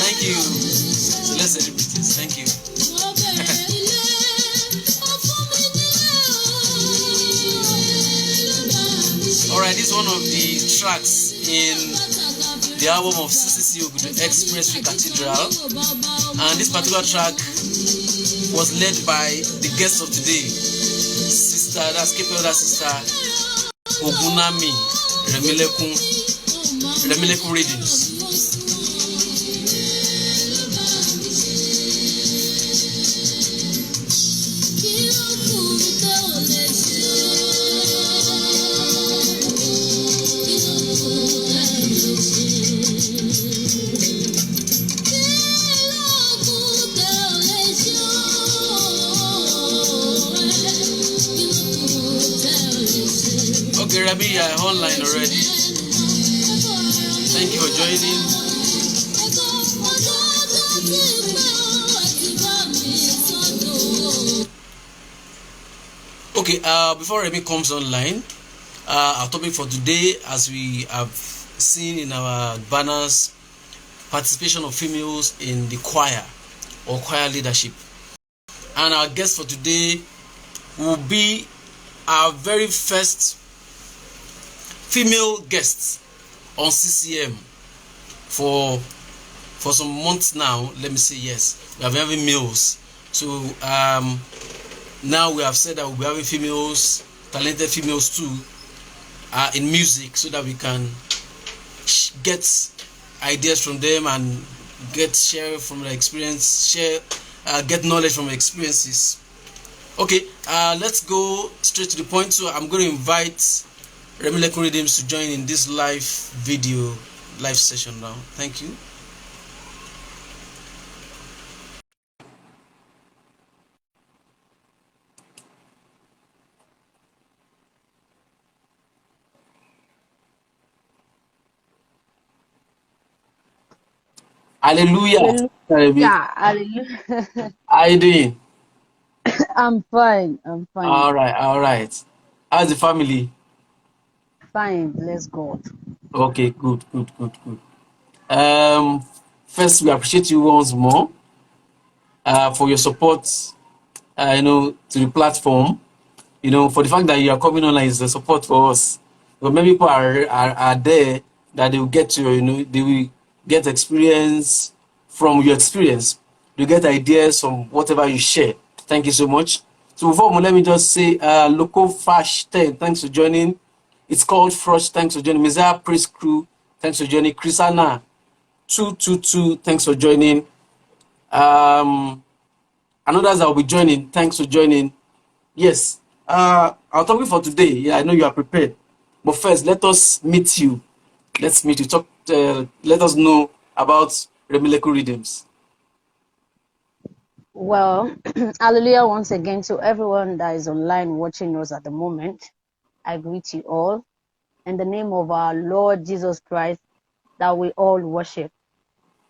Thank you. So let's celebrate this. Thank you. Alright, this is one of the tracks in the album of CCC Ogunnami Expressway Cathedral, and this particular track was led by the guest of today, sister, that's Cape Elder Sister Ogunnami Remilekun Readings. Okay, Rabbi, you are online already. Thank you for joining. Okay, before Remy comes online, our topic for today, as we have seen in our banners, participation of females in the choir or choir leadership. And our guest for today will be our very first female guests on CCM for some months now. Let me say yes, we have been having males. So now we have said that we'll be having females, talented females too, in music, so that we can get ideas from them and share from their experience, get knowledge from their experiences. Okay, let's go straight to the point. So I'm going to invite Remilekun Redeems to join in this live session now. Thank you. Hallelujah. Yeah, hallelujah. How are you doing? I'm fine. All right. How's the family? Fine, bless God. Okay, good. First, we appreciate you once more for your support, to the platform. For the fact that you are coming online is a support for us. But many people are there that they will get to, they will get experience from your experience. You get ideas from whatever you share. Thank you so much. So before, let me just say, Local Fash 10, thanks for joining. It's called Frosh, thanks for joining. Messiah Praise Crew, thanks for joining. Chrisana 222, thanks for joining. And others that will be joining, thanks for joining. Yes, our topic for today, yeah, I know you are prepared. But first, let us meet you. Let's meet you. Let us know about Remilekun Redeems. Well, hallelujah once again to everyone that is online watching us at the moment. I greet you all in the name of our Lord Jesus Christ that we all worship.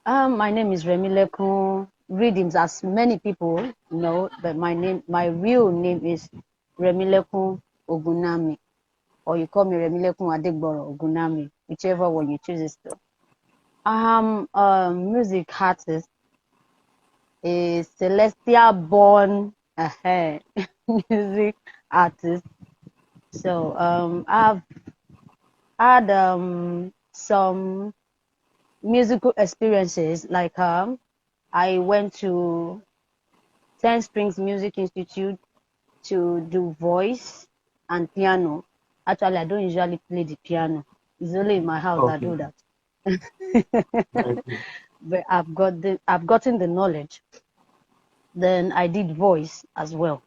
My name is Remilekun Redeems, as many people know, but my real name is Remilekun Ogunnami, or you call me Remilekun Adegboro Ogunnami, whichever one you choose to. I'm a music artist, a celestial born music artist. So I've had some musical experiences, like I went to 10 Springs Music Institute to do voice and piano. Actually, I don't usually play the piano. It's only in my house I do that. But I've gotten the knowledge. Then I did voice as well.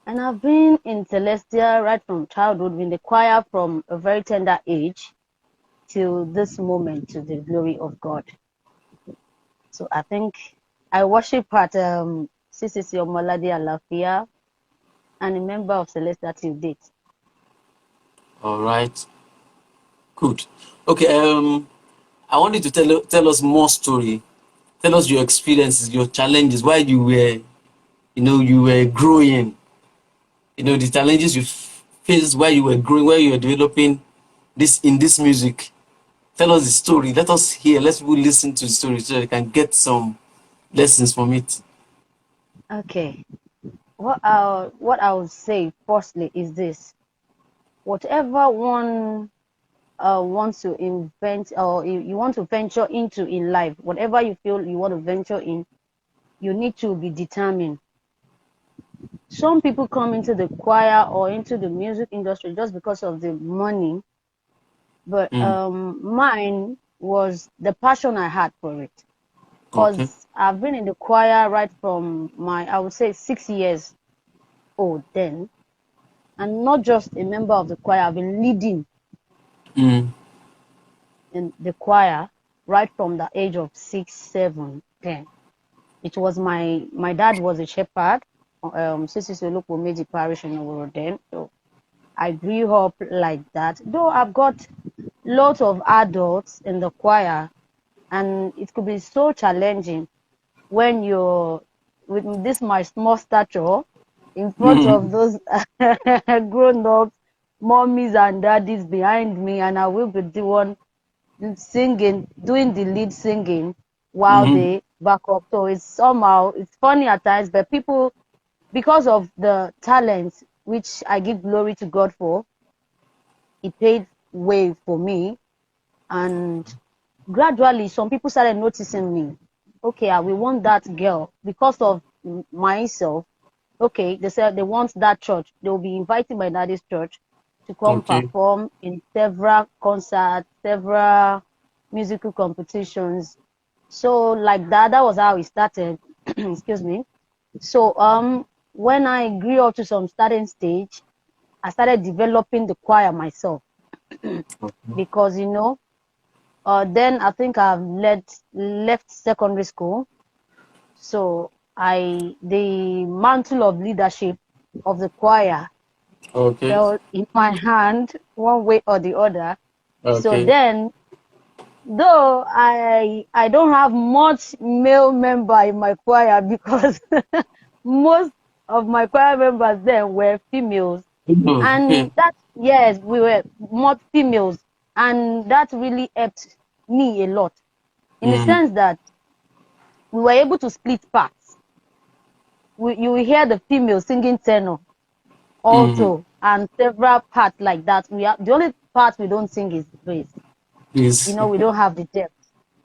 And I've been in Celestia right from childhood, in the choir from a very tender age till this moment, to the glory of God. So I think I worship at CCC Omolade Alafia and a member of Celestia till date. All right. Good. Okay. I want you to tell us more story. Tell us your experiences, your challenges, why you were, you were growing. The challenges you faced while you were growing, while you were developing this music Tell us the story. Let us hear. Let's people listen to the story so they can get some lessons from it. Okay. What I would say firstly is this: whatever one wants to invent, or you want to venture into in life, whatever you feel you want to venture in, you need to be determined. Some people come into the choir or into the music industry just because of the money, but Mm. mine was the passion I had for it. Okay. Because I've been in the choir right from I would say 6 years old then, and not just a member of the choir. I've been leading Mm. in the choir right from the age of 6, 7, 10. It was my dad was a shepherd, CCC local Meji parish in Owo then. So I grew up like that. Though I've got lots of adults in the choir, and it could be so challenging when you're with this my small stature in front of Mm. those grown-ups, mommies and daddies behind me, and I will be the one singing, doing the lead singing while Mm. they back up. So it's funny at times, but people, because of the talent which I give glory to God for, He paid way for me, and gradually some people started noticing me. Okay, we want that girl because of myself. Okay, they said they want that church. They will be inviting my daddy's church to come Okay. perform in several concerts, several musical competitions. So like that was how it started. Excuse me. So when I grew up to some certain stage, I started developing the choir myself Okay. because then I think I've left secondary school. So the mantle of leadership of the choir Okay. fell in my hand one way or the other. So Okay. then, though I don't have much male member in my choir because most of my choir members then were females, Okay. and that, yes, we were more females, and that really helped me a lot in the Mm. sense that we were able to split parts. You will hear the female singing tenor, Mm. alto, and several parts like that. The only part we don't sing is bass. Yes. We don't have the depth.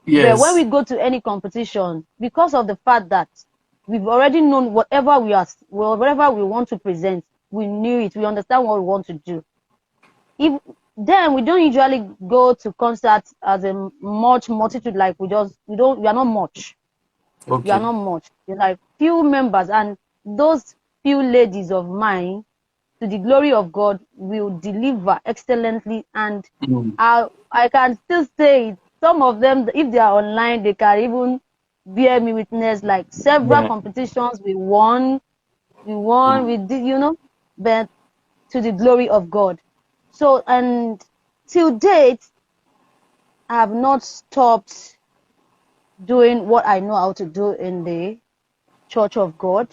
But when we Yes. go to any competition, because of the fact that we've already known whatever we want to present, we knew it, we understand what we want to do. If then we don't usually go to concerts as a much multitude, like we are not much. We are Okay. not much. We're like few members, and those few ladies of mine, to the glory of God, will deliver excellently. And Mm. I can still say it. Some of them, if they are online, they can even bear me witness. Like several Yeah. competitions, we did, but to the glory of God. So, and till date, I have not stopped doing what I know how to do in the Church of God.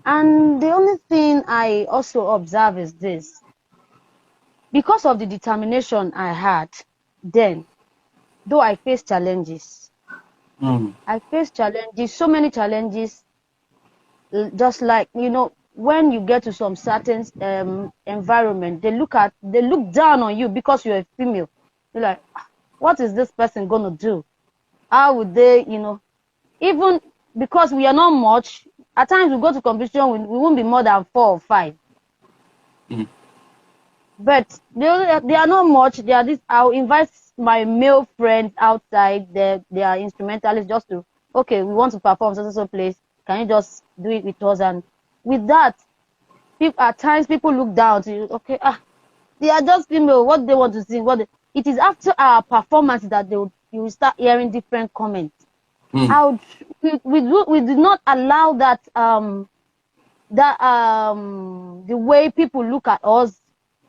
And the only thing I also observe is this: because of the determination I had then, though Mm. I faced challenges, so many challenges, just like, when you get to some certain environment, they look down on you because you're a female. You're like, "Ah, what is this person going to do? How would they, even because we are not much, at times we go to competition, we won't be more than 4 or 5. Mm. But they are not much. They are this. I'll invite my male friends outside. They are instrumentalists just to, okay, we want to perform so place. Can you just do it with us? And with that, at times people look down to you. Okay, they are just female. What they want to sing? It is after our performance that you will start hearing different comments. Mm. I would, we did not allow the way people look at us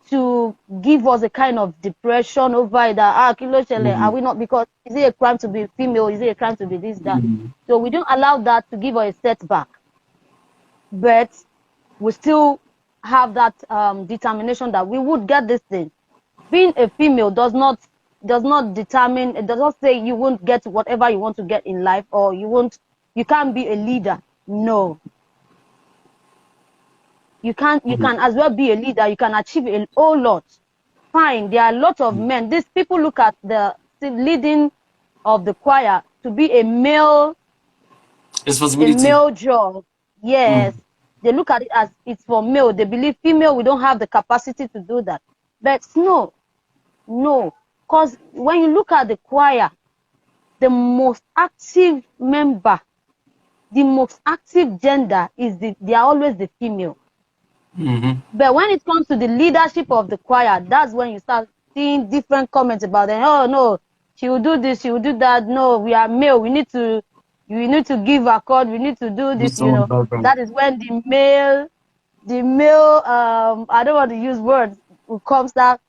to give us a kind of depression over that. Kilo Shele, are Mm. we not? Because is it a crime to be female? Is it a crime to be this, that? Mm. So we don't allow that to give us a setback. But we still have that determination that we would get this thing. Being a female does not does not determine, it does not say you won't get whatever you want to get in life, or you can't be a leader. No. You can as well be a leader. You can achieve a whole lot. Fine, there are a lot of men. These people look at the leading of the choir to be a male job. Yes. They look at it as it's for male. They believe female, we don't have the capacity to do that. But no. Because when you look at the choir, the most active member, the most active gender they are always the female. But when it comes to the leadership of the choir, that's when you start seeing different comments about them. Oh no, she will do this, she will do that. No, we are male. We need to give accord. We need to do this. That is when the male. I don't want to use words. Will come start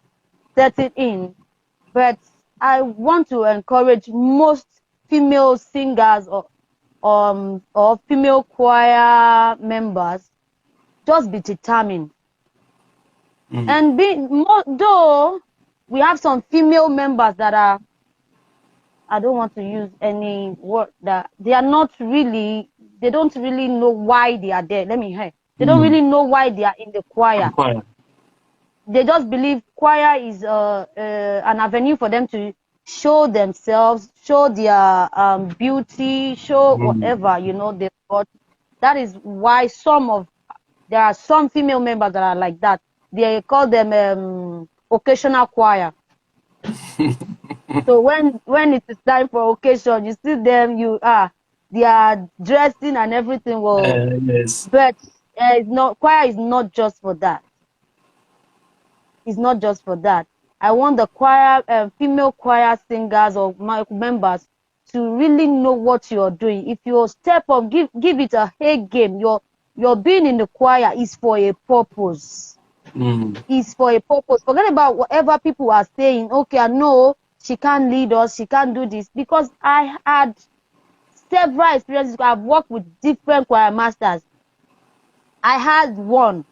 setting in. But I want to encourage most female singers or female choir members, just be determined. And though we have some female members that are, I don't want to use any word, that they don't really know why they are there. They don't really know why they are in the choir. They just believe choir is an avenue for them to show themselves, show their beauty, show whatever, they've got. That is why there are some female members that are like that. They call them occasional choir. So when it is time for occasion, you see them, they are dressing and everything. Yes. But choir is not just for that. It's not just for that. I want the choir, female choir singers or members to really know what you're doing. If you step up, give it a A game. Your being in the choir is for a purpose. Is for a purpose. Forget about whatever people are saying. Okay, I know she can't lead us, she can't do this. Because I had several experiences. I've worked with different choir masters. I had one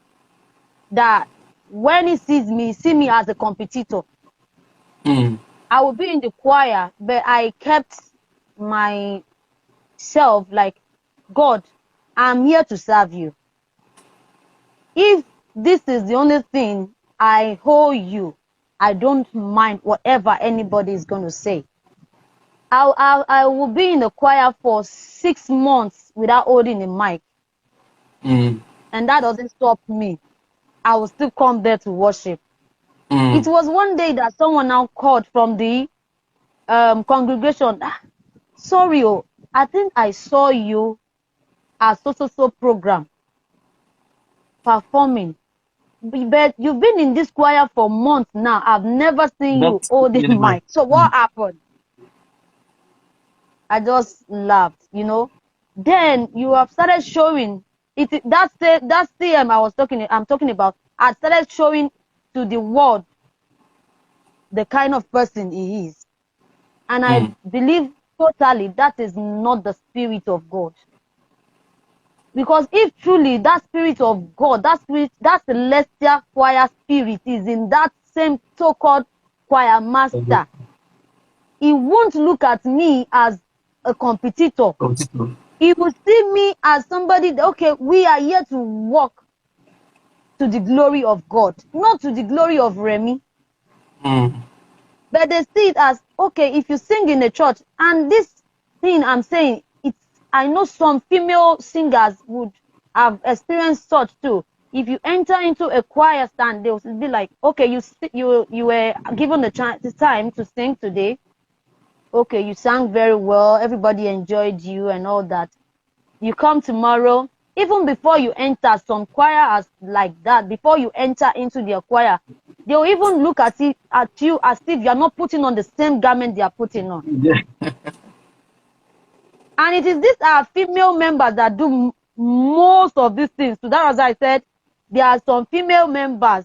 that when he sees me, see me as a competitor. I will be in the choir, but I kept myself like, God, I'm here to serve you. If this is the only thing I owe you, I don't mind whatever anybody is going to say. I will be in the choir for 6 months without holding a mic. And that doesn't stop me. I will still come there to worship. It was one day that someone now called from the congregation. Sorry, I think I saw you at so program performing. But you've been in this choir for months now. I've never seen you holding mic. So what happened? I just laughed, Then you have started showing it. That's CM I'm talking about. I started showing to the world the kind of person he is. And I believe totally that is not the Spirit of God. Because if truly that Spirit of God, that celestial choir spirit is in that same so-called choir master, he won't look at me as a competitor. He will see me as somebody that, okay, we are here to walk to the glory of God, not to the glory of Remy. But they see it as, okay, if you sing in a church, and this thing I'm saying, I know some female singers would have experienced such too. If you enter into a choir stand, they will be like, okay, you were given the time to sing today. Okay, you sang very well. Everybody enjoyed you and all that. You come tomorrow. Even before you enter, some choirs like that. Before you enter into their choir, they'll even look at you as if you're not putting on the same garment they are putting on. Yeah. And it is these are female members that do most of these things. So that, as I said, there are some female members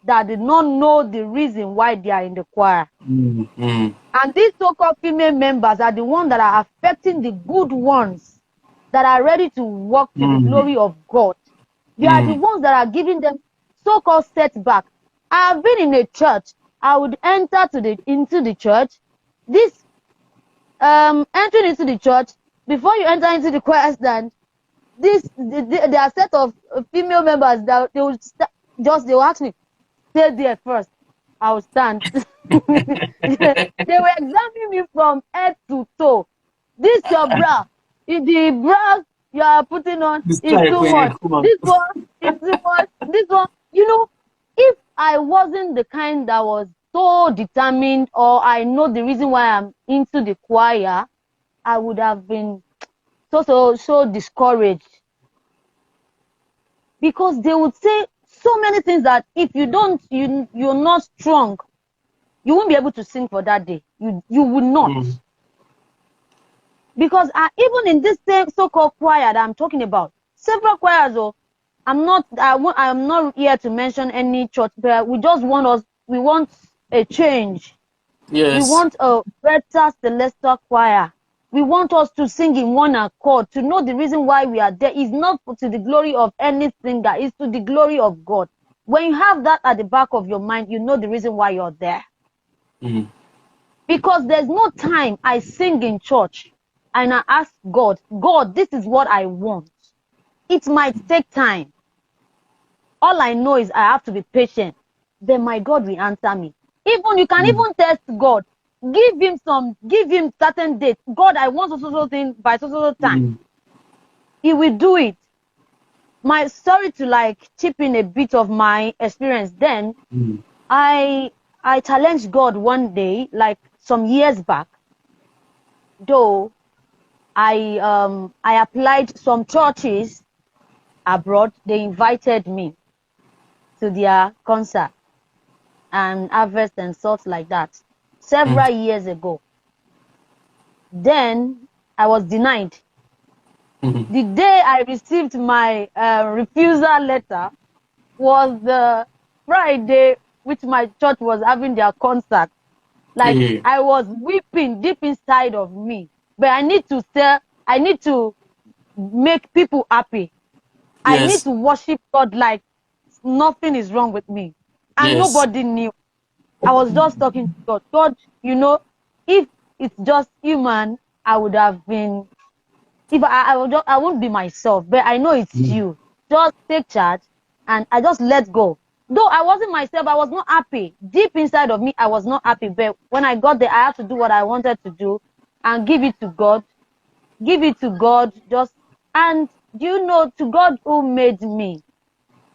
that did not know the reason why they are in the choir. And these so-called female members are the ones that are affecting the good ones that are ready to walk to the glory of God. They are the ones that are giving them so-called setback. I have been in a church I would enter into the church. This entering into the church, before you enter into the choir stand, there are set of female members that they will ask me, stay there first. I will stand. They will examine me from head to toe. This your bra. The bra you are putting on This is type too when much. come on. This one is too much. This one, if I wasn't the kind that was so determined, or I know the reason why I'm into the choir, I would have been so discouraged, because they would say so many things that if you're not strong, you won't be able to sing for that day. You will not. Because even in this same so-called choir that I'm talking about, several choirs, I'm not here to mention any church, but we want a change. Yes. We want a better celestial choir. We want us to sing in one accord, to know the reason why we are there is not to the glory of any singer, it's to the glory of God. When you have that at the back of your mind, you know the reason why you're there. Because there's no time I sing in church and I ask God, this is what I want. It might take time. All I know is I have to be patient. Then my God will answer me. You can even test God. Give him certain dates. God, I want so thing by so time. He will do it. My story to chip in a bit of my experience then, I challenged God one day, some years back, though I applied some churches abroad. They invited me to their concert and harvest and stuff like that several years ago. Then I was denied. The day I received my refusal letter was the Friday which my church was having their concert. I was weeping deep inside of me, but I need to make people happy. I need to worship God like nothing is wrong with me. And nobody knew. I was just talking to God. God, if it's just human, I would have been, if I won't be myself, but I know it's you. Just take charge. And I just let go. Though I wasn't myself, I was not happy. Deep inside of me, I was not happy. But when I got there, I had to do what I wanted to do and give it to God. Give it to God. And to God who made me.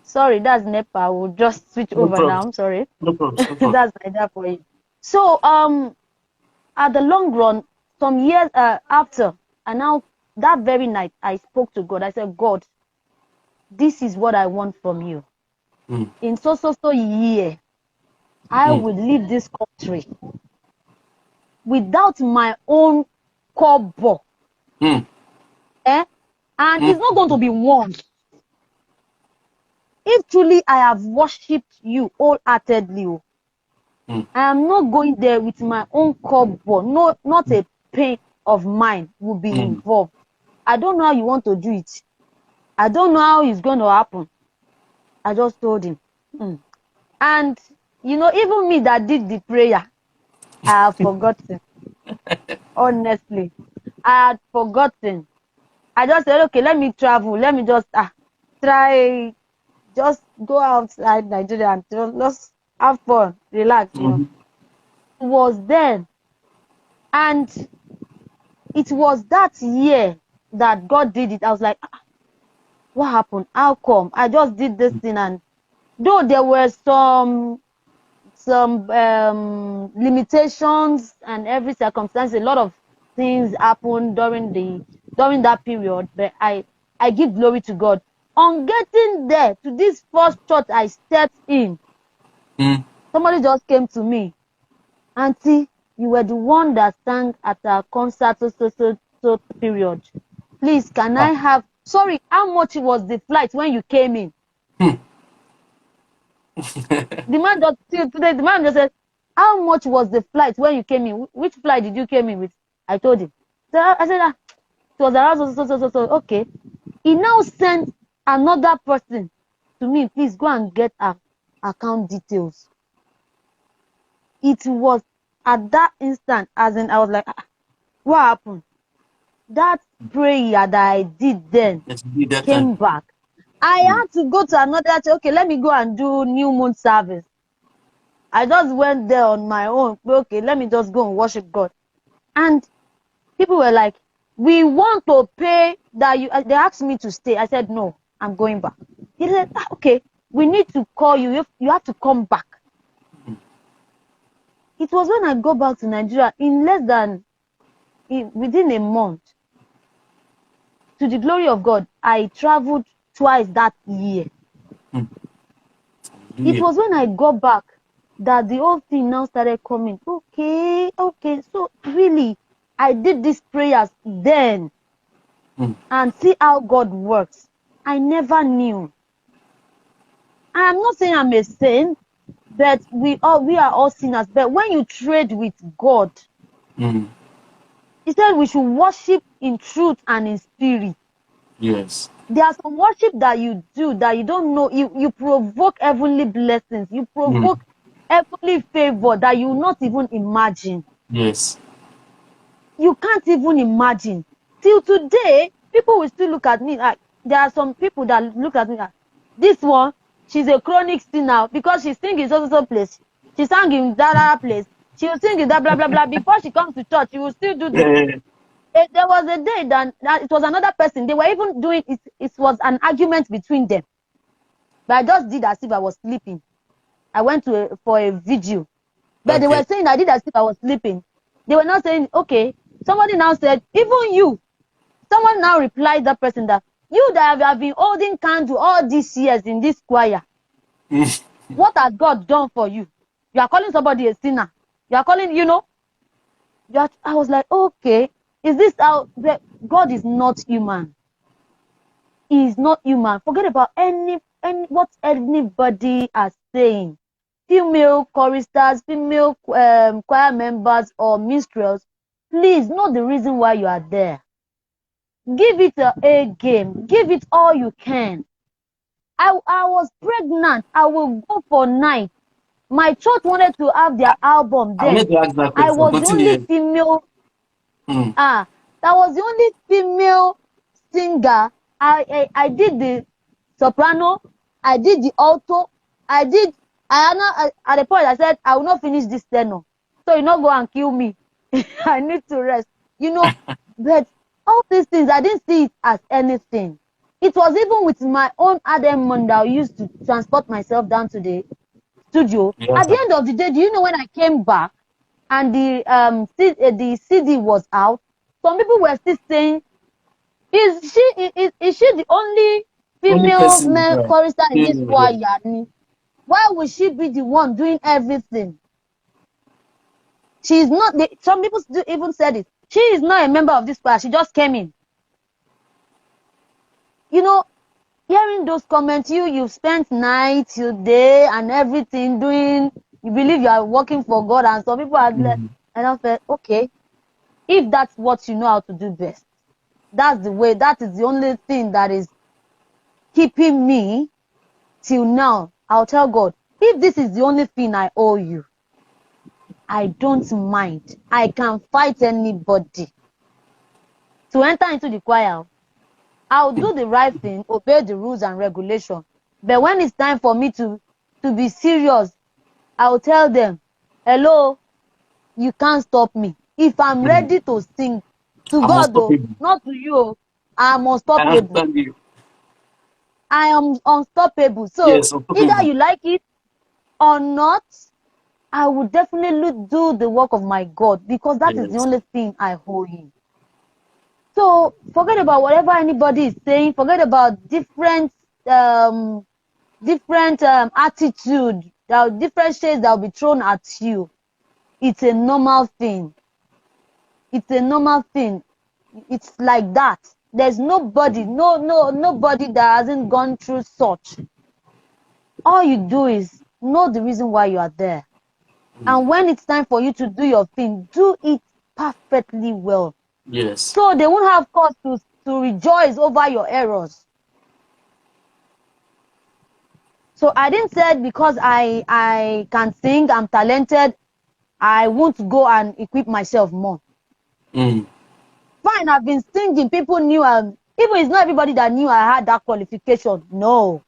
Sorry, that's NEPA. I will just switch over now. I'm sorry. No problem. That's my dad for you. So, at the long run, some years after, and now that very night, I spoke to God. I said, God, this is what I want from you. In so year, I will leave this country without my own kobo. And it's not going to be one. If truly I have worshipped you wholeheartedly, I am not going there with my own kobo. No, not a pain of mine will be involved. I don't know how you want to do it. I don't know how it's going to happen. I just told him. And, even me that did the prayer, I have forgotten. Honestly, I had forgotten. I just said, okay, let me travel. Let me just try, just go outside Nigeria and just have fun, relax, It was then. And it was that year that God did it. I was like, what happened? How come? I just did this thing, and though there were some limitations and every circumstance, a lot of things happened during that period, but I give glory to God. On getting there to this first church I stepped in, somebody just came to me, Auntie, you were the one that sang at our concert so period. Please, can I have, sorry, how much was the flight when you came in? The man just said, how much was the flight when you came in? Which flight did you came in with? I told him. So I said, it was around so. Okay. He now sent another person to me. Please go and get our account details. it was at that instant, as in I was like, what happened? That prayer that I did then came back. I had to go to another church. Okay, let me go and do new moon service. I just went there on my own. Okay, let me just go and worship God. And people were like, we want to pay that you. They asked me to stay. I said, no, I'm going back. They said, okay, we need to call you. You have to come back. It was when I go back to Nigeria within a month. To the glory of God, I traveled twice that year. It was when I got back that the whole thing now started coming. Okay. So really, I did these prayers then and see how God works. I never knew. I am not saying I'm a saint, but we are all sinners. But when you trade with God, He said we should worship in truth and in spirit. Yes. There are some worship that you do that you don't know. You provoke heavenly blessings. You provoke heavenly favor that you will not even imagine. Yes. You can't even imagine. Till today, people will still look at me like, there are some people that look at me like, this one, she's a chronic sinner because she sings in so place. She sang in that place. She will sing in that blah blah blah. Before she comes to church, she will still do this. There was a day that it was another person. They were even doing it. It was an argument between them. But I just did as if I was sleeping. I went for a video. But they were saying I did as if I was sleeping. They were not saying, okay. Somebody now said, even you. Someone now replied that person that, you that have been holding candle all these years in this choir. What has God done for you? You are calling somebody a sinner. You are calling, I was like, okay. Is this how God is not human? He is not human. Forget about what anybody are saying. Female choristers, female choir members or minstrels, please know the reason why you are there. Give it a game. Give it all you can. I was pregnant. I will go for night. My church wanted to have their album then. I was the only female. That was the only female singer. I did the soprano. I did the alto. At the point I said I will not finish this tenor. So you not go and kill me. I need to rest. But all these things I didn't see it as anything. It was even with my own Adam that I used to transport myself down to the studio. At the end of the day, do you know when I came back and the CD was out? Some people were still saying, is she the only female chorister in this choir? Why would she be the one doing everything? She is not. Some people even said it. She is not a member of this choir. She just came in. Hearing those comments, you've spent night, your day, and everything doing. You believe you are working for God, and some people are left. And I felt, okay, if that's what you know how to do best, that's the way. That is the only thing that is keeping me till now. I'll tell God, if this is the only thing I owe you, I don't mind. I can fight anybody to enter into the choir. I'll do the right thing, obey the rules and regulations. But when it's time for me to be serious, I'll tell them, hello, you can't stop me. If I'm ready to sing to God, though, not to you, I'm unstoppable. I am unstoppable. So either you like it or not, I will definitely do the work of my God because that is the only thing I owe Him. So forget about whatever anybody is saying. Forget about different attitude, different shades that will be thrown at you. It's a normal thing. It's a normal thing. It's like that. There's nobody that hasn't gone through such. All you do is know the reason why you are there. And when it's time for you to do your thing, do it perfectly well. Yes. So they won't have cause to rejoice over your errors. So I didn't say because I can sing, I'm talented, I won't go and equip myself more. Mm. Fine, I've been singing. People knew. Even it's not everybody that knew I had that qualification. No.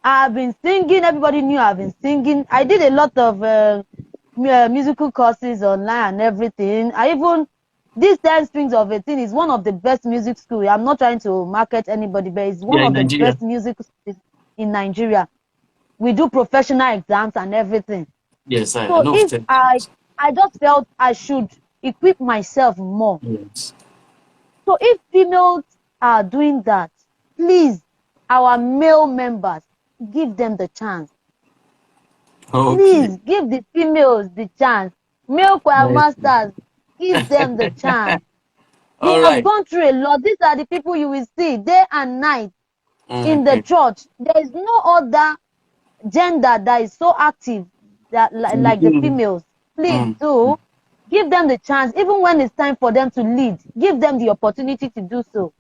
I've been singing. Everybody knew I've been singing. I did a lot of musical courses online and everything. This 10 Strings of 18 is one of the best music schools. I'm not trying to market anybody, but it's one of the best music schools in Nigeria. We do professional exams and everything. Yes, I So know. if I just felt I should equip myself more. Yes. So if females are doing that, please, our male members, give them the chance. Okay. Please give the females the chance. Male choir masters, give them the chance. They have gone through a lot. These are the people you will see day and night in the church. There is no other gender that is so active like the females. Please do give them the chance. Even when it's time for them to lead, give them the opportunity to do so.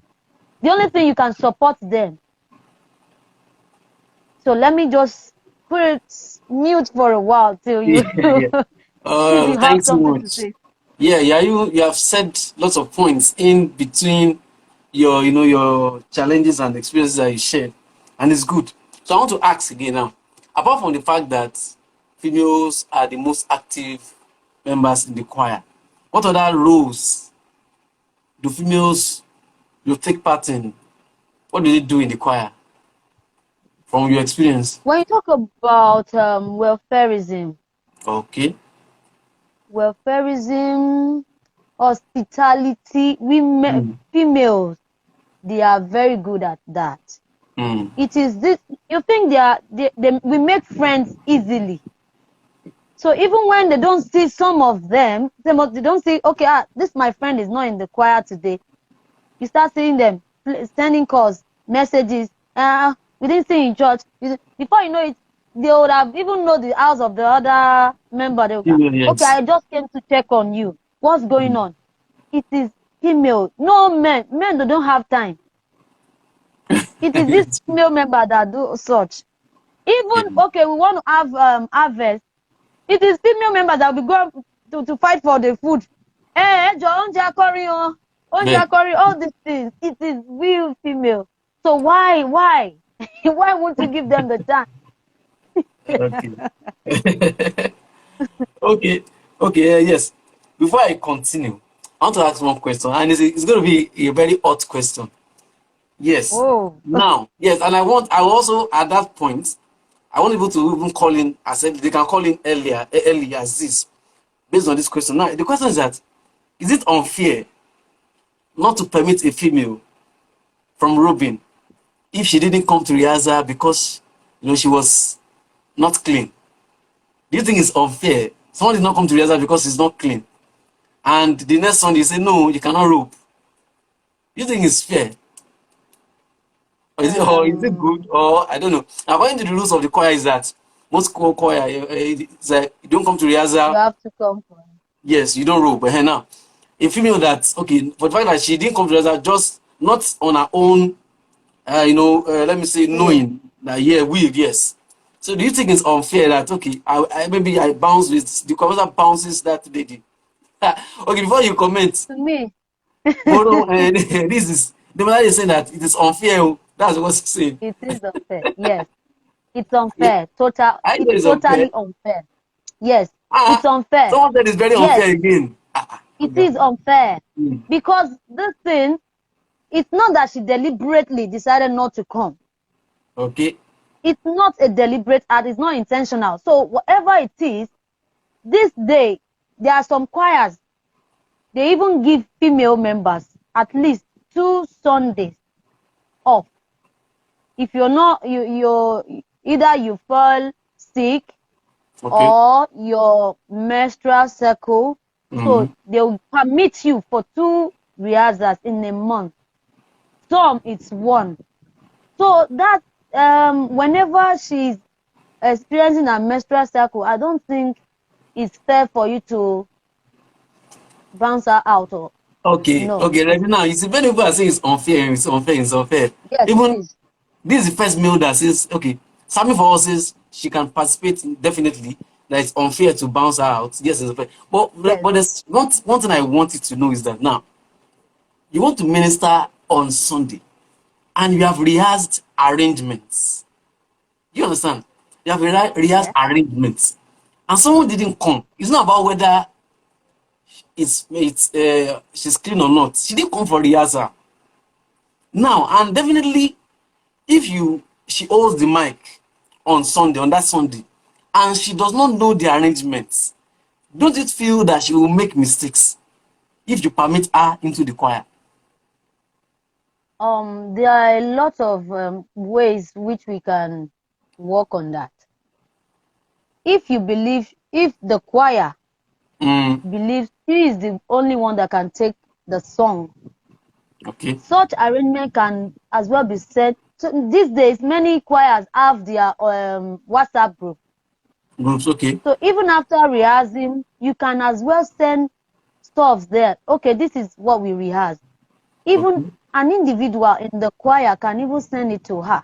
The only thing you can support them. So let me just put it mute for a while till you if you have Thanks so something to much. say. Yeah, you have said lots of points in between your challenges and experiences that you shared, and it's good. So I want to ask again now, apart from the fact that females are the most active members in the choir, what other roles do females take part in? What do they do in the choir from your experience? When you talk about welfareism, Okay. Hospitality, females, they are very good at that. It is this, you think we make friends easily. So even when they don't see some of them, they don't see, okay, this my friend is not in the choir today. You start seeing them sending calls, messages. We didn't see in church. Before you know it, they would have even know the house of the other member. They would, Yes. okay, I just came to check on you. What's going on? It is female. No men. Men don't have time. It is this female member that do such. Even, okay, we want to have harvest. It is female members that will be going to fight for the food. All these things. It is real female. So why? Why won't you give them the chance? Okay. Yes. Before I continue, I want to ask one question, and it's going to be a very hot question. Yes. Oh. Now, yes, and I also at that point, I want people to even call in. I said they can call in earlier as this, based on this question. Now, the question is that, is it unfair not to permit a female from robing if she didn't come to rehearsal because she was not clean? Do you think it's unfair? Someone did not come to rehearsal because he's not clean, and the next Sunday you say no, you cannot robe. Do you think it's fair? Or is it good? Or I don't know. According to the rules of the choir, is that most choir, it's like you don't come to rehearsal. You have to come for it. Yes, you don't robe. But now, a female that, okay, for the fact that she didn't come to rehearsal, just not on her own, let me say, knowing that, yes. So do you think it's unfair that, okay, maybe I bounce with the composer bounces that lady? Okay, before you comment, To me, this is the man is saying that it is unfair. That's what he's saying. it is unfair. Yes, it's unfair. It's totally unfair. Yes, it's unfair. Someone said it's very unfair again. It is unfair because this thing, it's not that she deliberately decided not to come. Okay. It's not a deliberate act. It's not intentional. So whatever it is, this day, there are some choirs, they even give female members at least 2 Sundays off. If you're not, you're either you fall sick or your menstrual cycle, so they'll permit you for 2 rehearsals in a month. Some it's 1. So that whenever she's experiencing a menstrual cycle, I don't think it's fair for you to bounce her out. Or right now, you see, many people are saying it's unfair. Yes, even this is the first male that says, okay, Sammy for us says she can participate definitely, that it's unfair to bounce her out. Yes, it's unfair. But Yes. there's one thing I want you to know is that now you want to minister on Sunday and you have rehearsed arrangements. You understand? You have rehearsed Yeah. arrangements, and someone didn't come. It's not about whether it's she's clean or not. She didn't come for rehearsal. Now, and definitely, if she holds the mic on Sunday, on that Sunday, and she does not know the arrangements, don't you feel that she will make mistakes if you permit her into the choir? There are a lot of ways which we can work on that. If the choir Mm, believes she is the only one that can take the song, okay. such arrangement can as well be set. So these days, many choirs have their WhatsApp group. Groups, okay. So even after rehearsing, you can as well send stuff there. Okay, this is what we rehearsed. Even Okay. an individual in the choir can even send it to her.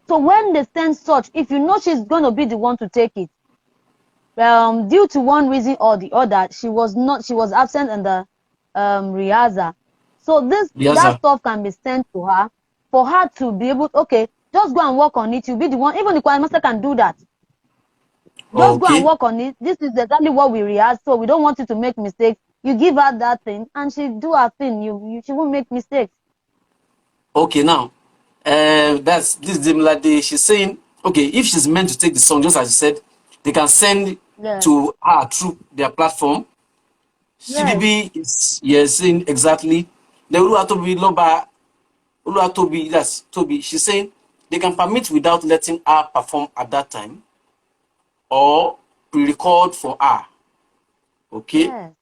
So when they send such, if you know she's going to be the one to take it, due to one reason or the other, she was absent in the rehearsal. So that Yes, stuff can be sent to her for her to be able, okay, just go and work on it. You'll be the one, even the choir master can do that. Just go and okay. work on it. This is exactly what we rehearsed, so we don't want you to make mistakes. You give her that thing and she do her thing. She won't make mistakes. Okay, now, that's this Demilade. She's saying, okay, if she's meant to take the song, just as you said, they can send Yeah. to her through their platform. Yes. CBB is, yes, saying exactly. The Uluwatobi Loba, Uluwatobi, that's Toby. She's saying they can permit without letting her perform at that time or pre-record for her. Okay, Yes.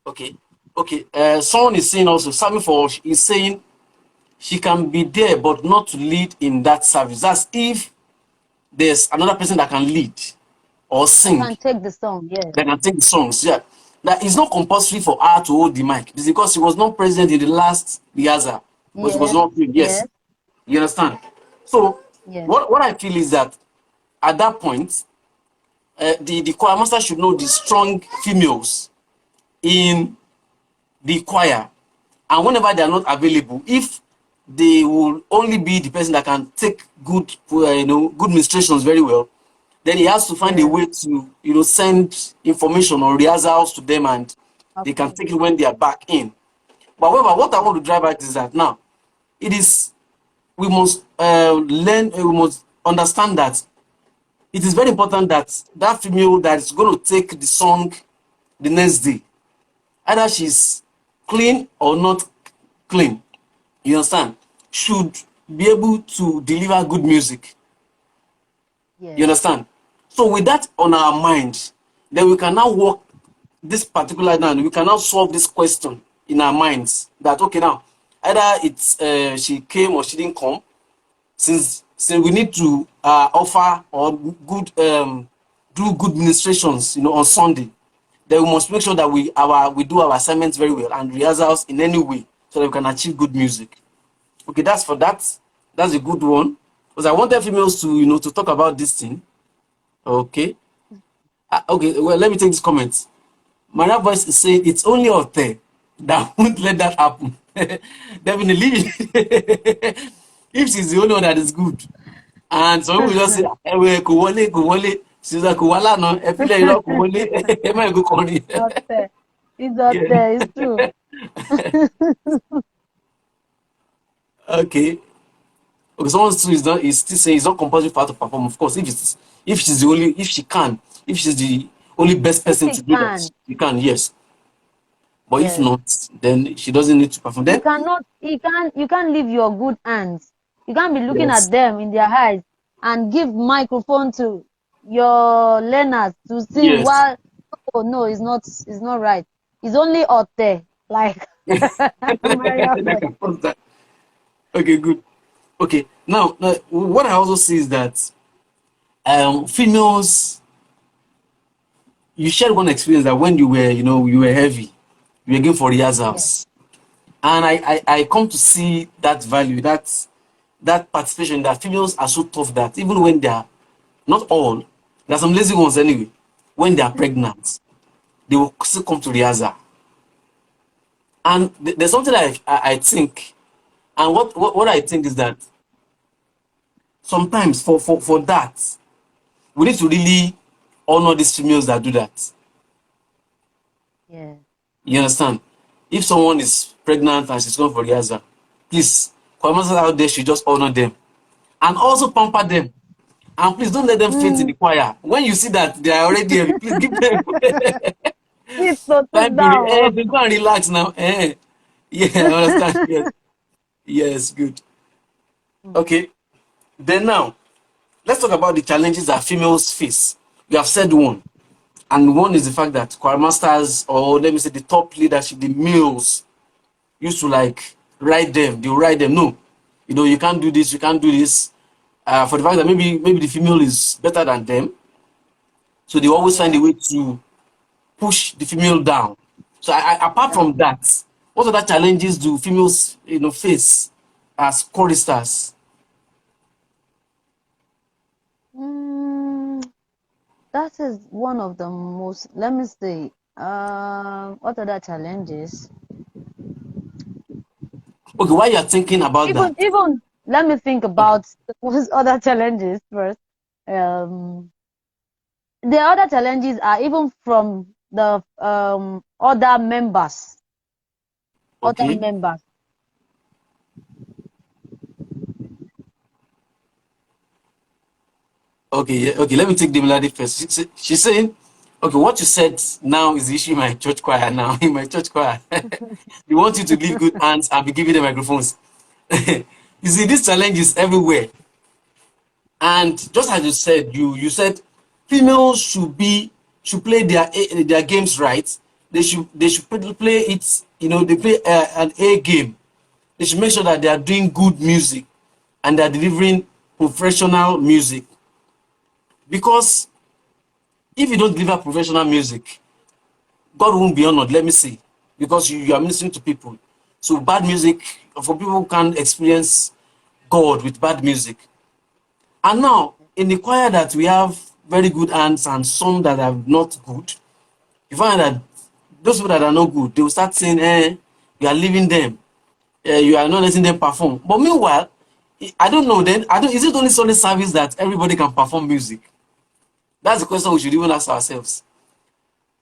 okay, okay. Someone is saying also, Sammy for is saying she can be there but not to lead in that service. That's if there's another person that can lead or I sing, can take the song. Yes. that can take the songs. Yeah. That it's not compulsory for her to hold the mic. It's because she was not present in the last rehearsal. Because she was Yes. not playing. Yes. Yes. You understand? So Yes. what I feel is that at that point, the choir master should know the strong females in the choir, and whenever they are not available, if they will only be the person that can take good ministrations very well, then he has to find a Yes. way to send information or rehearsals to them, and they can Okay. take it when they are back in. But however, what I want to drive at is that now it is we must learn, we must understand that it is very important that that female that is going to take the song the next day, either she's clean or not clean, you understand, should be able to deliver good music. You Yes. understand? So with that on our mind, then we can now work this particular down. We can now solve this question in our minds that okay now, either it's she came or she didn't come. Since we need to offer or do good ministrations, on Sunday, then we must make sure that we do our assignments very well and rehearsals in any way so that we can achieve good music. Okay, that's for that. That's a good one. Because I wanted females to to talk about this thing. Okay. Okay, well, let me take this comment. Maria Voice is saying it's only Ote that won't let that happen. Definitely. If she's the only one that is good. And some people just say, "Ewe kò wọlé, kò wọlé." She's like, kò wá lánàá, ẹ fílẹ̀ irọ́ kò wọlé. Ẹ má go kọrin. Out there. It's out Yeah. there. It's true. Okay. Okay, someone still is still saying it's not compulsory for her to perform. Of course, if she's the only, if she can, if she's the only best If person he to do that, can, she can, yes. But if yes. not, then she doesn't need to perform. You Then cannot, you can't leave your good hands. You can't be looking yes. at them in their eyes and give microphone to your learners to sing Yes. while, oh no, it's not right. It's only out there, like Maria That voice. can pause that. Okay, good. Okay, now what I also see is that females, you shared one experience that when you were heavy, you were going for Yes, rehearsals, and I come to see that value, that participation, that females are so tough that even when they are not all, There are some lazy ones anyway. When they are pregnant, they will still come to rehearsal. And there's something I think, and what I think is that sometimes for that, we need to really honor these females that do that. Yeah. You understand? If someone is pregnant and she's going for rehearsal, please, choir out there should just honor them and also pamper them. And please don't let them faint in the Mm. choir. When you see that they are already heavy, please give them Sit, so sit time to down. Oh. they go and relax now. Yeah, I understand. Yes, yes, good. Mm. Okay, then now let's talk about the challenges that females face. You have said one, and one is the fact that choir masters, or let me say the top leadership, the males, used to like write them. They write them. No, you can't do this. You can't do this. For the fact that maybe the female is better than them, so they always find a Yeah. way to push the female down. So apart Yeah. from that, what other challenges do females face as choristers? Mm, that is one of the most. Let me see. What other challenges? Okay, while you're thinking about that, Even let me think okay, about those other challenges first. Um, the other challenges are even from the other members. Other okay, members. okay, yeah, okay. Let me take the melody first. She's saying, okay, what you said now is the issue in my church choir now. In my church choir, they want you to leave good hands and be giving them microphones. You see, this challenge is everywhere. And just as you said, you said females should play their games right. They should play it. They play an A game. They should make sure that they are doing good music and they are delivering professional music. Because if you don't deliver professional music, God won't be honored. Let me say, because you are ministering to people. So bad music, for people who can't experience God with bad music. And now, in the choir that we have very good hands and some that are not good, you find that those people that are not good, they will start saying, you are leaving them, you are not letting them perform. But meanwhile, I don't know then, is it only Sunday service that everybody can perform music? That's the question we should even ask ourselves.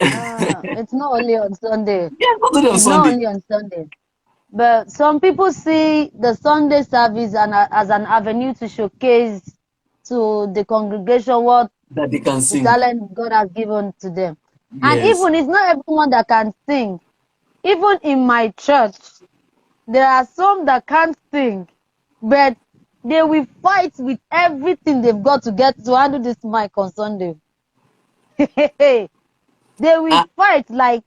It's not only on Sunday. Yeah, not only on It's not Sunday. only on Sunday. But some people see the Sunday service as an avenue to showcase to the congregation what That they can the sing. talent God has given to them. And Yes. even it's not everyone that can sing. Even in my church, there are some that can't sing, but they will fight with everything they've got to get to handle this mic on Sunday. They will Ah, fight like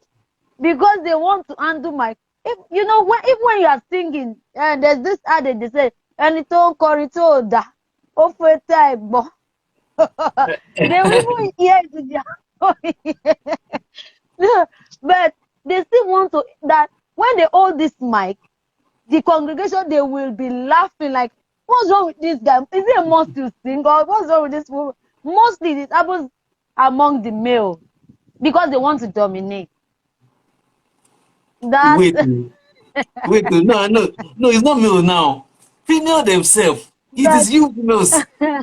because they want to handle my. If you know when you are singing, and there's this adage they say, "Ẹni tó ń kọrin tó dà, ó fẹ́ tẹ́ ẹ̀gbọ́n." They will even hear it with their but they still want to that when they hold this mic, the congregation they will be laughing like, "What's wrong with this guy? Is it a must to sing or what's wrong with this woman?" Mostly this happens among the male because they want to dominate. That's wait, oh, wait, oh, no, it's not male now. Female themselves. It but is you females.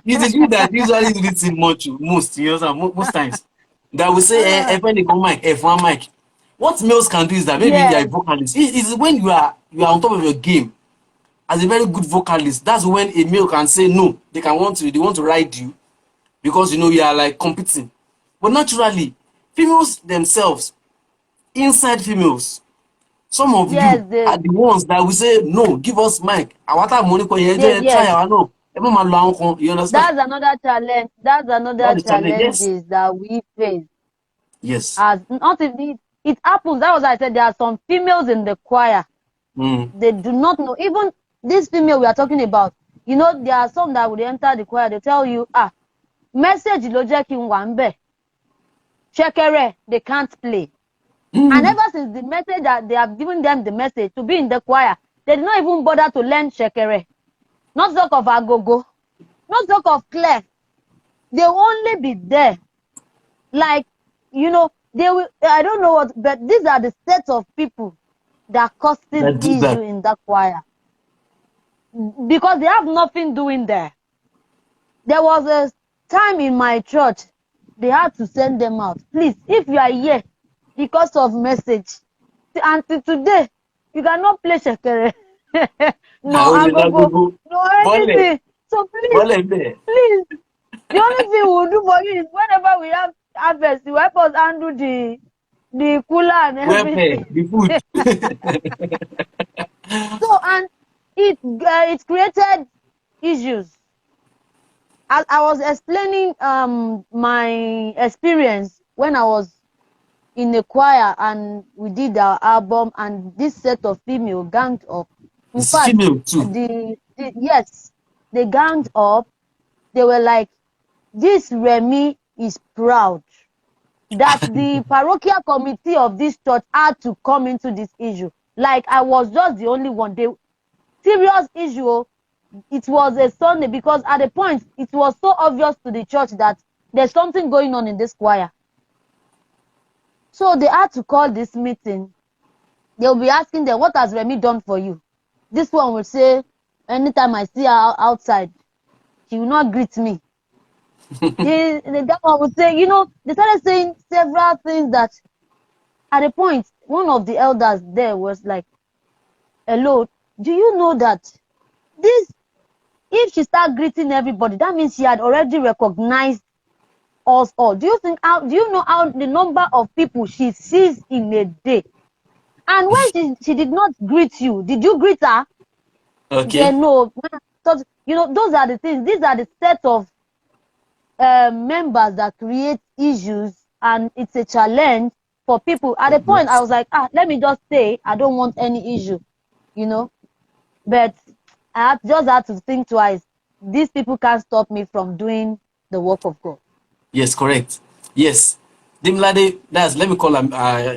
It is you that usually do this thing most, most times. That will say, when they come mic, F1 mic. What males can do is that maybe you are a yes, vocalist. It is when you are on top of your game as a very good vocalist. That's when a male can say no. They want to ride you because you are like competing. But naturally, females themselves, inside females, some of yes, you are the ones that will say no, give us mic. Àwa tá money kọ yẹn jẹ́ try yes. àwa náà. Ẹ má máa lo àwọn kan, you understand? That's another challenge. That's another That's the challenge. Yes. challenges that we face. Yes. As not if it happens. That was why I said there are some females in the choir. Mm. They do not know. Even this female we are talking about. There are some that would enter the choir. They tell you, message ló jẹ́ kí n wà ńbẹ̀. Shekere, they can't play. And Mm. ever since the message that they have given them the message to be in the choir, they did not even bother to learn Shekere. Not talk of Agogo. Not talk of Clef. They'll only be there. Like, they will, I don't know what, but these are the sets of people that causes That do issue that. in that choir. Because they have nothing doing there. There was a time in my church, they had to send them out. Please, if you are here because of message, until today, you cannot play shekere. No agogo, no Bole, anything. So please, bole there. please, the only thing we'll do for you is whenever we have harvest, you help us handle the cooler and Where everything. the food? So, and it created issues. As I was explaining my experience when I was in the choir and we did our album, and this set of female ganged up. In It's fact, female too. yes, they ganged up. They were like, this Remy is proud that the parochial committee of this church had to come into this issue. Like I was just the only one. Serious issue. It was a Sunday because at the point it was so obvious to the church that there's something going on in this choir. So they had to call this meeting. They'll be asking them, what has Remy done for you? This one will say, anytime I see her outside, she will not greet me. The one will say, they started saying several things that at the point, one of the elders there was like, hello, do you know that this, if she start greeting everybody, that means she had already recognized us all. Do you know how the number of people she sees in a day? And when she did not greet you, did you greet her? He said, Okay. no. Those are the things. These are the set of members that create issues, and it's a challenge for people. At the point, I Yes. was like, let me just say, I don't want any issue, But I just had to think twice. These people can't stop me from doing the work of God. Yes, correct. Yes. Dimlade, let me call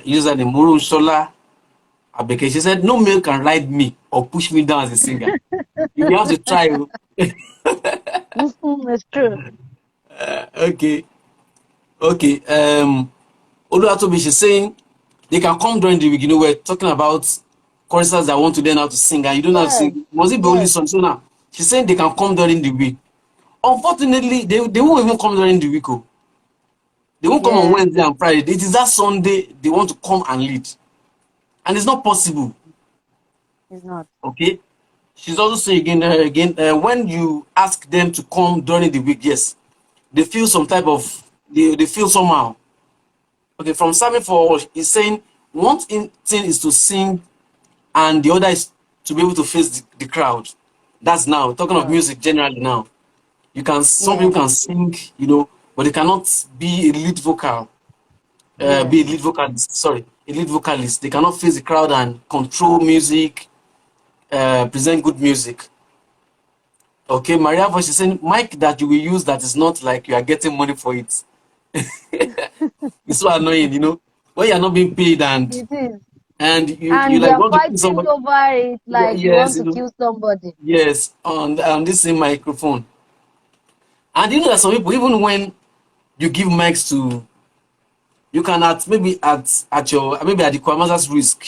user the Muru Shola Abeke. She said, no male can ride me or push me down as a singer. You have to try. Oh. It's true. Okay. Okay. Oluwatobi, she's saying they can come during the week. We're talking about choristers that want to learn how to sing, and you don't know how to Yes, sing. Must it be only yes, song? So now she's saying they can come during the week. Unfortunately, they won't even come during the week. Oh. They won't come on yeah. Wednesday and Friday. It is that Sunday they want to come and lead. And it's not possible. It's not. Okay. She's also saying again, when you ask them to come during the week, yes, they feel some type of, they feel somehow. Okay, from Sammy for he's saying one thing is to sing and the other is to be able to face the crowd. That's now talking of Crowd. music generally now. Some people Yeah, can sing, but they cannot be a lead vocal. yes. Be a lead vocalist. Sorry, a lead vocalist. They cannot face the crowd and control music, present good music. Okay, Maria Voice is saying mic that you will use that is not like you are getting money for it. It's so annoying, when you're not being paid It is. and you And they like are want to kill fighting somebody. over it Yeah, like you yes, want to kill somebody. yes, on this same microphone. And that some people, even when you give mics to, you can maybe at your maybe at the choirmaster's risk,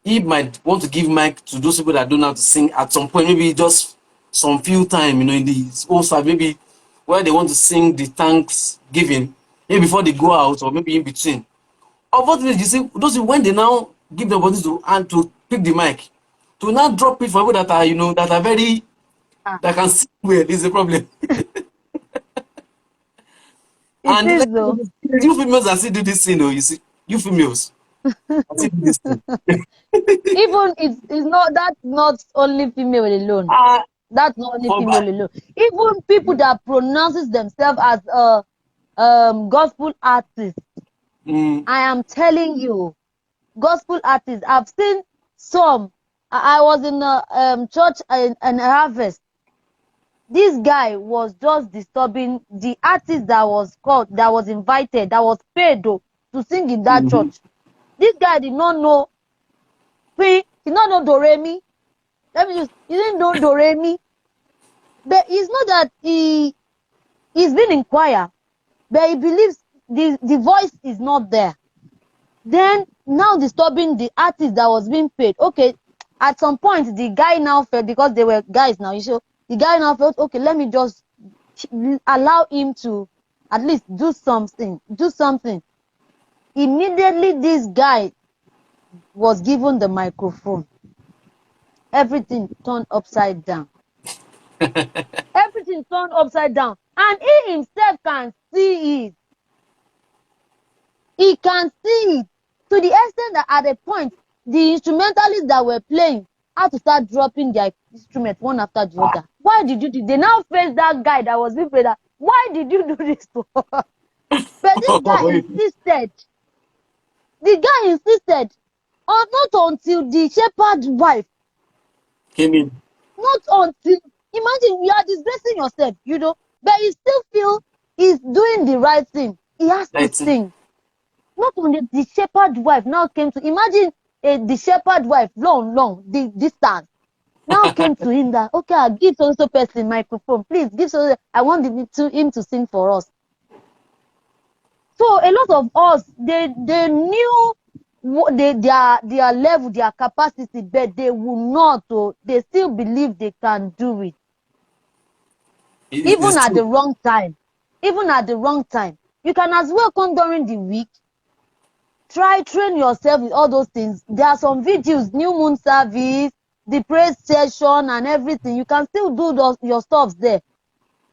he might want to give mic to those people that don't know how to sing at some point, maybe just some few time, in the also maybe where they want to sing the thanksgiving, maybe before they go out or maybe in between. Unfortunately, you see, those people, when they now give the opportunity to pick the mic, to now drop it for people that are, that are very, Ah, that can sing well is a problem. it And is like, though. you females that still do this thing, you see, you females that still do this thing. Even it's not that's not only female alone. Ah, That's not only for female alone. Even people that pronounces themselves as a gospel artist. mm, I am telling you, gospel artists. I've seen some. I was in a church in Harvest. This guy was just disturbing the artist that was invited, that was paid though, to sing in that mhm. church. This guy did not know he did not know do re mi. He didn't know do re mi. But it's not that He's been in choir, but he believes the voice is not there. Then now disturbing the artist that was being paid. Okay, at some point the guy now felt, because they were guys now, the guy now felt, okay, let me just allow him to at least do something. Immediately this guy was given the microphone. Everything turned upside down. Everything turned upside down. And he himself can see it. He can see it. To the extent that at a point, the instrumentalists that were playing had to start dropping their instruments one after the other. Why did you do? They now face that guy that was being played. Why did you do this to us? But this guy insisted. The guy insisted. Not until the shepherd's wife came in. Not until, imagine you are disgracing yourself, but you still feel he's doing the right thing. He has to sing. Not only the shepherd wife now came to, imagine the shepherd wife, long, the distance, now came to him that, okay, I'll give so person microphone, please give I want him to sing for us. So a lot of us, they knew their level, their capacity, but they will not, they still believe they can do it. Even at the wrong time. You can as well come during the week. Train yourself with all those things. There are some videos, new moon service, the praise session and everything. You can still do your stuff there.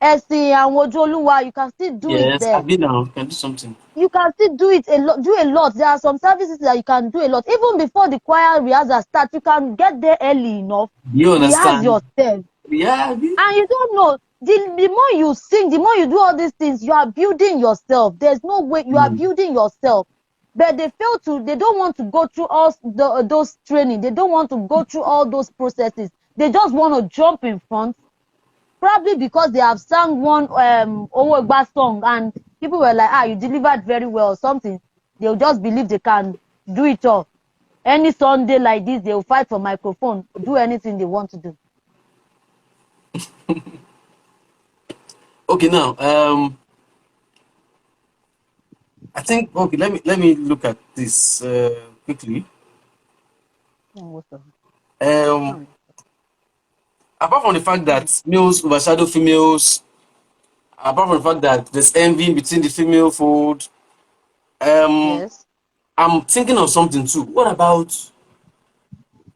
Esi and Wojoluwa, you can still do it there. Yes, you can do something. You can still do it do a lot. There are some services that you can do a lot. Even before the choir rehearsal starts, you can get there early enough. You understand? Rehearse yourself. Yeah. And you don't know, the more you sing, the more you do all these things, you are building yourself. There's no way you are building yourself. But they don't want to go through all those training. They don't want to go through all those processes. They just want to jump in front. Probably because they have sung one Owogba song and people were like, you delivered very well or something. They'll just believe they can do it all. Any Sunday like this, they'll fight for microphone, do anything they want to do. Okay, now I think let me look at this quickly. Apart from the fact that males overshadow females, apart from the fact that there's envy between the female fold, Yes. I'm thinking of something too. What about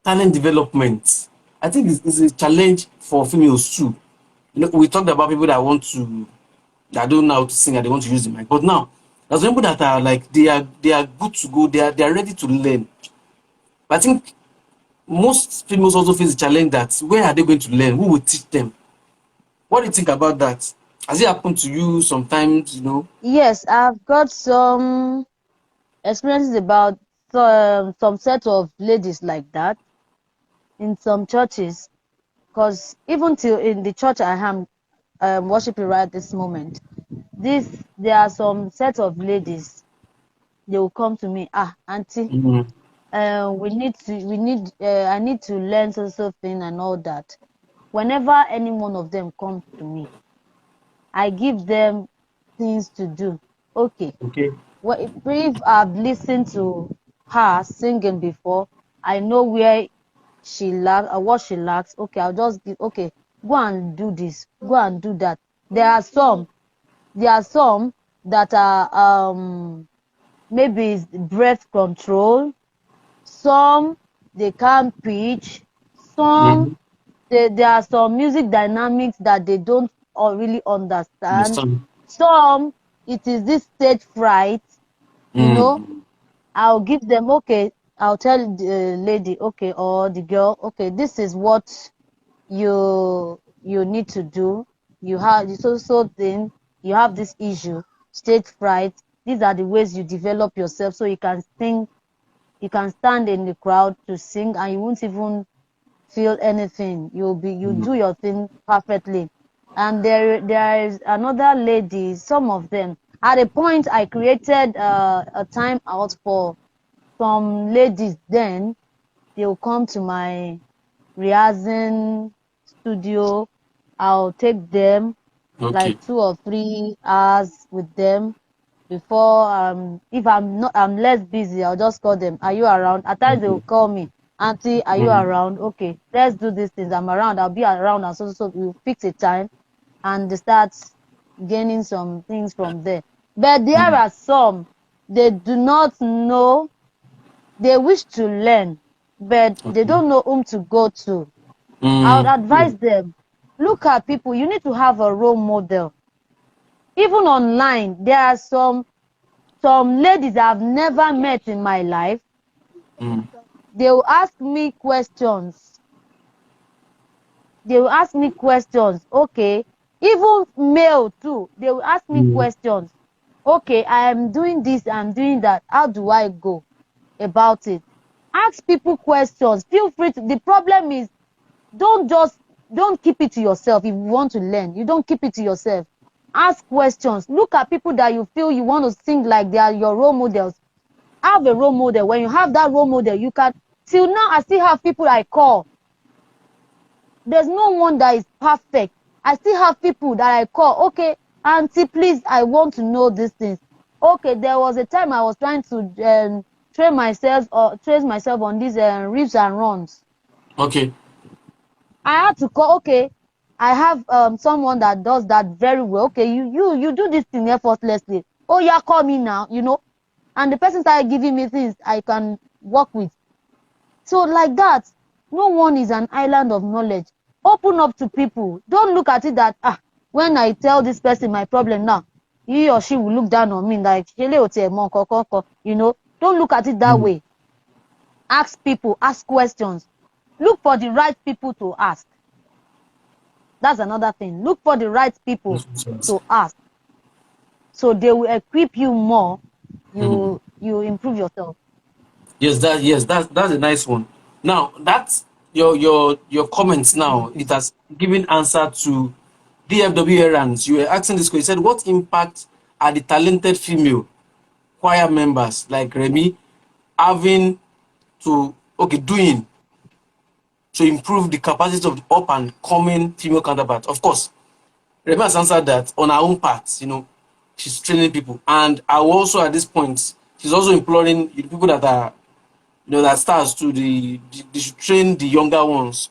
talent development? I think it's a challenge for females too. We talked about people that don't know how to sing and they want to use the mic. But now, there's people that are like they are good to go. They are ready to learn. But I think most females also face the challenge that where are they going to learn? Who will teach them? What do you think about that? Has it happened to you sometimes? Yes, I've got some experiences about some set of ladies like that in some churches. Because even till in the church I am worshiping right this moment, there are some set of ladies. They will come to me, auntie, I need to learn social thing and all that. Whenever any one of them comes to me, I give them things to do. Okay. Well, if I've listened to her singing before, I know where she lacks or what she lacks. Okay, I'll just give. Okay, go and do this. Go and do that. There are some that are maybe it's breath control. Some they can't pitch. Some there are some music dynamics that they don't really understand. Some it is this stage fright. I'll give them, okay, I'll tell the lady, okay, or the girl, okay, this is what you need to do. You have this also thing, you have this issue, stage fright. These are the ways you develop yourself so you can sing, you can stand in the crowd to sing and you won't even feel anything. You do your thing perfectly. And there is another lady, some of them. At a point, I created a time out for some ladies. Then they will come to my rehearsing studio. I'll take them. Okay. like 2 or 3 hours with them before if I'm less busy, I'll just call them, are you around? At times they will Okay. call me, auntie, are you around? Okay, let's do these things. I'm around, I'll be around, and so we'll fix a time and they start gaining some things from there. But there are some, they do not know, they wish to learn, but they Okay. don't know whom to go to. I would advise them, look at people, you need to have a role model. Even online, there are some ladies I've never met in my life. They will ask me questions. Okay. Even male too. They will ask me questions. Okay, I am doing this, I'm doing that. How do I go about it? Ask people questions. Feel free to. The problem is, don't keep it to yourself. If you want to learn, you don't keep it to yourself. Ask questions. Look at people that you feel you want to think like they are your role models. Have a role model. When you have that role model, you can. Till now, I still have people I call. There's no one that is perfect. I still have people that I call. Okay, auntie, please, I want to know these things. Okay, there was a time I was trying to train myself on these reefs and runs. Okay. I had to call. Okay, I have someone that does that very well. Okay, you do this thing effortlessly. Oh yeah, call me now. And the person started giving me things I can work with. So like that, no one is an island of knowledge. Open up to people. Don't look at it that when I tell this person my problem now, he or she will look down on me like, don't look at it that way. Ask people, ask questions. Look for the right people to ask. That's another thing. Look for the right people to ask. So they will equip you more. You improve yourself. That's a nice one. Now that's your comments now. It has given answer to DFW errands. You were asking this question. You said, what impact are the talented female choir members like Remy having doing to improve the capacity of the up and coming female counterpart? Of course, Remy has answered that on her own part. She's training people, and I will also at this point, she's also imploring the people that are that stars too. They should train the younger ones.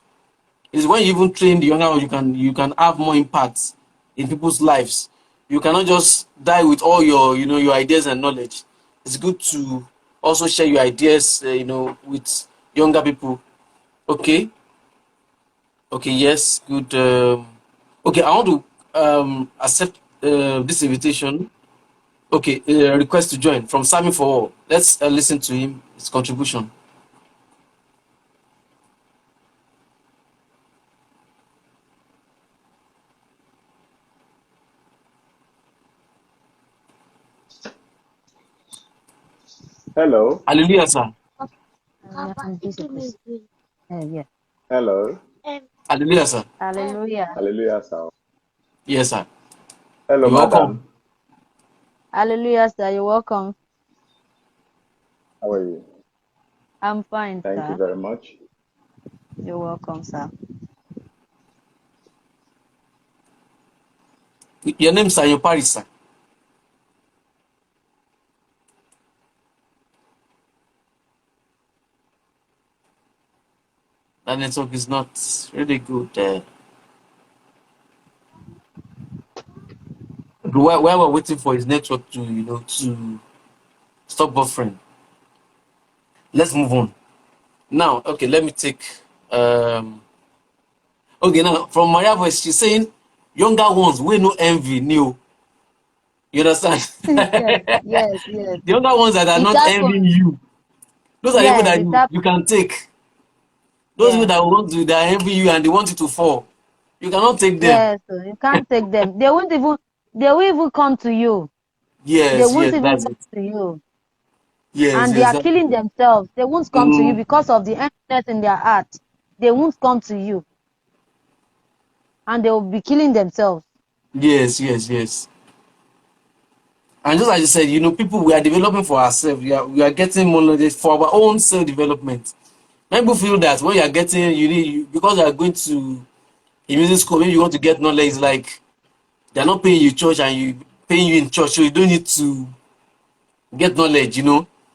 It's when you even train the younger ones, you can have more impact in people's lives. You cannot just die with all your ideas and knowledge. It's good to also share your ideas with younger people. Okay. Yes, good. Okay, I want to accept this invitation. Okay, request to join from Sami for All. Let's listen to him, his contribution. Hello. Hallelujah, sir. Yeah. Hello. Hallelujah, sir. Hallelujah. Hallelujah, sir. Yes, sir. Hello, You're welcome. madam. Hallelujah, sir. You're welcome. How are you? I'm fine, Thank you sir. very much. You're welcome, sir. Your name, sir, your parish, sir. That network is not really good. While we're waiting for his network to stop buffering, let's move on. Now, okay, let me take. Okay, now from Maria voice, she's saying younger ones we no envy new. You understand? Yes, The yes, yes. younger ones that are It not envying happens. you, those are the people Yes, that it you happens. can take. Those people Yeah. that that envy you and they want you to fall, you cannot take them. Yes, so you can't take them. They won't even come to you. They Yes, won't yes, even that's come it. to you. Yes, And they yes. are killing themselves. They won't come to you Mm, because of the emptiness in their heart. They won't come to you. And they will be killing themselves. yes, yes, yes. And just as you said, people we are developing for ourselves. We are getting more knowledge for our own self development. Many people feel that when you are getting, because you are going to a music school, maybe you want to get knowledge like They're not paying you church and you paying you in church, so you don't need to get knowledge,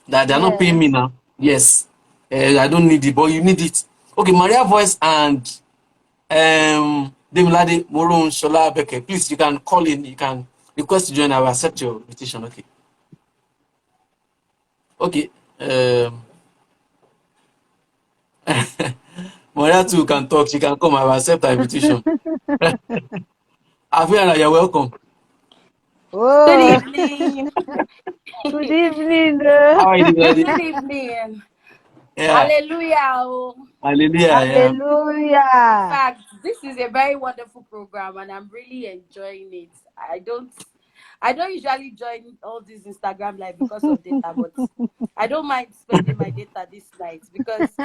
that they're not paying Yeah. me now. Yes. I don't need it, but you need it. Okay, Maria Voice and Demilade Moron Shola Beke, please, you can call in, you can request to join. I will accept your invitation. Okay. Okay. Maria too can talk, she can come, I will accept her invitation. Afiana, you're welcome. Good Oh, evening. good evening. How are you doing, Good evening. Yeah. Hallelujah. Oh. Hallelujah, yeah. In Hallelujah. fact, this is a very wonderful program and I'm really enjoying it. I don't usually join all these Instagram live because of data, but I don't mind spending my data this night because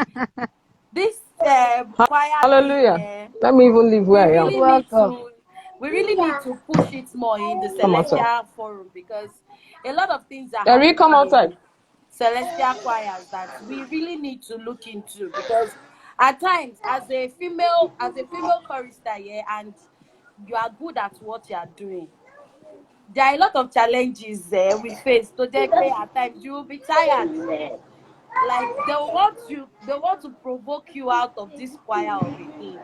this choir thing, Hallelujah. Let me even leave we where I am. really need Welcome. to we really need to push it more in the Come outside. celestial forum because a lot of things are Eric, come happening outside. in celestial choirs that we really need to look into because at times as a female chorister, yeah, and you are good at what you are doing, there are a lot of challenges we face to take pay. At times you will be tired, like they want to provoke you out of this choir of a thing.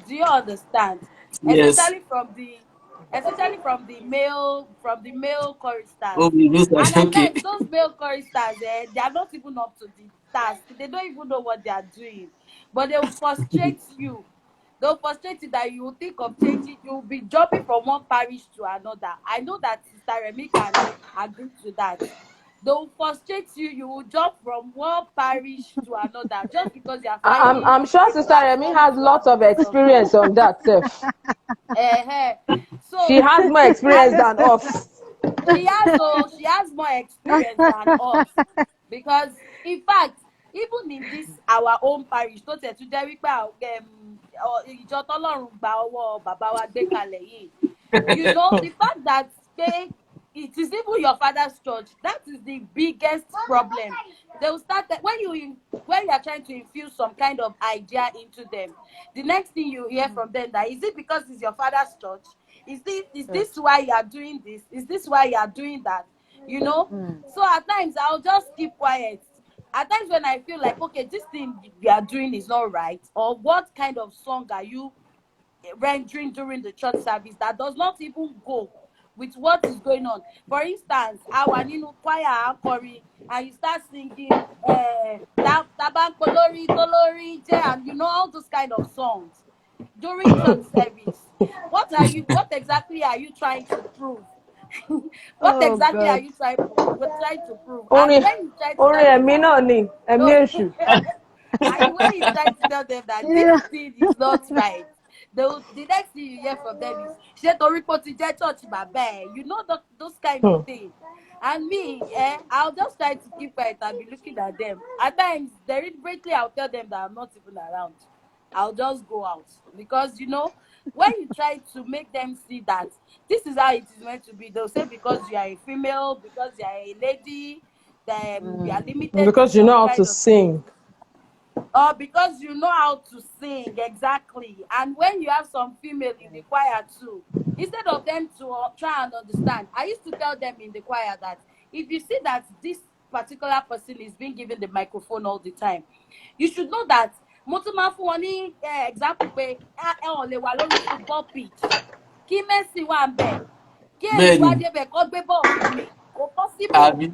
Do you understand? Yes. Especially from the male choristers. Oh, we know And that. at Okay. times those male choristers, they are not even up to the task. They don't even know what they are doing. But they will frustrate you. They'll frustrate you that you will think of changing, you'll be jumping from one parish to another. I know that Sister Remy can agree to that. They'll frustrate you, you will jump from one parish to another just because you are finding I'm sure a Sister Remy platform has to have lots of this something. experience on that, Seth. uh She So has more experience I than us. she has more experience than us because in fact even in this our own parish tó tẹ̀ tún jẹ́ wípé ìjọ tọ́lọ́run gba ọwọ́ bàbá wa gbé kalẹ̀ yìí, the fact that it is even your father's church, that is the biggest problem. They will start that when you are trying to infuse some kind of idea into them, the next thing you hear from them, that is it because it's your father's church, is this why you are doing this, is this why you are doing that, you know Mm. so at times I'll just keep quiet. At times when I feel like, okay, this thing you are doing is not right, or what kind of song are you rendering during the church service that does not even go with what is going on. For instance, our nínú choir akọrin and you start singing tabankolori tolori je, and all those kind of songs during church service. What exactly are you trying to prove? What Oh exactly are God. you trying to prove? And Only, when you try to only tell a them that minute, a no, issue. and when you try to tell them that this Yeah. thing is not right, the next thing you hear from them is ṣé torí pé ó ti jẹ́ church bàbá ẹ̀, those kind of things. And me, I'll just try to keep quiet and be looking at them. At times deliberately I'll tell them that I'm not even around. I'll just go out because when you try to make them see that this is how it is meant to be, they'll say because you are a female, because you are a lady, then you are Mm. limited to Because you some know how to kind of things, sing. or because you know how to sing exactly. And when you have some female in the choir too, instead of them to try and understand, I used to tell them in the choir that if you see that this particular person is being given the microphone all the time, you should know that mo tún máa fún wọn ní example pé ẹ ò lè wà lórí football pitch kí Messi wà ń bẹ̀, kí èmi wá Then, débẹ̀ kó gbé ball fún mi, kò possible. Abby,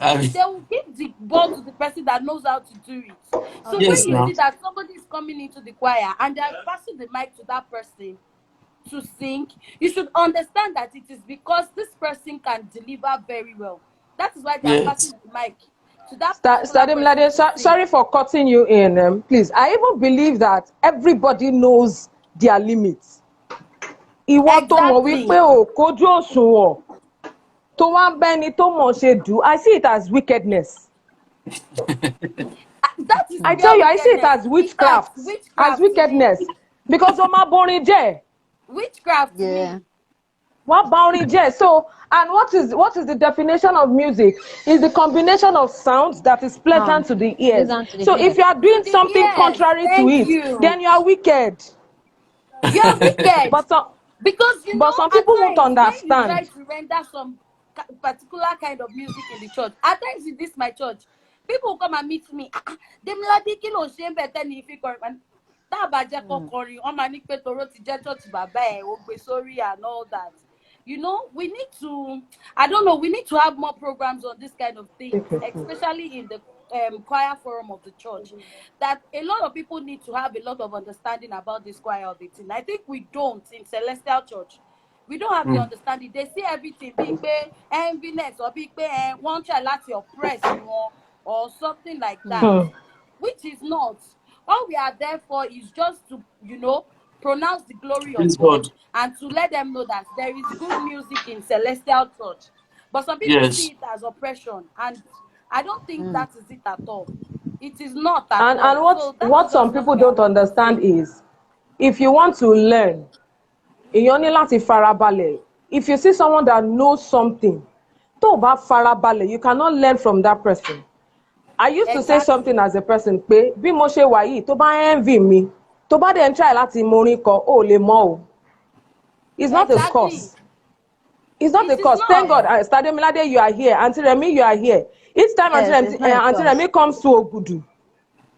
Abby. They will give the ball to the person that knows how to do it. So when Yes, you now. see that somebody is coming into the choir and they are passing the mic to that person to sing, you should understand that it is because this person can deliver very well. That is why they are Yes. passing the mic to that particular person Demilade, to sing. sorry for cutting you in, please. I even believe that everybody knows their limits. Ìwọ tó mọ̀ wípé Exactly. o kójú òṣùwọ̀n tó wá ń bẹ́ni tó mọ̀ ṣe do, I see it as wickedness. That is I pure tell you, I see it wickedness. as In fact, witchcraft, as witchcraft to me. wickedness. Because o máa borin jẹ́, Witchcraft to Yeah. me. wá bà orin jẹ́. So, and what is the definition of music? Is the combination of sounds that is pleasant Sound. to the ears. Listen to the So if ear. you are To doing the something ears. contrary to Thank it, you. then you are wicked. You're wicked. But Because But some at people won't times when you try understand. to render some particular kind of music in the church, at times in this my church, people will come and meet me. Demilade kí ló ṣe ń bẹ̀ tẹ́ni ìfi kọrin. Tá a bá jẹ́ kó kọrin, wọ́n máa ní pé toró ti jẹ́ church bàbá ẹ̀ ó gbé sórí and all that. We need to, I don't know, we need to have more programs on this kind of things, especially in the choir forum of the church. That a lot of people need to have a lot of understanding about this choir of the thing. I think we don't in Celestial Church. We don't have the understanding. They see everything big enviness or big one try láti oppress one or something like that, which is not. All we are there for is just to, pronounce the glory Praise of God God. and to let them know that there is good music in Celestial Church. But some people see Yes. it as oppression, and I don't think that is it at all. It is not at And all. what So that what is some just what people I don't want to understand say. is, if you want to learn, èèyàn ní láti farabalẹ̀. If you see someone that knows something, tó o bá farabalẹ̀, you cannot learn from that person. I used to say something as a person pé bí mo ṣe wà yìí, tó bá envy mi, tó bá dẹ̀ ń try láti mọ orin kọ, ó lè mọ̀ o. It's not a Exactly. cause. It's not It a is cause. Thank not. God, Stademilade, you are here. Auntie Remi, you are here. Each time Yes, it's not a Auntie cause. Remi comes to Ogudu,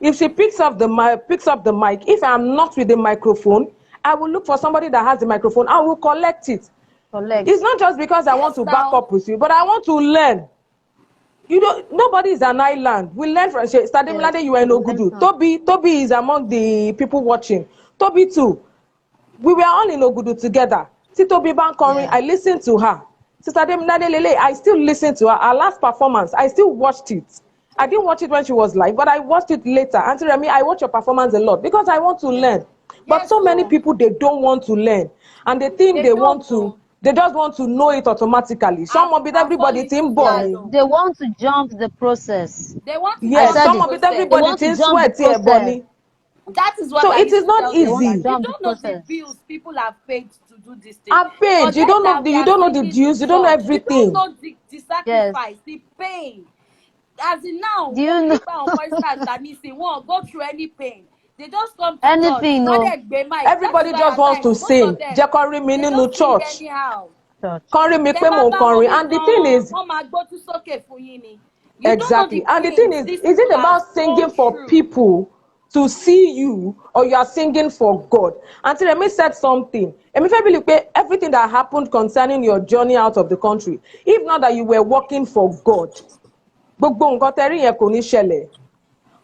if she picks up the mic, if I'm not with the microphone, I will look for somebody that has the microphone. I will collect it. Collect. It's not just because I want Yes, to back now. up with you, but I want to learn. Nobody is an island. We learn from Stademilade, Yes. you are in Learn Ogudu. from. Toby is among the people watching. Toby too. We were all in Ogudu together. Toby Bankorin, Yeah. I listened to her. Sister Demilade Lele, I still listen to her. Her last performance, I still watched it. I didn't watch it when she was live, but I watched it later. Auntie Remi, I watch your performance a lot because I want to learn. But Yes, so many so people, they don't want to learn. And they think they don't know. they just want to know it automatically. Some of it, And fall everybody into team their born. low. They want to jump the process. They want to I Yes, jump said the some it. of it, They everybody process. want to team jump the sweat here, process. Bonnie. That is what So I it used is to not tell They them, want to that easy. you jump the don't know the process. bills people have paid to do this thing. I've paid. You Forget don't that know we you are don't know the singing in dues, you don't know church. You don't everything. know the Yes. sacrifice, the pain. As in now, Do you when know people on choristers that say won't go through any pain. They just come to church. anything? Not No. that great mic. That is Everybody why just at wants times to most of sing. them Jẹ́ kó rí mi they nínú just sing church. anyhow. Church. Kán rí mi Tẹ́ pé bá mò ń bá wọn kọrin. wí And the thing gan, is, wọ́n máa gbójú sókè fún yín ni. You don't know the exactly. And the thing pains these is it people have about singing gone for through. people to see you, or you are singing for God? Auntie Remi said something. Emi fẹ́ believe pé everything that happened concerning your journey out of the country, if not that you were working for God, gbogbo nǹkan tẹ́ rí yẹn kò ní ṣẹlẹ̀.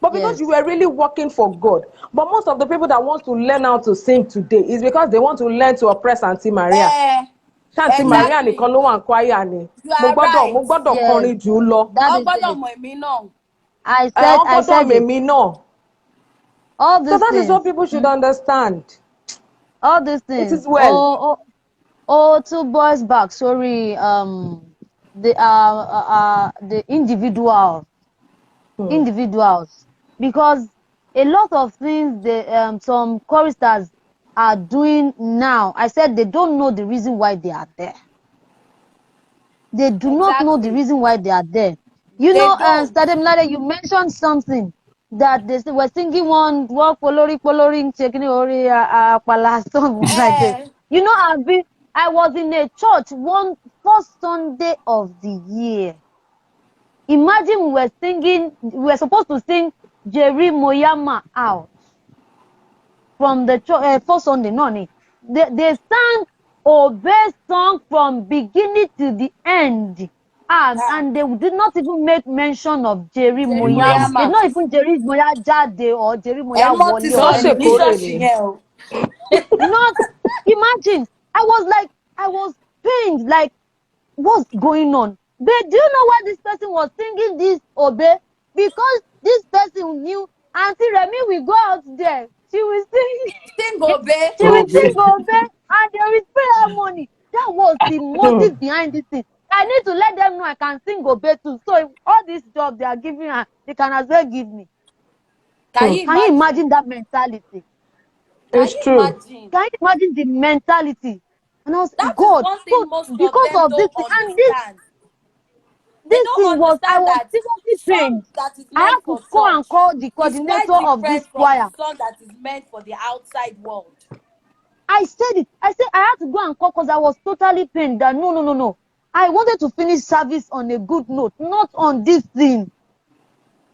But because you Yes. were really working for God. But most of the people that want to learn how to sing today is because they want to learn to oppress Auntie Maria. Auntie Maria Exactly. nìkan ló wà ń choir ni. You are Mo right. gbọ́dọ̀ Yes. kọrin jù ú lọ. That Ọ is gbọ́dọ̀ it. mọ̀ èmi náà. I Wọ́n gbọ́dọ̀ said it. mèmí náà. All So these that is what things. people should understand. All these It things. is well. Two boys back. Sorry. The individuals, because a lot of things some choristers are doing now. I said they don't know the reason why they are there. They do not know the Exactly. reason why they are there. They don't. Stadium, you mentioned something that they were singing one polori taking ori apala something like this. I was in a church one first Sunday of the year. Imagine we were supposed to sing Jerry Moyama out from the first Sunday, no. They sang Obey song from beginning to the end. And they did not even make mention of Jerry Jerry Moya. Amen. They Moyama. not even Jerry Moya Jade or Jerry Ẹ Moya mọ́ ti Wole or Wọ́n sọnù ní anything. ṣèkórè ṣọ́ọ̀ṣì ni. yẹn o. Not imagine. I was pained, like, what's going on? But do you know why this person was singing this Obey? Because this person knew Auntie Remi will go out there. She will sing, Sing Obey. she will sing Obey, and they will pay her money. That was the motive behind this thing. I need to let them know I can sing Obey too. So all this job they are giving her, they can as well give me. Can you Can you imagine? imagine that mentality? Can It's you true. imagine? Can you imagine the mentality? And I was That is God. one So thing most of because them of this don't thing, and understand. They this don't thing I understand was that seriously song pained. that is I meant have to for go and church call the is coordinator quite of this different from the choir. song that is meant for the outside world. I said it. I said I had to go and call because I was totally pained that no. I wanted to finish service on a good note, not on this thing.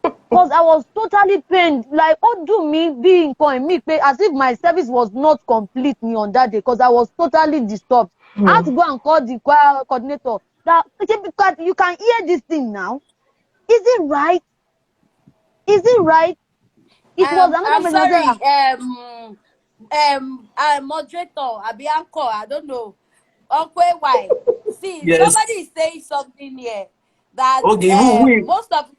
Because I was totally pained. Like, what do me being calling me pay as if my service was not complete on that day because I was totally disturbed. I had to go and call the choir coordinator. That because you can hear this thing now. Is it right? Is it right? It was another I'm person that sorry, moderator, Abianco, I don't know. Uncle why? See, Yes. somebody is saying something here that Okay, who? most of the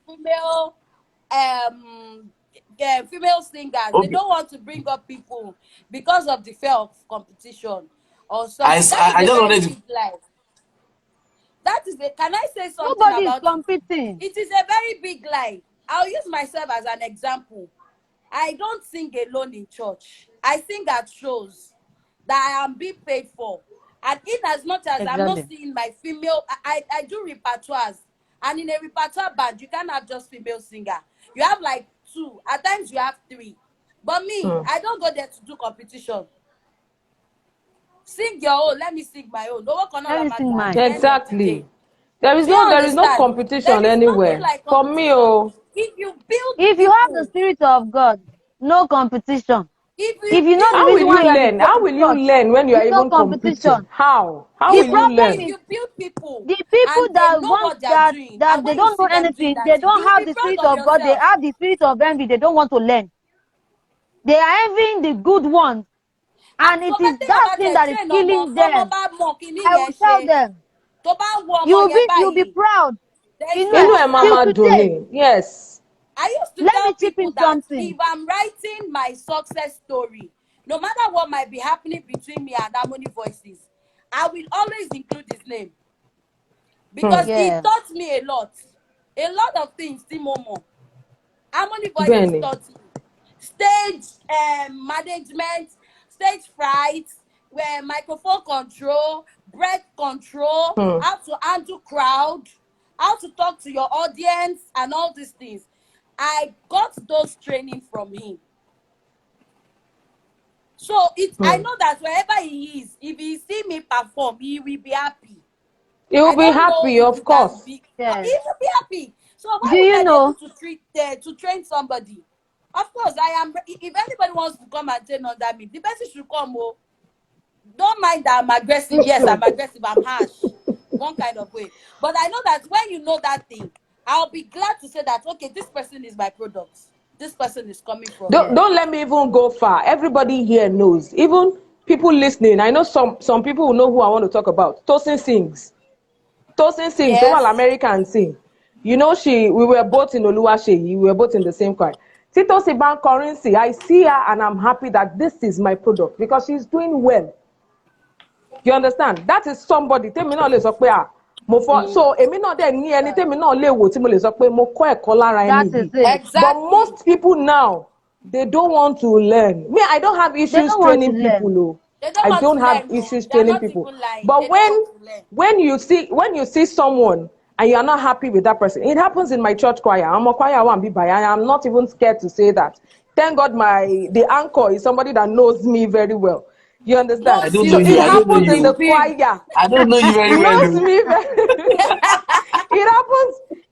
female singers, they Okay. don't want to bring up people because of the fear of competition or I, something. That is I a just very wanted to. big lie. That is can I say something nobody is about it? competing. It is a very big lie. I'll use myself as an example. I don't sing alone in church. I sing at shows that I am being paid for. And in as much as I'm not Exactly. seeing my female, I do repertoires. And in a repertoire band, you can't have just female singer. You have like 2. At times you have 3. But me, I don't go there to do competition. Sing your own. Let me sing my own. No one Let me matter sing at mine. the end of the Exactly. day. There is Do you no understand? There competition is nothing anywhere. like For me, competition. oh, If you build If you have the people, spirit of God, no competition. if If you you know the build how will reason why you you are people, learn? How in will you church, learn when you are it's no even competing? competition. How The will you problem if learn? is you build people the people and they that know want what they are doing, and they when you don't know see them doing anything, that they thing, don't you will have be the proud spirit of of God, they yourself. have the spirit of envy, they don't want to learn. They are envying the good ones, and Àti it tó bá is téèyàn that bá thing tẹ̀ that is train ọmọ killing tọ́mọ them. bá mọ kinní I yẹn will ṣe, tell them, tó bá ń wo ọmọ yẹn you'll be báyìí, proud. there is You know, Inú no ẹ̀ máa till how. máa dùn today, ni. Yes. I used to let tell me chip people in that something. if I'm writing my success story, no matter what might be happening between me and Harmony Voices, I will always include his name because he Yeah. taught me a lot of things. Timomo, Harmony Voices Bẹ́ẹ̀ni. taught me stage management, stage fright, where microphone control, breath control, Hmm. how to handle crowd, how to talk to your audience, and all these things. I got those training from him. So I know that wherever he is, if he see me perform, he will be happy. You will I be don't know happy, if of you can course. be. He Yes. will be happy. So why Do would you I be able know? to train somebody? Of course, I am. If anybody wants to come and train under me, the person should come. Oh, don't mind that I'm aggressive. It's Yes, true. I'm aggressive. I'm harsh, one kind of way. But I know that when you know that thing, I'll be glad to say that okay, this person is my product. This person is coming from Don't me. Yes. don't let me even go far. Everybody here knows. Even people listening. I know some people will know who I want to talk about. Tosin sings. Tosin sings. So while Yes. American sing. You know, we were both in Oluwaseyi. We were both in the same choir. Tito Siban currency. I see her and I'm happy that this is my product because she's doing well. You understand? That is somebody. Tèmi náà lè sọ pé mo fọ. So èmi náà dẹ̀ ní ẹni tèmi náà lè wò tí mo lè sọ pé mo kọ́ ẹ̀kọ́ lára ẹni That is yìí. it. But Exactly. most people now, they don't want to learn. Me, I don't have They issues don't want to training learn. people. Oh. They don't I want to don't have learn. No, issues they are training not people. even lying. But They don't want to learn. when you see someone and you are not happy with that person, it happens in my church choir. I'm a choir one be by. I'm not even scared to say that. Thank God the anchor is somebody that knows me very well. You understand? I Knows don't know So you. it you. I don't know happens in the you. Believe him. choir. I don't know you very well. Knows Oh. me very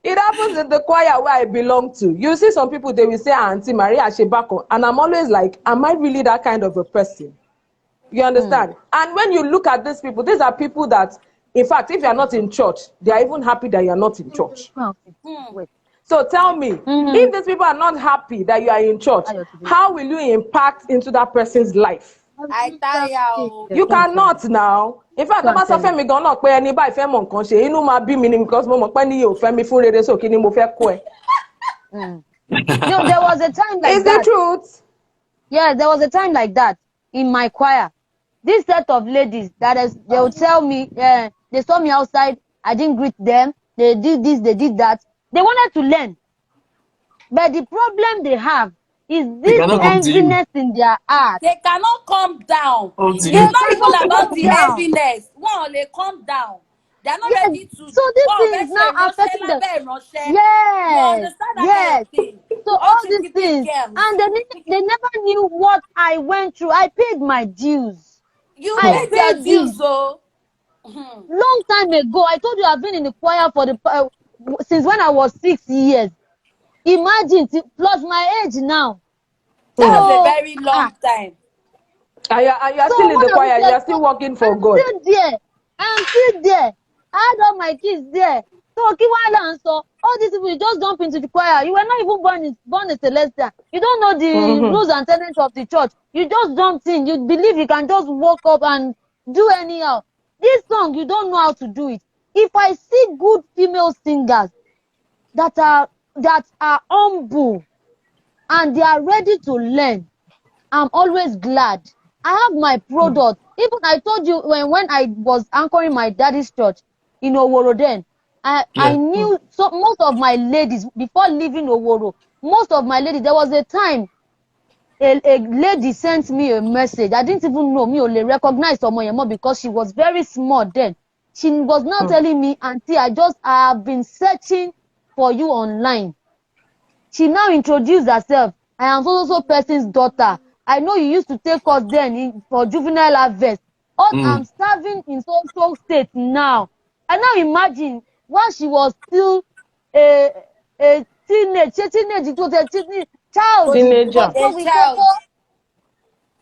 it happens in the choir where I belong to. You see some people, they will say Auntie Maria Shebako, and I'm always like, am I really that kind of a person? You understand? And when you look at these people, these are people that, in fact, if you are not in church, they are even happy that you are not in church. Hmm. Wait. So tell me, if these people are not happy that you are in church, how will you impact into that person's life? I tire. Oh. You cannot now. In fact, tó bá sọ fẹ́ mi gan náà pé ẹni báyìí fẹ́ mọ nǹkan ṣe, inú máa bí mi ni because mo mọ̀ pé ní yóò fẹ́ mi fún rere sókè ni mo fẹ́ kó ẹ. No, there was a time like It's the that. truth. Yeah, there was a time like that in my choir. This set of ladies they would tell me, they saw me outside, I didn't greet them, they did this, they did that. They wanted to learn. But the problem they have is They this cannot come to you. enviness in their heart. They cannot come down. Come to They It's you. not even cannot about come the down. heaviness. One, they come down. They are not Yes, ready to. so this One, thing is now affecting them. You Yes, understand that kind of yes. thing? So All all these typical things, girls. and they never knew what I went through. I paid my dues. You I paid your paid it dues, so long time ago. I told you I've been in the choir for since when I was 6 years. Imagine, plus my age now. that's a So, very long time. And you are so still in what the I will choir. say, You are so still working for I'm God. still there. I'm still there. I had all my kids there. So Kiwala and so all these people, you just jump into the choir. You were not even born a Celestial. You don't know the rules and tenets of the church. You just jumped in. You believe you can just walk up and do anyhow. This song, you don't know how to do it. If I see good female singers that are humble and they are ready to learn, I'm always glad. I have my product. Even I told you when I was anchoring my daddy's church in Oworo then, I Yeah. knew so most of my ladies before leaving Oworo. Most of my ladies, there was a time a lady sent me a message. I didn't even know me only recognize Omoyemo because she was very small then. She was now telling me, Auntie, I have been searching for you online. She now introduced herself. I am so person's daughter. I know you used to take us then for juvenile harvest. I'm serving in so state now. I now imagine when she was still a child. Teenager. What A we child. call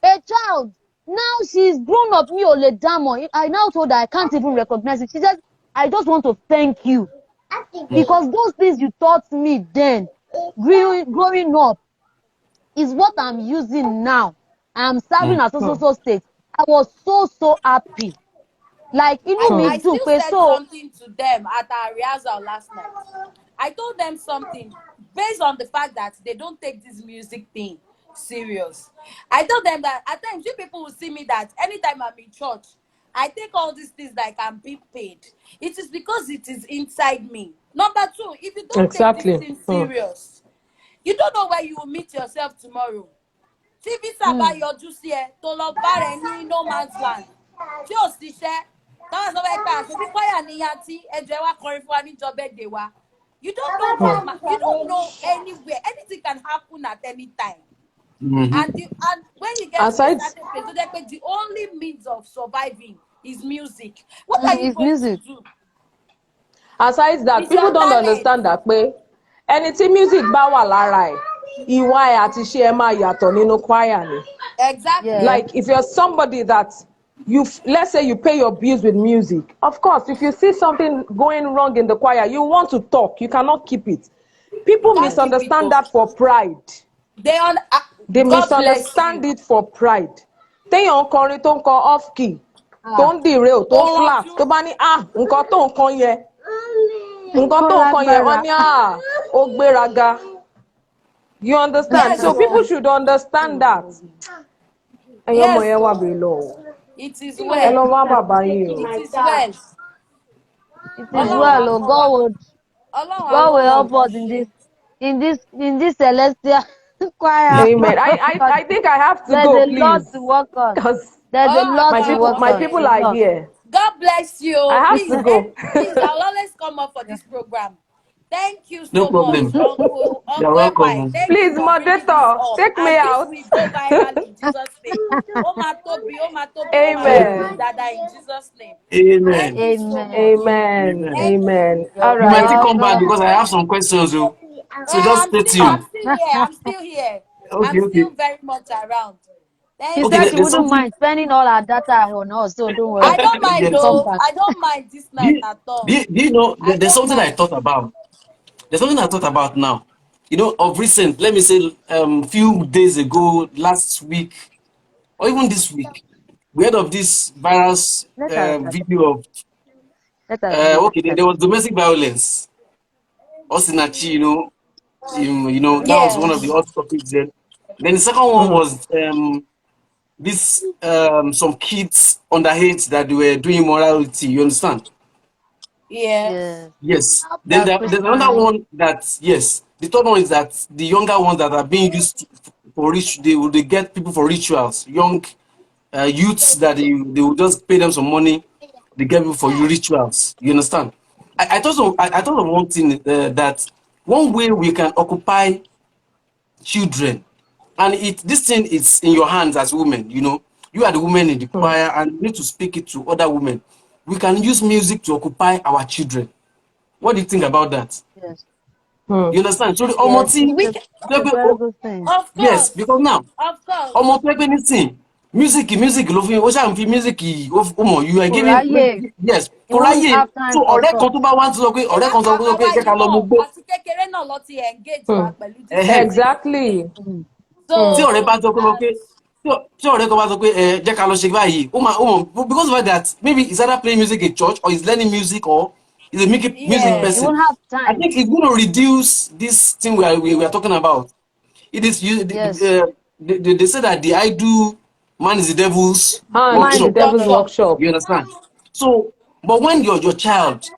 a child. Now she's grown up. Me ole damo. I now told her I can't even recognize it. She said, I just want to thank you because those things you taught me then, growing up, is what I'm using now. I'm serving as so state. I was so happy. Like inú mi I dùn still pé said so. something to them at our rehearsal last night. I told them something based on the fact that they don't take this music thing serious. I told them that at times you people will see me that anytime I'm in church, I take all these things like I'm being paid. It is because it is inside me. Number two, if you don't take this Exactly. thing serious, you don't know where you will meet yourself tomorrow. Tí visa bá yọjú sí ẹ tó lọ bá rẹ ní no man's land tí ò ṣiṣẹ́ táwọn sọ pé àṣebí kwaya níyà tí ẹjọ́ ẹ wá kọrin fún wa níjọba èdè wa. You don't know you don't know anywhere. Anything can happen at any time. And when you get to a Aside, certain place, so that the only means of surviving is music. What are you It's going to music. do? aside that, It's people your don't talent. understand that pé ẹni tí music bá wà lára ẹ̀, ìwà ẹ̀ àti iṣẹ́ ẹ̀ máa yàtọ̀ nínú choir ni. Exactly. Yeah. Like if you're somebody that let's say you pay your bills with music, of course if you see something going wrong in the choir, you want to talk, you cannot keep it. You People can't Yes. keep it misunderstand though. that for pride. They God bless misunderstand you. it for pride. Téèyàn ń kọrin tó ń kọ off key, tó Ah. ń derail, tó Tó ń flat, rọjú. tó bá ní nǹkan tó ń kọ yẹn, nǹkan Kó tó ń kọ yẹn, wọ́n lágbára. ní ó gbéraga. You understand? Yes, So so people should understand that. Ẹ̀yin ọmọ yes, yẹn wà so bèè lọ. it is Ẹ well. lọ bá bàbá yín o. It is well. It is Ọlọ́run á well. Oh, kọ́ wa. Ọlọ́run á God kọ́ will wa help mọ̀ us ṣe. in this celestial choir. Amen. I think I have to There's go, a lot please, to work on. because There's a Ọlọ́run á lot kọ́ my to wa people, work mọ̀ my on. ṣe. people A are lot. here. God bless you. I have Please, to go. please, I'll always come up for this program. Thank you No so much, problem. Uncle You're Epai. welcome. Thank you Please, for bringing this moderator, up. take me And this out. will go viral in Jesus' name. Ó máa tóbi, ó máa tóbi, ó máa gbòòrò Amen. dáadáa in Jesus' name. Thank Amen. you so Amen. much. Amen. Amen. Thank you. Amen. You're All You might right. still come back welcome. because I have some questions. So just stay I'm tuned. still here. I'm still here. I'm Okay, okay. still very much around. She Thank Okay, said you she there's so wouldn't much. something. mind spending all her data on us, so don't I worry. don't mind She'll Yes. come though. back. I don't mind this Do night you, at all. do you know I there's don't something I mind. thought about? There's something I thought about now. You know, of recent, let me say, few days ago, last week, or even this week, we heard of this virus Let us video of leave. okay, there was domestic violence. Osinachi, that was one of the Yes. hot topics then. Then the second one was this some kids underage that they were doing immorality. You understand? Yes. Yes. Yes. Then That there's another Christian. one that yes. The third one is that the younger ones that are being used for they get people for rituals. Young youths that they will just pay them some money. They get people for rituals. You understand? I thought of one thing that one way we can occupy children, and this thing is in your hands as women. You are the women in the choir, and you need to speak it to other women. We can use music to occupy our children. What do you think about that? Yes. You understand? So the Yes. Omoti, It's a very good thing. Of yes, course, because now of course. ọmọ tó ẹgbẹ́ nísìn music ló fi ó ṣáà ń fi music ó mọ̀ you are giving Koraye. yes He kò won't ráyè have time so for ọ̀rẹ́ kan talk. tó bá wá ń sọ pé ọ̀rẹ́ kan sọ pé Àwa jẹ́ ká yìí lọ mú náà gbó àti kékeré náà lọ ti engage wa pẹ̀lú this ẹ̀hẹ́ music Exactly. thing. Mm. tí So ọ̀rẹ́ bá sọ pé tí ọ̀rẹ́ kan bá sọ pé jẹ́ ká lọ ṣe báyìí ó mọ̀ because of that maybe he's either playing music in church or he's learning music or he's a music He yeah, person. won't have I time. think it's going to reduce this thing we are talking about. It is Yes. they say that the idol man is the devil's Hand is Mind the is workshop. devil's workshop. workshop. You understand? So, but when your child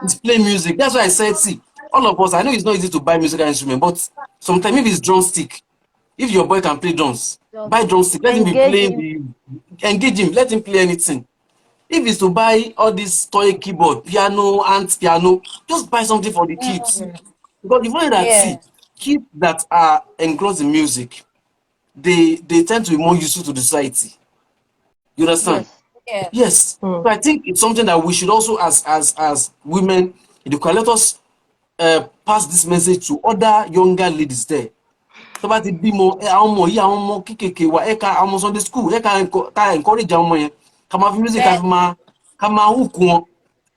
is playing music, that's why I said, see, all of us, I know it's not easy to buy musical instrument, but sometimes if it's drumstick, if your boy can play drums, just buy drumstick, let him be engage playing him. engage him, let him play anything. If it's to buy all this toy keyboard, piano, ant piano, just buy something for the kids. Mm, Because the funny that yeah, see, kids that are engrossed in music, they tend to be more useful to the society. You understand? Yes. yeah. Yes. So I think it's something that we should also, as women in the choir, let us pass this message to other younger ladies there. Tó bá ti bímọ àwọn ọmọ yìí àwọn ọmọ kéékèèké wa ẹ ká àwọn ọmọ Sunday school ẹ ká encourage àwọn ọmọ yẹn ká máa fi music ká máa hook wọn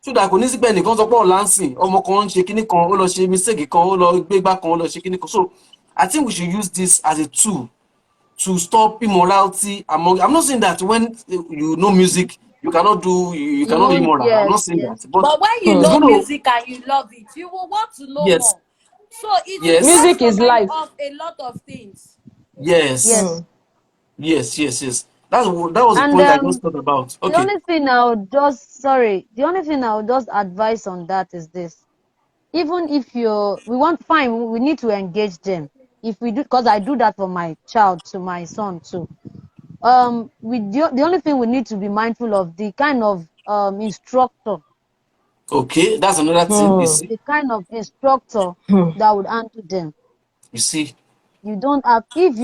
so that kò ní sí pé ẹnìkan sọ pé ọ̀la ń sìn ọmọ kan ń ṣe kinní kan ó lọ ṣe mistake kan ó lọ gbégbá kan ó lọ ṣe kinní kan so I think we should use this as a tool to stop immorality among. I'm not saying that when you know music you cannot you You cannot be won't. immoral. I'm Yes. not saying Yes. that, but But when you it's know going to music and you love it, you will want to know yes, more. So it will yes, cast Music your is mind life. off a lot of things. yes, Yes. yes. That was the And point I just thought about. the Okay, only thing I would just sorry, the only thing I would just advise on that is this. Even if we want fine, we need to engage them. If we do, because I do that for my child, to my son too. The only thing we need to be mindful of the kind of instructor, okay, that's another thing. the kind of instructor that would handle them. You see, You don't have if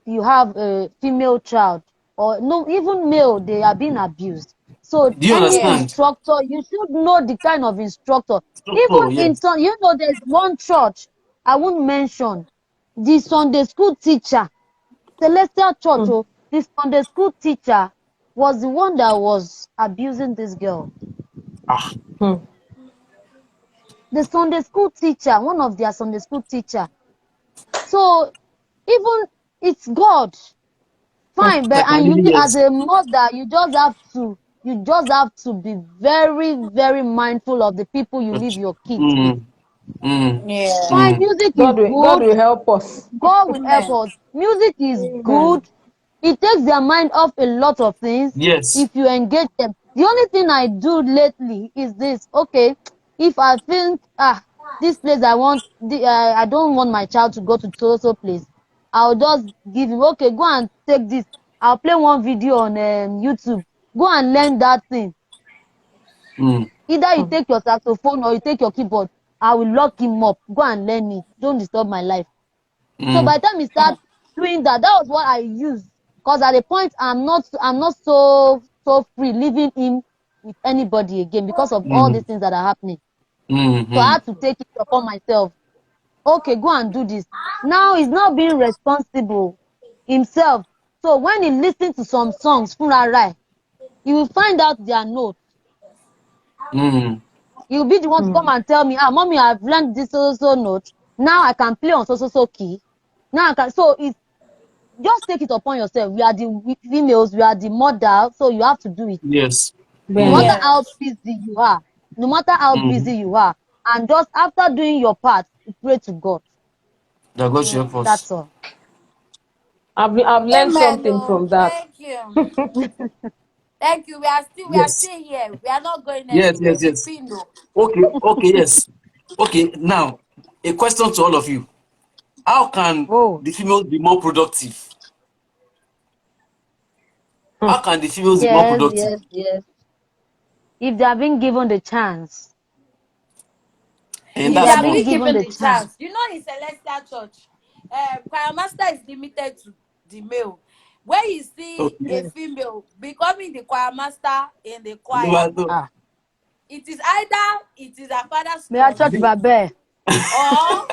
you have a female child or no even male, they are being abused. So do you any Yeah. understand? instructor, you should know the kind of instructor. So Even in yes, some, there's one church I won't mention. The Sunday school teacher, Celestial Church, the Sunday school teacher was the one that was abusing this girl. ah, The Sunday school teacher, one of their Sunday school teacher. So even it's God. Fine, but that can and you really need, as yes. a mother, you just have to be very, very mindful of the people you leave your kids with. Mm, mm, Yeah. Fine, mm, music is God good. will help us. God will help Amen. us. Music is Amen. good. It takes their mind off a lot of things yes. if you engage them. The only thing I do lately is this. Okay, if I think this place I don't want my child to go to so place, I'll just give him, okay, go and take this. I'll play one video on YouTube. Go and learn that thing. Mm, Either you take your saxophone or you take your keyboard. I will lock him up. Go and learn it. Don't disturb my life. So mm, by the time he start doing that, that was what I used. Because at the point I'm not so free leaving him with anybody again because of all mm, these things that are happening. So I mm, had to take it upon myself. Okay, go and do this. Now he's not being responsible himself. So when he listens to some songs, he will find out their notes. mm, He will be the one to come and tell me, mommy, I've learned this so note. Now I can play on so key. Now I can. So it's just take it upon yourself. We are the females, we are the mother, so you have to do it. yes. No Ben. Mm, matter how Yes. busy you are, no matter how mm. busy you are, and just after doing your part, you pray to God. That God should help us. That's all. I've learned Amen. something No, from that. thank you. Thank you. We are Yes, still here. We are not going yes, anywhere. yes, We yes. feel no. Okay, yes. Okay, now a question to all of you. How can Oh, the females be more productive? How can the females be more yes, productive? yes, yes. If they are being given the chance, And if they If they are that's are being one. being given given the the chance, chance, in Celestial Church, choir master is limited to the male. when you see Okay. a female becoming the choir master in the No choir, matter. it is either it is her father's Me a choice church babe. or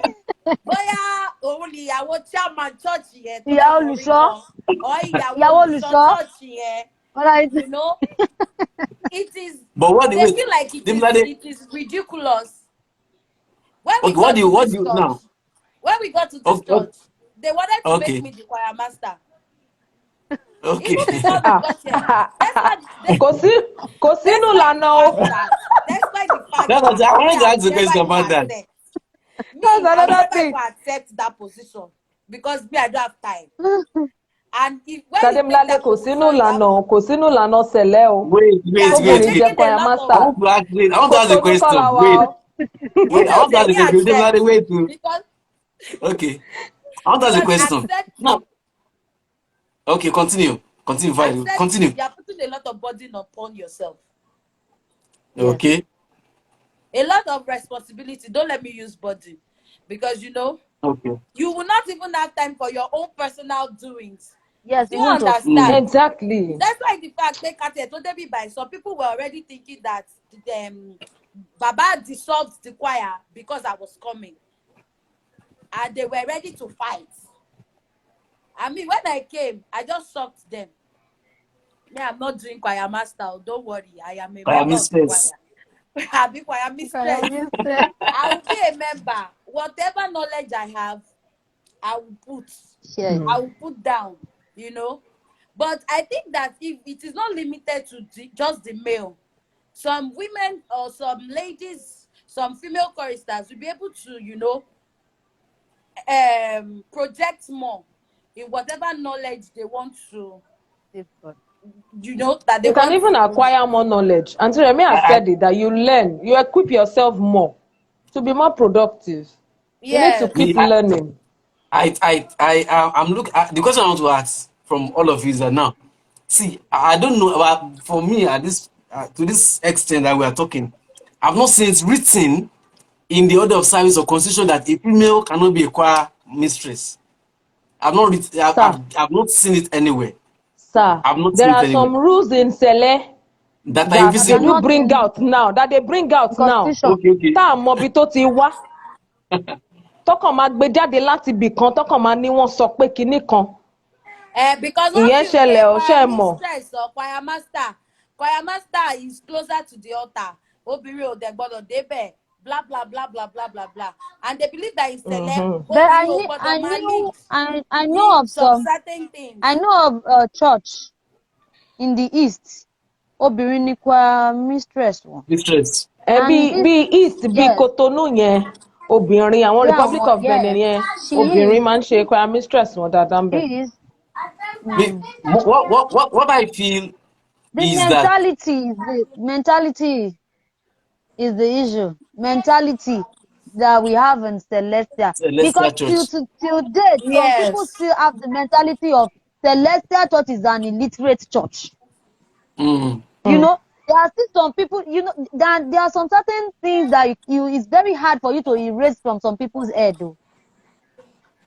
bóyá òun ni ìyàwó chairman church yẹn tó Ìyá dẹ̀ forí olùṣọ́. kan or ìyàwó Ìyàwó olùṣọ́ olùṣọ́. church yẹn, Alright. you know, it is. But what do They wait? feel like it Demilade, is ridiculous. When we okay, what got do to you this church, now? when we got to this Okay, church, they wanted to make okay, me the choir master. okay. Even before we got here, kò sínú ìlànà o. despite the fact That's what that I me, wanted to I ask would the never question even about that. accept. That's Me, I would another never thing. even accept that position because me, I don't have time. And if when you take Demilade that kò position, sínú ìlànà sẹ̀lẹ̀ o. Wait, you wait, are wait, Kóbìnrin wait. jẹ́ taking a choir lot I master. of. want to ask. Wait, I want to ask a Kòtònú kọ́ la question. wà Wait, o. wait. I want to ask Me a question. accept Demilade, wait. because Okay, I want to ask a question. accepting No. Okay, continue. Continue, Vale. Continue. you are putting a lot of burden upon yourself, Yes. Okay. a lot of responsibility. Don't let me use burden because Okay. you will not even have time for your own personal doings. Yes, Do you you won't have. understand? Exactly. That's why the fact they cut it to by some people were already thinking that Baba dissolved the choir because I was coming, and they were ready to fight. I mean, when I came, I just shocked them. Me, I'm not doing choir master. Don't worry, I am a I am member of the mistress. choir. I'll be choir Okay, mistress. mistress. I will be a member. Whatever knowledge I have, I will put. Share it. I will put down. But I think that if it is not limited to just the male, some women or some ladies, some female choristers will be able to, project more in whatever knowledge they want to, that they You can want even to. acquire more knowledge. And Remi has I, said it, that you learn, you equip yourself more to be more productive. You need to Yes. keep me, learning. I'm looking. The question I want to ask from all of you is that now, see, I don't know. For me, at this to this extent that we are talking, I've not seen it written in the order of service or constitution that a female cannot be a choir mistress. I've not read, I've not seen it anywhere. Sir, I've not there seen it are anywhere. some rules in Sele That are that they They're invisible. do not bring in out now, that they bring out now. constitution. Okay. Tá a mọ ibi tó ti wá. Tọkàn máa gbé jáde láti ibì kan, tọkàn máa ní wọ́n sọ pé kinní kan. Because once Ìyẹn you ṣẹlẹ̀ say o, ṣé choir ẹ mọ̀? mistress or choir master is closer to the altar. Obìnrin ò dẹ̀ gbọ́dọ̀ débẹ̀, blah blah blah blah blah blah blah, and they believe that in Sele, But obìnrin ò gbọ́dọ̀ máa I know lead of some some. certain things. I know of a church in the east. Obìnrin ni choir mistress wọn. Mistress. And this, Bí East, bí yes, Cotonou yẹn, obìnrin, àwọn yeah, Republic of Benin yes, yẹn, she obìnrin is. máa ń ṣe choir mistress wọn dáadáa ń bẹ̀. She is. What I feel The is that mentality is the issue. Mentality that we have in Celestia. Celestial Because Church. till date, some people Yes, still have the mentality of Celestial Church is an illiterate church. Mm. There are still some people, that there are some certain things that it's very hard for you to erase from some people's head. Though.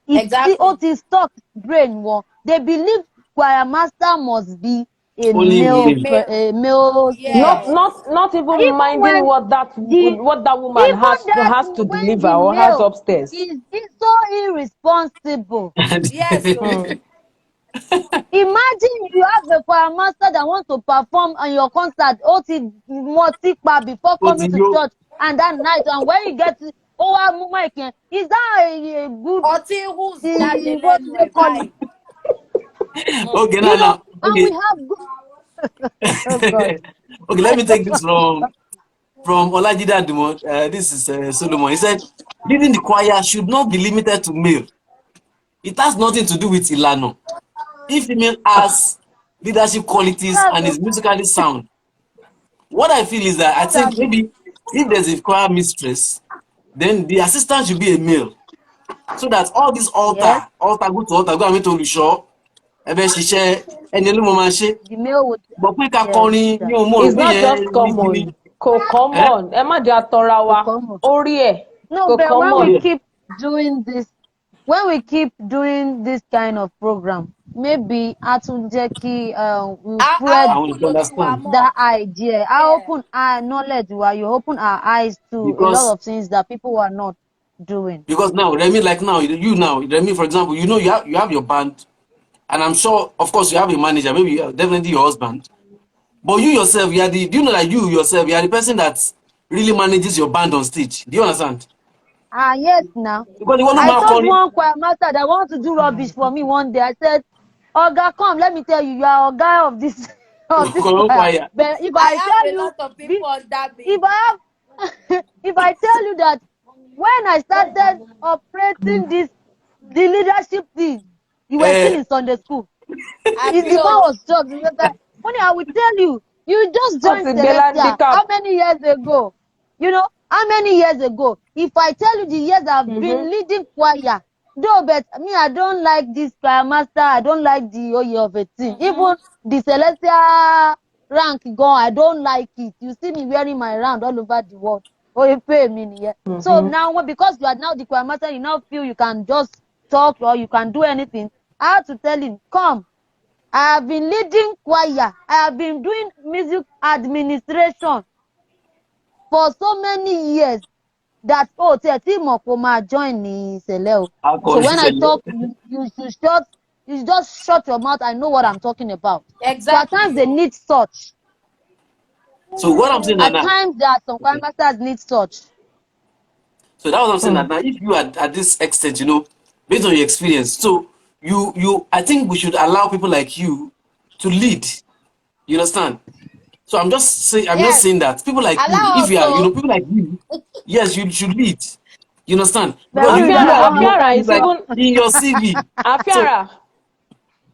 exactly. It is stuck brain. They believe choir master must be a Only male, male. a male singer. Yes. Not even Even minding when what that woman even has that to when deliver the or has male upstairs. is so irresponsible. Yes. So Imagine you have a choir master that wants to perform on your concert before But coming to you church and that night, and when you get is that a good ọtí who's jáde what lẹ́nu do they ẹ̀ call báyìí. it? okay now And we okay. have oh God. Okay, let me take this from Olajide Adumo. This is Solomon. He said, leading the choir should not be limited to male. It has nothing to do with Ilano. If female has leadership qualities and is musically sound, what I feel is that I think maybe if there's a choir mistress, then the assistant should be a male. So that all this Yes, go to altar, go and meet Olusho, ẹbẹ ṣiṣẹ́ ẹni olúmọ máa ṣe. the male would But pé ká yes, kọrin ní that òun mọ̀ rò It's pé not yẹn just níbi ni. common. Kò common. Ẹ má jẹ́ àtọra to wa. come on. Orí ẹ̀ No, kò but common. when we keep doing this kind of program, maybe a tún jẹ́ kí we I spread I want to open ojú wa understand more. that idea. I Yeah. open our knowledge, you open our eyes to a lot because of things that people are not doing. now Remy, like now you now Remy, for example, you have your band, and I'm sure, of course, you have a manager, maybe definitely your husband, but you yourself, do you know that you yourself, you are the person that really manages your band on stage? Do you understand? Yes, now. Because you want to I mark told on it. one choir master that want to do rubbish for me one day. I said, Oga, come, let me tell you, you are a guy of this of this choir. Choir. But if I I have tell a you, lot of people under if me. I have, if I tell you that when I started operating the leadership thing, you were still Eh, in Sunday school. Is the man Abio. was shocked. He was like, Honey, I will tell you, you just Wọ́n joined ti gbé Celestia. handicap. How many years ago? You know, how many years ago? If I tell you the years I've been leading choir, though, but me, I don't like this choir master. I don't like the Oye of a thing. Even the Celestia rank gone, I don't like it. You see me wearing my round all over the world. Oye pay me, yeah. So now, because you are now the choir master, you now feel you can just talk or you can do anything. I have to tell him, come. I have been leading choir. I have been doing music administration for so many years that tí mọ̀ kó máa join ní ìṣẹ̀lẹ̀ o. So when I talk, you should just shut your mouth. I know what I'm talking about. So at times Exactly. they need such. so what I'm saying At now, times that some choir okay. masters need such. So that was what I'm saying that now, if you are at this extent, based on your experience, so I think we should allow people like you to lead. You understand? So I'm just Yes. saying that people like you, Allow if you us are, so. people like you, yes, you should lead. You understand? But Because we don't Afiara, don't Afiara understand is like now. even in your CV. So Afiara.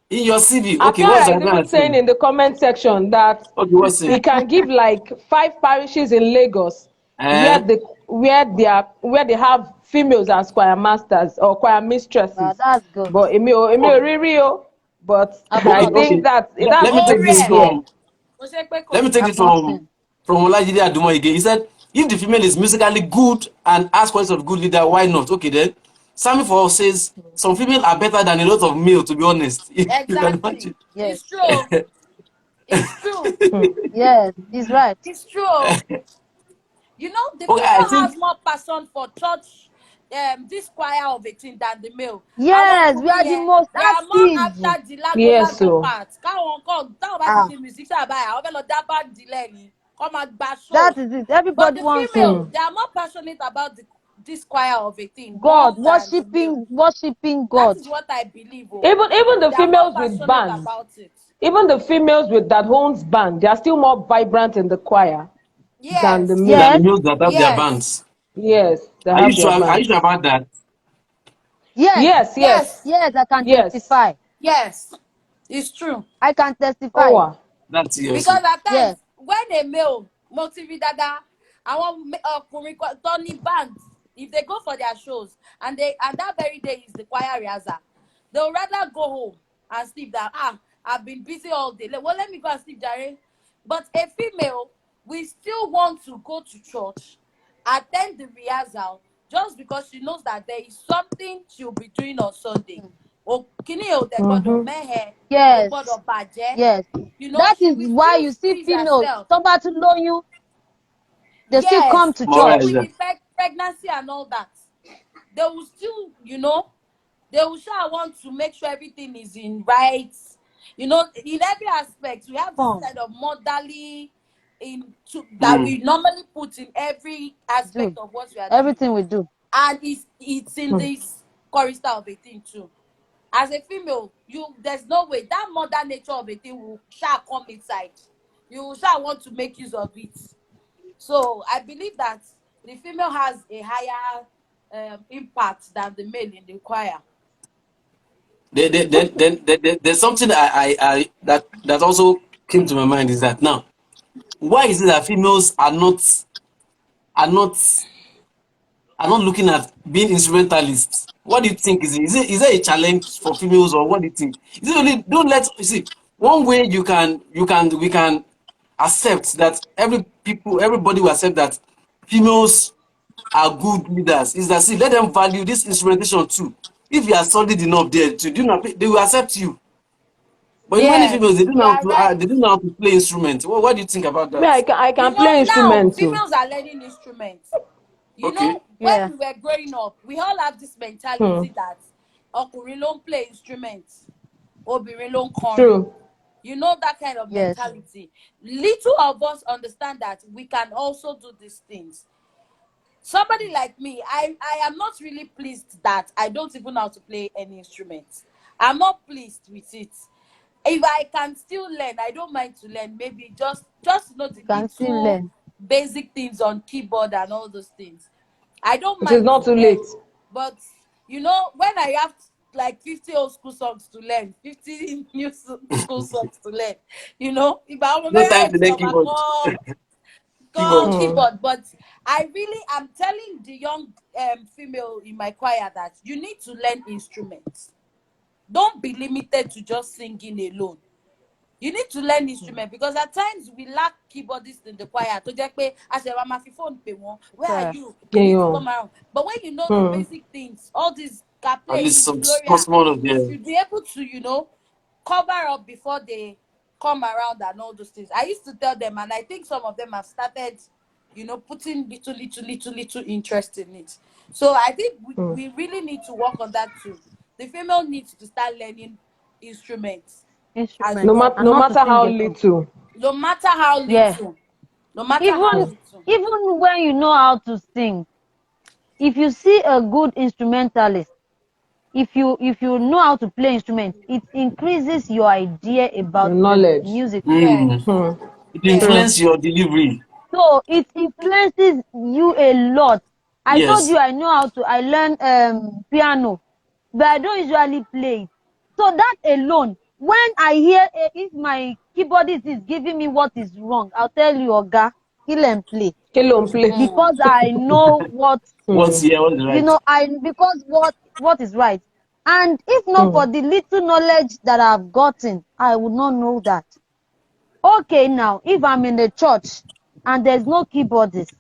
in your CV, okay, what's Afiara is that even gonna saying say? in the comment section that Okay, what's he saying? can give like 5 parishes in Lagos where Eh? they have females as choir masters or choir Well, mistresses. that's good. But emi o Okay, rí o. But I've I not okay. think seen. that Let me take means this he's Ore. here. Kò ṣe pé kò let me take I've it not from seen. Olajide Adumo again. He said, if the female is musically good and has qualities of good leader, why not? Okay, then Sammy for us says some female are better than a lot of male, to be honest. If you can Exactly. imagine. Yes. It's true. It's true. Yes, he's right. It's true. You know, the Okay, I female has think more passion for church, this choir of a thing than the male. Àwọn Yes, we ọkùnrin are the yẹn, most they are more active. after the Yes, lágbo-lágbo so part. Táwọn bá ti Ah, di musician báyìí, àwọn fẹ́ lọ dá báńdì lẹ́yìn, kọ́ máa gba that shows. is it. But Everybody the wants to female, they are more passionate about this choir of a thing more God, than the male. worshiping That God. is what I believe. Oh, even the they are more females with passionate bands, about it. even the females with that owns band, they are still more vibrant in the choir than the Yes, than the Yes, males. males that have their yes, bands. Yes, they Are you have sure? their Are you bands. sure about that? yes, Yes, yes, yes, yes, I can yes. testify. yes. It's true. I can testify. Oh, That's Because seriously. at Yes. times when a male mo ti rí dáadáa àwọn ọkùnrin tó ní bands, if they go for their shows and that very day is the choir rehearsal, they would rather go home and sleep than I've been busy all day, well let me go and sleep jare. But a female will still want to go to church, attend the rehearsal, just because she knows that there is something she'll be doing on Sunday. O kíní ò dẹ̀ gbọ́dọ̀ mẹ́hẹ, kò Yes. gbọ́dọ̀ bàjẹ́. Yes. That She is will why still you see squeeze females, herself. tó bá tún lóyún, they still come Yes, to More even church. with right. the pregnancy and all that, they will still, they will sure want to make sure everything is in right. In every aspect, we have this Come, kind of motherly that Mm. we normally put in every do aspect of what we are doing, everything we do. and it's in this chorister of a thing too. As a female, there's no way that mother nature of a thing will shall come inside. You shall want to make use of it. So I believe that the female has a higher impact than the male in the choir. There's something I that also came to my mind is that now, why is it that females are not are not looking at being instrumentalists? What do you think is there a challenge for females, or what do you think? Is it only don't let you see one way we can accept that everybody will accept that females are good leaders is that, see, let them value this instrumentation too. If you are solid enough there to do not, they will accept you. But many Yes, females, they don't you know how are to, right. they don't know how to play instruments. What do you think about Me, that? I You can know, play now instrument too. females are learning instruments. You Okay. know, when Yeah. we were growing up, we all have this Hmm. mentality that ọkùnrin ló ń play instruments, obìnrin ló ń kọrin. True. You know that kind of Yes. mentality. Little of us understand that we can also do these things. Somebody like me, I am not really pleased that I don't even know how to play any instrument. I'm not pleased with it. If I can still learn, I don't mind to learn. Maybe just know the You can still little learn. basic things on keyboard and all those things. I don't It is mind not to too learn. late. But when I have like 50 old school songs to learn, 50 new school songs to learn, if I No time remember to learn keyboard. call Keyboard. Hmm. keyboard. But I really am telling the young female in my choir that you need to learn instruments. Don't be limited to just singing alone. You need to learn instrument because at times we lack keyboardists in the choir. To jẹ́ pé a ṣe wa máa fi phone pè wọ́n, where are Choir. you? You Yeah, need to you. come around. But when you know the Hmm. basic things, all these At Caplay, least Easy, some Gloria, small of you them. should be able to, cover up before they come around and all those things. I used to tell them, and I think some of them have started, putting little interest in it. So I think Hmm. we really need to work on that too. The female needs to start learning instruments as No, Instruments. well, And no not to matter sing how alone. little. no matter how Yeah. little. No matter how Hmm. Even little. even when you know how to sing, if you see a good instrumentalist, if you know how to play instruments, it increases your idea Your about the knowledge. music. Yes, Mm. Hmm. It yes, True. influences your delivery. So it influences you a lot. I told Yes. you I learn piano, but I don't usually play it. So that alone, when I hear if my keyboardist is giving me what is wrong, I'll tell you, Oga, kill and play. Kill and play. Because I know what Hmm. What's right? because what is right. And if not Hmm. for the little knowledge that I've gotten, I would not know that. Okay, now if I'm in a church and there's no keyboardist,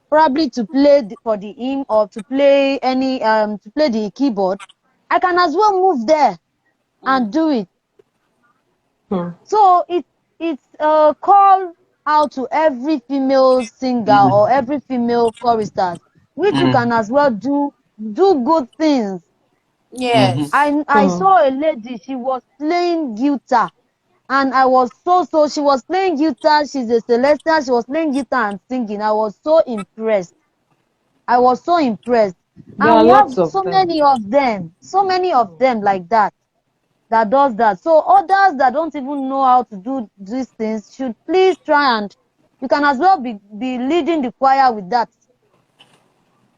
probably to play for the hymn or to play the keyboard, I can as well move there and do it. Hmm. So it's a call out to every female singer or Mm. every female choristers, which you can Mm. as well do good things. Mm-hmm. yes, I Hmm. saw a lady, she was playing guitar, and I was she was playing guitar, she's a celestial, she was playing guitar and singing. I was so impressed. I was so impressed. There And are we have lots of them. so many of them like that does that. So others that don't even know how to do these things should please try, and you can as well be leading the choir with that.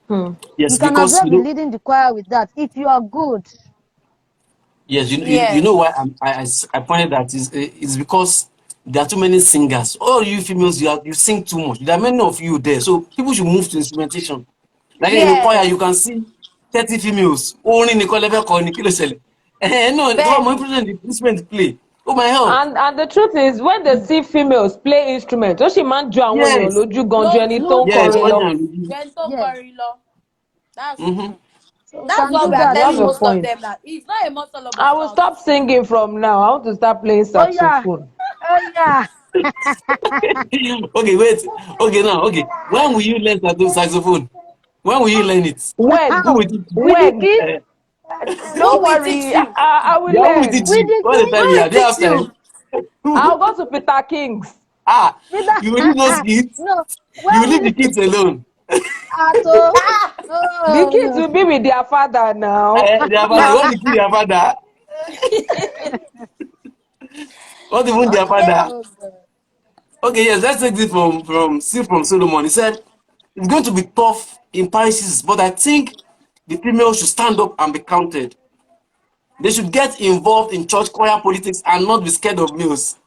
Hmm. You Yes, can as because well be leading the choir with that if you are good. yes, you know why yes, I pointed that is it's because there are too many singers. All you females, you sing too much. There are many of you there, so people should move to instrumentation. Like in a choir, you yes. can see 30 females. Only Nicole ever call Nikilo Sele. No, the one more Benny. important the instrument play. Oh my help. And the truth is, when they see females play instruments, ó sì máa ń jọ àwọn èèyàn Yes, lójú gan ju ẹni tó Loju, ń yes, kọrin lọ. funny Okay. and ready. Gento Yes. Corilo. That's Mm-hmm. true. So we That's can what do we are You that have telling a too. most of point. them now. It's not a most all of I us will know how to stop sing. singing from now. I want to start playing Oh yeah. saxophone. Oh yeah. Okay, wait. Okay, now, okay. When will you learn saxophone? When will you learn it? When? Who How? will teach you? With the When? kids? Uh, Who Don't will teach worry. you? I will yeah, who will teach learn. With you? the All the kids? time, Who yeah. will Do you teach have you? time? I'll go to Peter King's. With You will leave those that? kids. No. You Where will leave will the kids alone. Ato? Ah! The kids Oh. will be with their father now. Their father, you want to kill their father? What even their Okay. father? Oh God. Okay, yes, let's take this from Solomon. He said it's going to be tough in parishes, but I think the females should stand up and be counted. They should get involved in church choir politics and not be scared of males,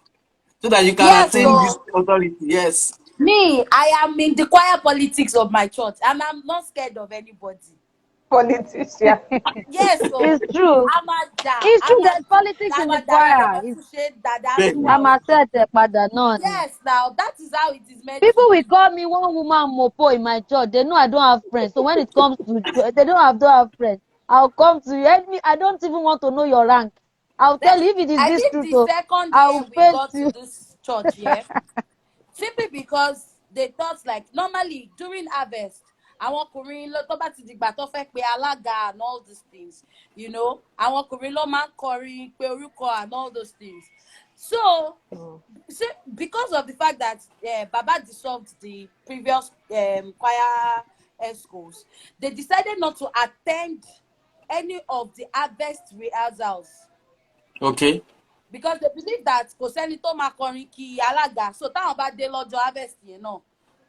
so that you can Yes, attain Hmm. this so authority. Yes. me, I am in the choir politics of my church, and I'm not scared of anybody. Politician. Yes, so It's true. Amaja, It's true. There's Amadu, politics in the Amadara choir. Lolotushe, Dada Then, I'm Tuwa a Oke. set padà náà ni. Yes, now that is how it is meant to People will be. call me one woman mopo in my church. They know I don't have friends. So when it comes to they don't have friends. I'll come to you. I don't even want to know your rank. I'll tell you if it is I this think truth. the second I year will we paste got to you. this church, yeah, simply because they thought like normally during harvest, àwọn ọkùnrin ló tó bá ti dìgbà tó fẹ́ pe alága and all these things, you know, àwọn ọkùnrin ló máa ń kọrin pe orúkọ and all those things. So, because of the fact that Baba dissolved the previous choir schools, they decided not to attend any of the harvest rehearsals. Okay. Because they believe that kò sẹ́ni tó máa kọrin kí alága, so táwọn bá dé lọ́jọ́ harvest yẹn náà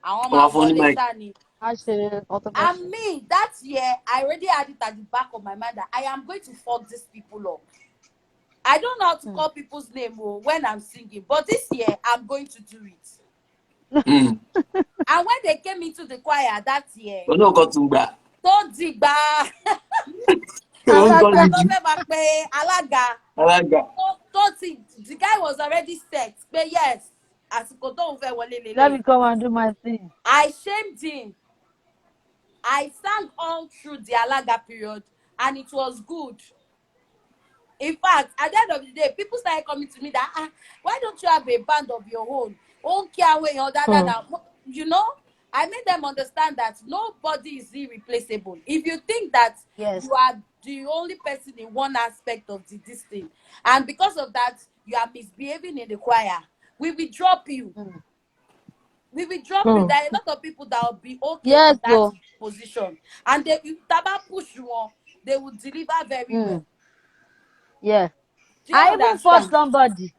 àwọn máa wọlé ṣá ni. And me, that year I already had it at the back of my mind that I am going to fuck these people up. I don't know how to call people's name when I'm singing, but this year I'm going to do it. And when they came into the choir that year, tó dìgbà alága. The guy was already set. But yes, let me come and do my thing. I shamed him. I sang all through the Alaga period, and it was good. In fact, at the end of the day, people started coming to me that why don't you have a band of your own? You know, I made them understand that nobody is irreplaceable. If you think that you are the only person in one aspect of this thing, and because of that you are misbehaving in the choir, we will drop you. We will drop you. There are a lot of people that will be okay in that position, and they push you on, they will deliver very well. Yeah. I even forced somebody.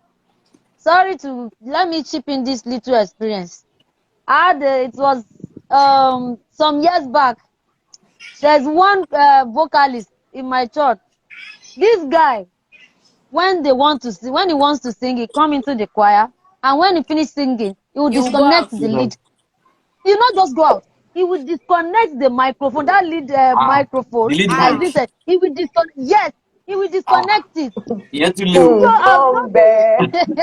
Sorry to let me chip in this little experience. It was some years back. There's one vocalist in my church. This guy, when he wants to sing, he come into the choir, and when he finish singing, he will disconnect the lead. He will not just go out. He will disconnect the microphone, that lead microphone. The lead Like mic. this, he will disconnect. Yes, he will disconnect it. You have to So leave. I've noticed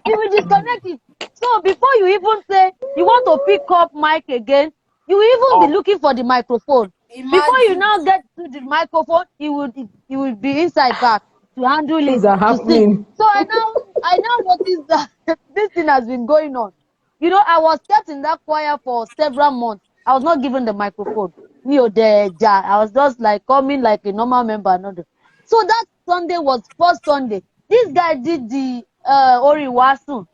he will disconnect it. So before you even say you want to pick up mic again, you will even be looking for the microphone. Imagine. Before you now get to the microphone, he will be inside back to handle it, to sing. So I now noticed that this thing has been going on. You know, I was kept in that choir for several months. I was not given the microphone. I was just like coming like a normal member. So that Sunday was first Sunday. This guy did the Oriwasu.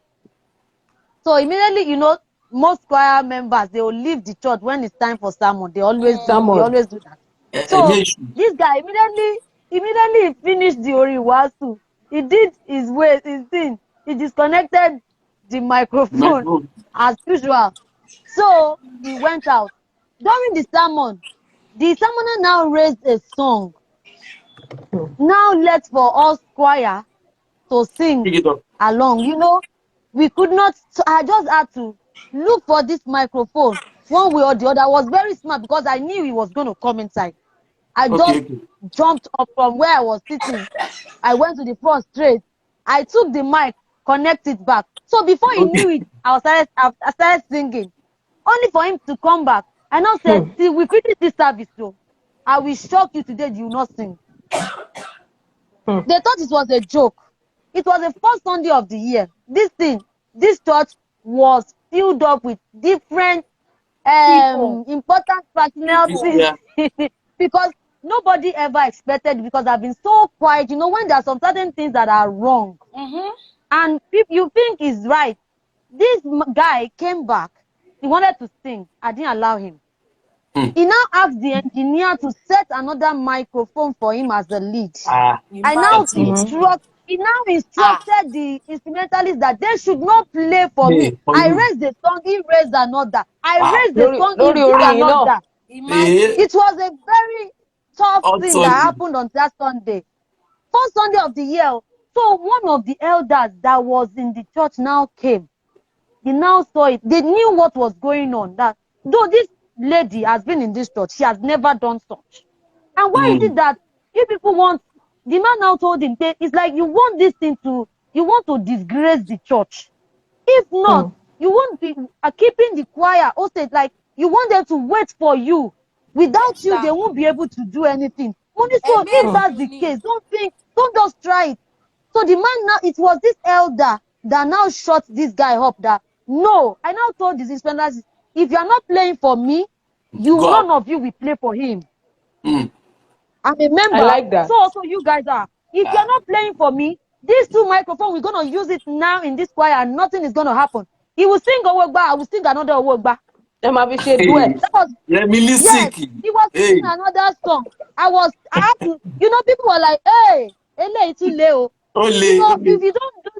So immediately, you know, most choir members, they will leave the church when it's time for sermon. They always do that. So this guy immediately finished the Oriwasu. He did his thing. He disconnected the microphone as usual. So he went out. During the sermoner now raised a song. Now let's for us choir to sing along. You know, we could not. So I just had to look for this microphone one way or the other. I was very smart because I knew he was going to come inside. I just jumped up from where I was sitting. I went to the front straight. I took the mic, connected back. So before he knew it, I started singing. Only for him to come back. I now said, see, we finished this service, so I will shock you today, you will not sing. They thought it was a joke. It was the first Sunday of the year. This church was filled up with different important personalities because nobody ever expected, because I've been so quiet. You know, when there are some certain things that are wrong and you think is right. This guy came back. He wanted to sing. I didn't allow him. He now asked the engineer to set another microphone for him as the lead. He now instructed the instrumentalists that they should not play for me. I raised the song, he raised another. I raised the song, he did another. It was a very tough thing that happened on that Sunday. First Sunday of the year. So one of the elders that was in the church now came. He now saw it. They knew what was going on. That though this lady has been in this church, she has never done such. And why is it that you people want? The man now told him, it's like you want to disgrace the church. If not, you won't be keeping the choir. Also, like you want them to wait for you. Without you, they won't be able to do anything. So if that's the case, don't Don't just try it. So the man now, it was this elder that now shut this guy up that, no, I now told this suspenders, if you are not playing for me, none of you will play for him. Mm. I'm a member. I like that. So also you guys are. If you're not playing for me, these two microphones, we're going to use it now in this choir and nothing is going to happen. He will sing Owogba, I will sing another Owogba. Duet. That was, yes, he was singing another song. I had to, people were like, hey, it's too late. If you don't do,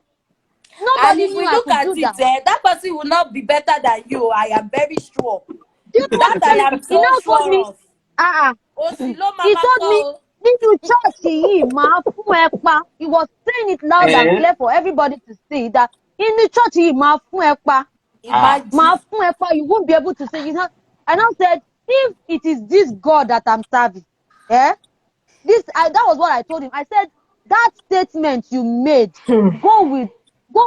nobody and if knew we I look could at do it, that. that person will not be better than you. I am very sure. Do you know That what I he said? am He so now told sure me, of. Osilo he mama told me, ko. nínú chọ́ọ̀chì yìí máa fún ẹ pa. He was saying it loud and clear for everybody to see that in the church yìí máa fún ẹ pa. Imagine. Máa fún ẹ pa. You won't be able to say. I now said, if it is this God that I'm serving, that was what I told him. I said, that statement you made, go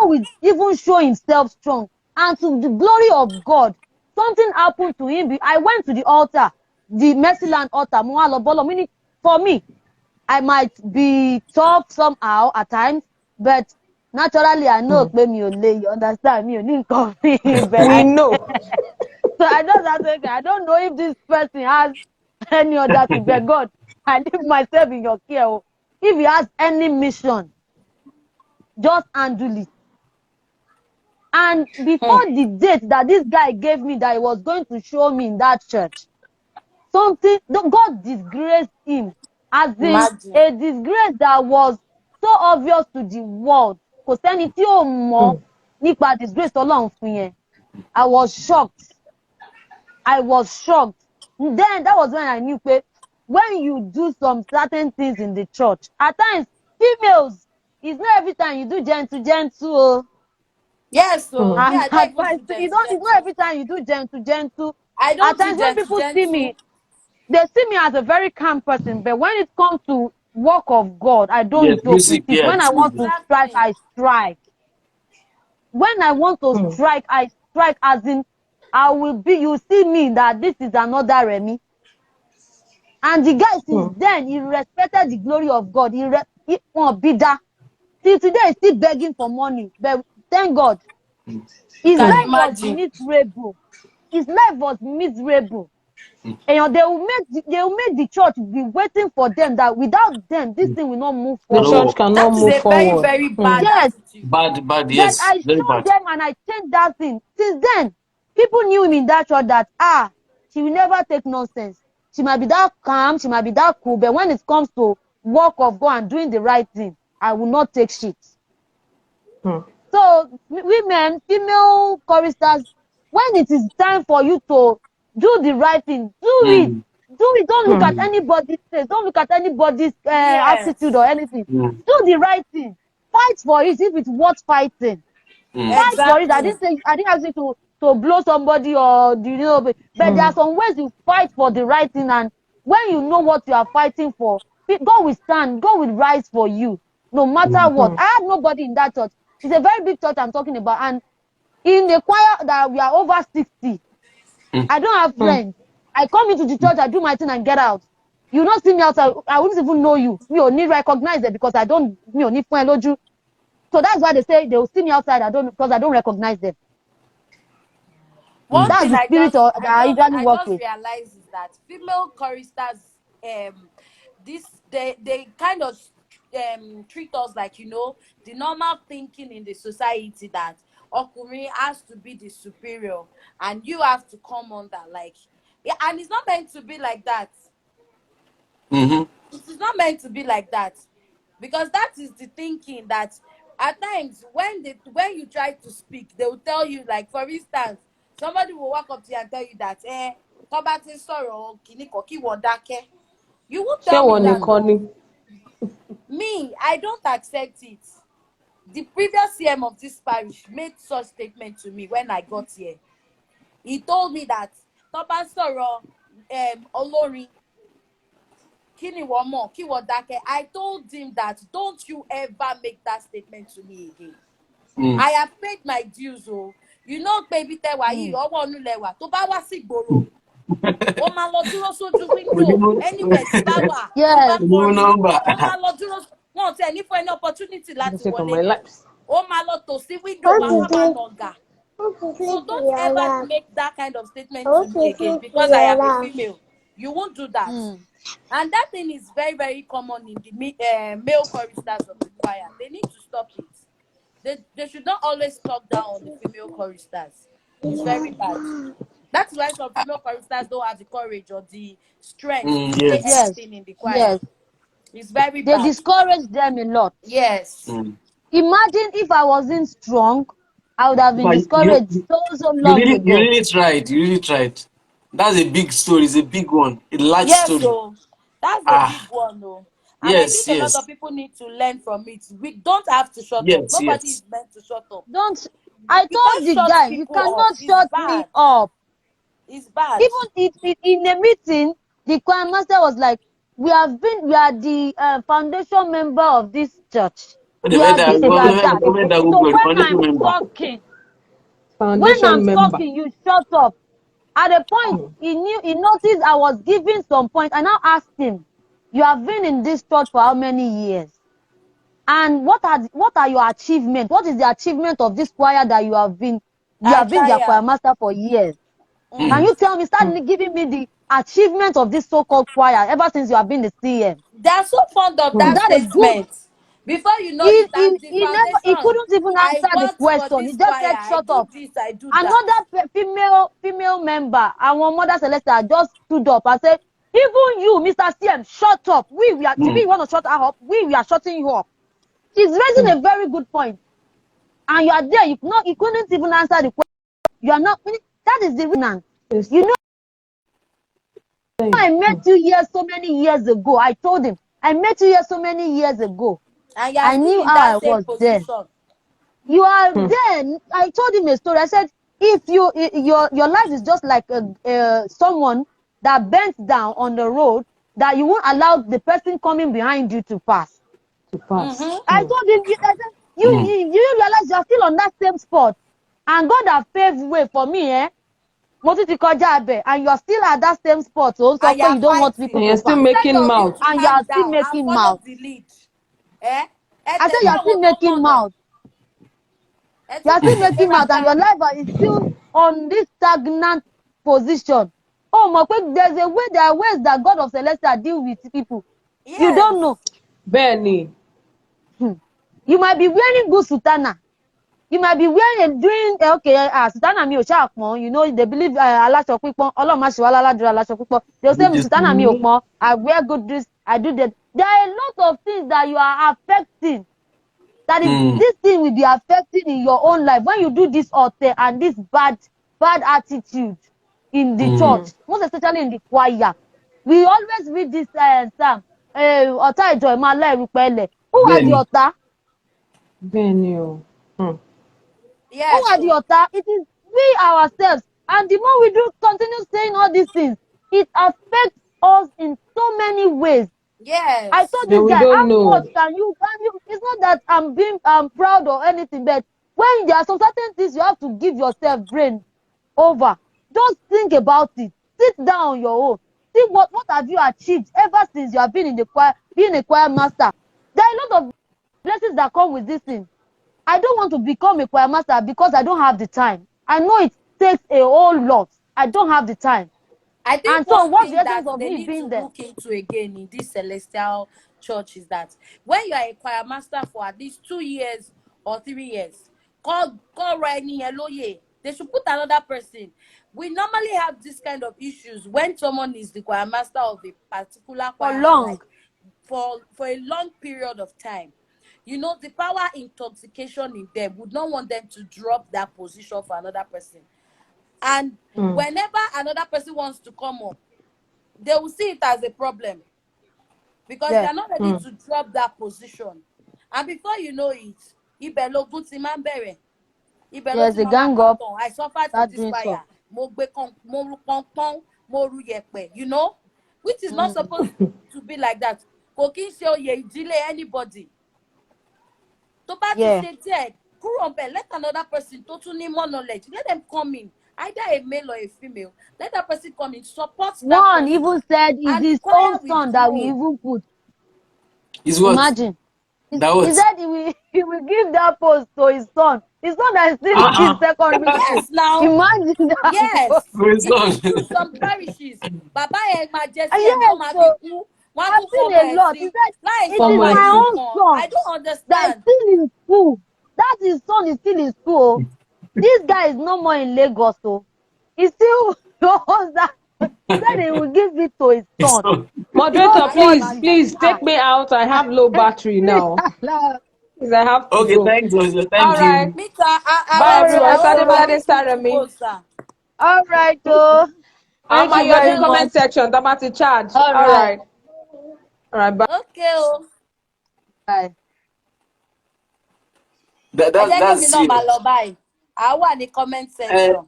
with even show himself strong. And to the glory of God, something happened to him. I went to the altar, the Mercyland altar, meaning for me, I might be tough somehow at times, but naturally I know you understand me, but We know. so I just have to say, I don't know if this person has any other thing, but God, I leave myself in your care. If he has any mission, just handle it. And before the date that this guy gave me that he was going to show me in that church, God disgraced him, as in a disgrace that was so obvious to the world. Kò sẹ́ni tí ò mọ̀ nípa disgrace Ọlọ́run fún yẹn. I was shocked. Then that was when I knew when you do some certain things in the church, at times females, it's not every time you do gentle. Yes, so me, I don't even do It's gentle. not every time you do gentle. I don't At do times when gentle. people see me, they see me as a very calm person, but when it comes to work of God, I don't joke with it. When I want to strike, I strike. When I want to strike, I strike, as in you see me that this is another Remy. And the guy, since then, he respected the glory of God. He won't be that. Till today, he's still begging for money. But thank God, his life was miserable. And they will make the church be waiting for them, that without them, this thing will not move The forward. church cannot move forward. Very, very bad attitude. Bad, But yes. I showed them and I changed that thing. Since then, people knew him in that church that, she will never take nonsense. She might be that calm, she might be that cool, but when it comes to work of God and doing the right thing, I will not take shit. So, women, female choristers, when it is time for you to do the right thing, do it. Do it. Don't look at anybody's face. Don't look at anybody's attitude or anything. Do the right thing. Fight for it if it's worth fighting. Fight for it. I didn't ask you to blow somebody or but there are some ways you fight for the right thing, and when you know what you are fighting for, God will stand. God will rise for you, no matter what. I have nobody in that church. It's a very big church I'm talking about, and in the choir that we are over 60. I don't have friends. I come into the church, I do my thing and get out. You not see me outside, I wouldn't even know you. Me only recognize it because I don't need you. So that's why they say they will see me outside, because I don't recognize them. One That's thing the spirit that I usually work with. realize is that female choristers, they kind of treat us like, the normal thinking in the society that Okumi has to be the superior and you have to come under, and it's not meant to be like that. It is not meant to be like that, because that is the thinking that at times when you try to speak, they will tell you, like, for instance, somebody will walk up to you and tell you that you won't tell me that. Me, I don't accept it. The previous CM of this parish made such statement to me when I got here. He told me that Olori Kini Womo, Kiwodake. I told him that don't you ever make that statement to me again. I have paid my dues, baby tewayi owo nulewa to ba wa si gboro. O ma lọ dúró sójú window anywhere tí bá wà, tí bá kọrin, o ma lọ dúró, wọn tẹ ní fún ẹni opportunity láti Say for wọlé my ni lips. ó máa lọ tò sí window wá wá máa nàgà. So don't ever make that kind of statement to me again because I am a female. You won't do that. And that thing is very, very common in the male choristers of the choir. They need to stop it. They should not always talk down on the female choristers. It's very bad. That's why some female choristers don't have the courage or the strength to say Yes. anything in the choir. It's very They bad. discourage them a lot. Yes. Imagine if I wasn't strong, I would have been But discouraged so long you ago. really tried. You really tried. That's a big story. It's a big one. A large Yes, story. so that's a big one, though. And I think a lot of people need to learn from it. We don't have to shut up. Nobody is meant to shut up. I You told can't the shut guy, you people cannot up. It's shut me bad. up. It's bad. Even if in a meeting, the choir master was like, we are the foundation member of this church. We are this, we are that. So when I'm talking, you shut up. At a point, he noticed I was giving some point. I now asked him, you have been in this church for how many years? And what are your achievements? What is the achievement of this choir that you have been their choir master for years? Can you tell me, start giving me the achievement of this so-called choir ever since you have been the CES? They are so fond of that statement. Before you know it, I'm the foundation. He couldn't even answer the question. He just said, "Shut up." I do Another female member, our Mother Celeste, just stood up and said, "Even you, Mr. CM, shut up. We are. If you want to shut her up, we are shutting you up." She's raising a very good point, and you are there. You couldn't even answer the question. You are not. That is the reason. You know, I met you here so many years ago. I told him, I met you here so many years ago. And I knew how I was there. You are there. I told him a story. I said, if your life is just like someone that bent down on the road, that you won't allow the person coming behind you to pass. I told him, I said, you realize you are still on that same spot, and God has paved way for me, and you are still at that same spot. So you don't want people and you're still making mouth. And you are still making mouth. I said you are still making mouth. You are still making mouth, and your life is still on this stagnant position. Oh my God, there are ways that God of Celestial deal with people. Yes. You don't know. Benny. You might be wearing good sutana. You might be wearing sutana mi o sha pon. You know, they believe alasho pipon. Ọlọ́run ma se wa laladura alasho pipon. They say sutana mi o pon. I wear good dress. I do that. There are a lot of things that you are affecting. That is, this thing will be affecting in your own life when you do this altar and this bad attitude in the church, most especially in the choir. We always read this psalm. Ọ̀tá ìjọ ìmọ̀ aláìrúpẹ̀lẹ̀. Who are the ọ̀tá? Yes, who are the ọ̀tá? It is we ourselves. And the more we do continue saying all these things, it affects us in so many ways. Yes. I told this guy, how much can you? It's not that I'm proud or anything, but when there are some certain things you have to give yourself brain over. Just think about it. Sit down on your own. See what have you achieved ever since you have been in the choir, being a choir master. There are a lot of blessings that come with this thing. I don't want to become a choir master because I don't have the time. I know it takes a whole lot. I don't have the time. I think and so what's the essence of they me need being to there? look into again in this celestial church is that when you are a choir master for at least 2 years or 3 years, call Loye. They should put another person. We normally have this kind of issues when someone is the choir master of a particular choir for a long period of time. You know, the power intoxication in them would not want them to drop that position for another person. And whenever another person wants to come up, they will see it as a problem because they are not ready to drop that position. And before you know it, there's a gang up. I suffered from this fire. You know, which is not supposed to be like that. Anybody. Let another person totally more knowledge. Let them come in. Either a male or a female. Let that person come in. Support that One person. even said it's his own son that we even put. Is what? Imagine. That He was said he will give that post to his son. His son that is still in secondary school. Yes, now. Imagine that post. Yes. praise God. Even some parishes, Baba Majesty and Yes, Mama so Fiku, want I've to seen forward a lot. He see. said, Like it is some Somewhere. my Bible own con. son I don't that is understand. still in school. That his son is still in school. This guy is no more in Lagos, so he still knows that. He said he will give it to his son. So, Moderator, God Can you please, forbid. imagine? please take me out. I have low battery now. Please, I have to okay, go. thanks, Joseph. All Thank right. you. Me too. Bye, All everyone. right, I Starting also oh, Bloody miss you Star to me. go, sir. all right, oh. Thank you You're in the very comment much. section. Damati charge. All All right, right. All right. Bye. Okay, oh. bye. Ẹ jẹ́ kí mi That's náà máa serious. lọ báyìí. À wà ní comment Uh, section.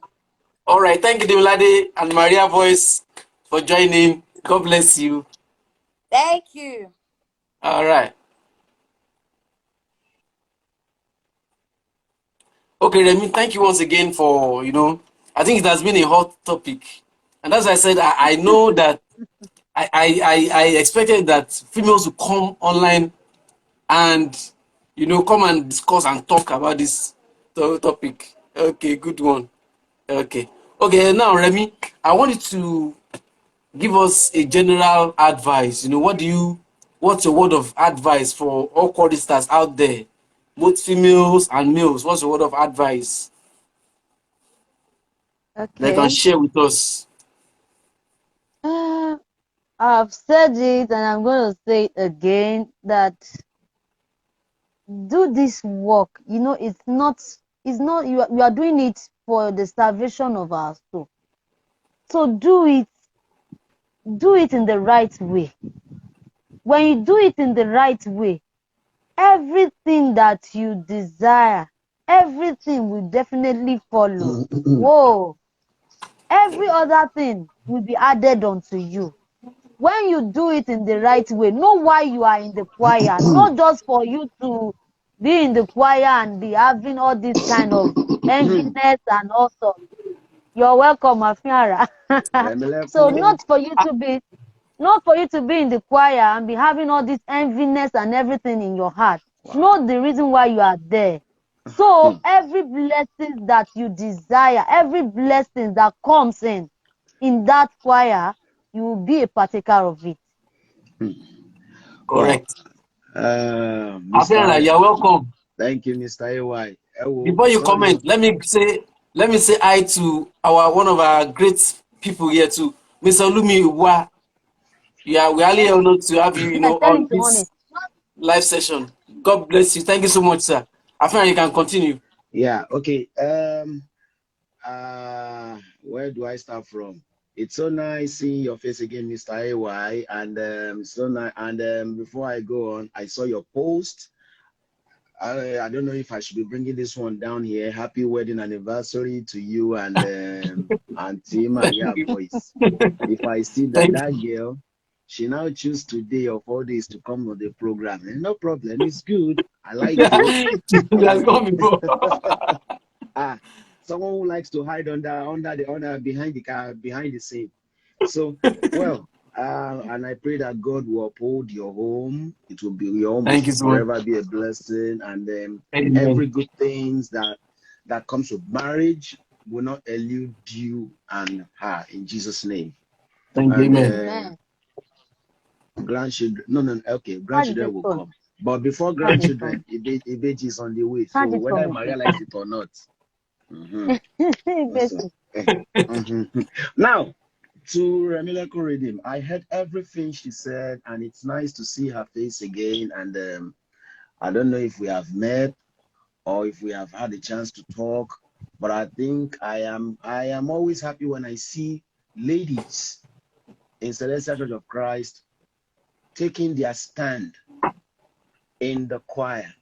all right, thank you, Demilade and Maria Voice, for joining. God bless you. Thank you. All right. Okay, Remy, thank you once again for, I think it has been a hot topic. And as I said, I know that I expected that females would come online and, come and discuss and talk about this topic. Okay, good one. Okay. Okay, now, Remy, I want you to give us a general advice. What's your word of advice for all choristers out there, both females and males? What's your word of advice they can Okay. share with us? I've said it and I'm going to say it again that do this work. You are doing it for the salvation of our soul. So do it in the right way. When you do it in the right way, everything that you desire, everything will definitely follow. Whoa. Every other thing will be added unto you. When you do it in the right way, know why you are in the choir, not just for you to be in the choir and be having all this kind of enviness and all sorts. You're welcome, Afiara. So Remilekun. not for you to be in the choir and be having all this enviness and everything in your heart. Wow. Know the reason why you are there. So every blessing that you desire, every blessing that comes in that choir, you will be a partaker of it. Wow. Correct. Afenra, Mr. you're welcome. Thank you, Mr. AY. Before you Sorry. comment, let me say hi to one of our great people here too, Mr. Lumi Wa. Yeah, we are really honored to have you, Tell on him to on this it. live session. God bless you. Thank you so much, sir. Afenra, you can continue. Yeah, okay. Where do I start from? It's so nice seeing your face again, Mr. AY. And so nice. And before I go on, I saw your post. I don't know if I should be bringing this one down here. Happy wedding anniversary to you and Auntie Thank Maria you. Voice. If I see that Thank that girl, she now choose today of all days to come on the program, no problem. It's good. I like it. I you. Has like gone before. it. Ah, someone who likes to hide under behind the car behind the scene. So well, and I pray that God will uphold your home. It will be your home will Thank you so much. forever be a blessing, and Amen. every good things that comes with marriage will not elude you and her in Jesus' name. Thank you. And Amen. Amen. grandchildren, no, okay, Charge the grandchildren will phone. come. But before Charge it for me. grandchildren, Ibeji is on the way. So Charge it for whether me, Maria please. likes it or not. Mhm. So, Basically. mhm. Now, to Remilekun Redeem, I heard everything she said, and it's nice to see her face again. And I don't know if we have met or if we have had a chance to talk, but I think I am always happy when I see ladies in Celestial Church of Christ taking their stand in the choir.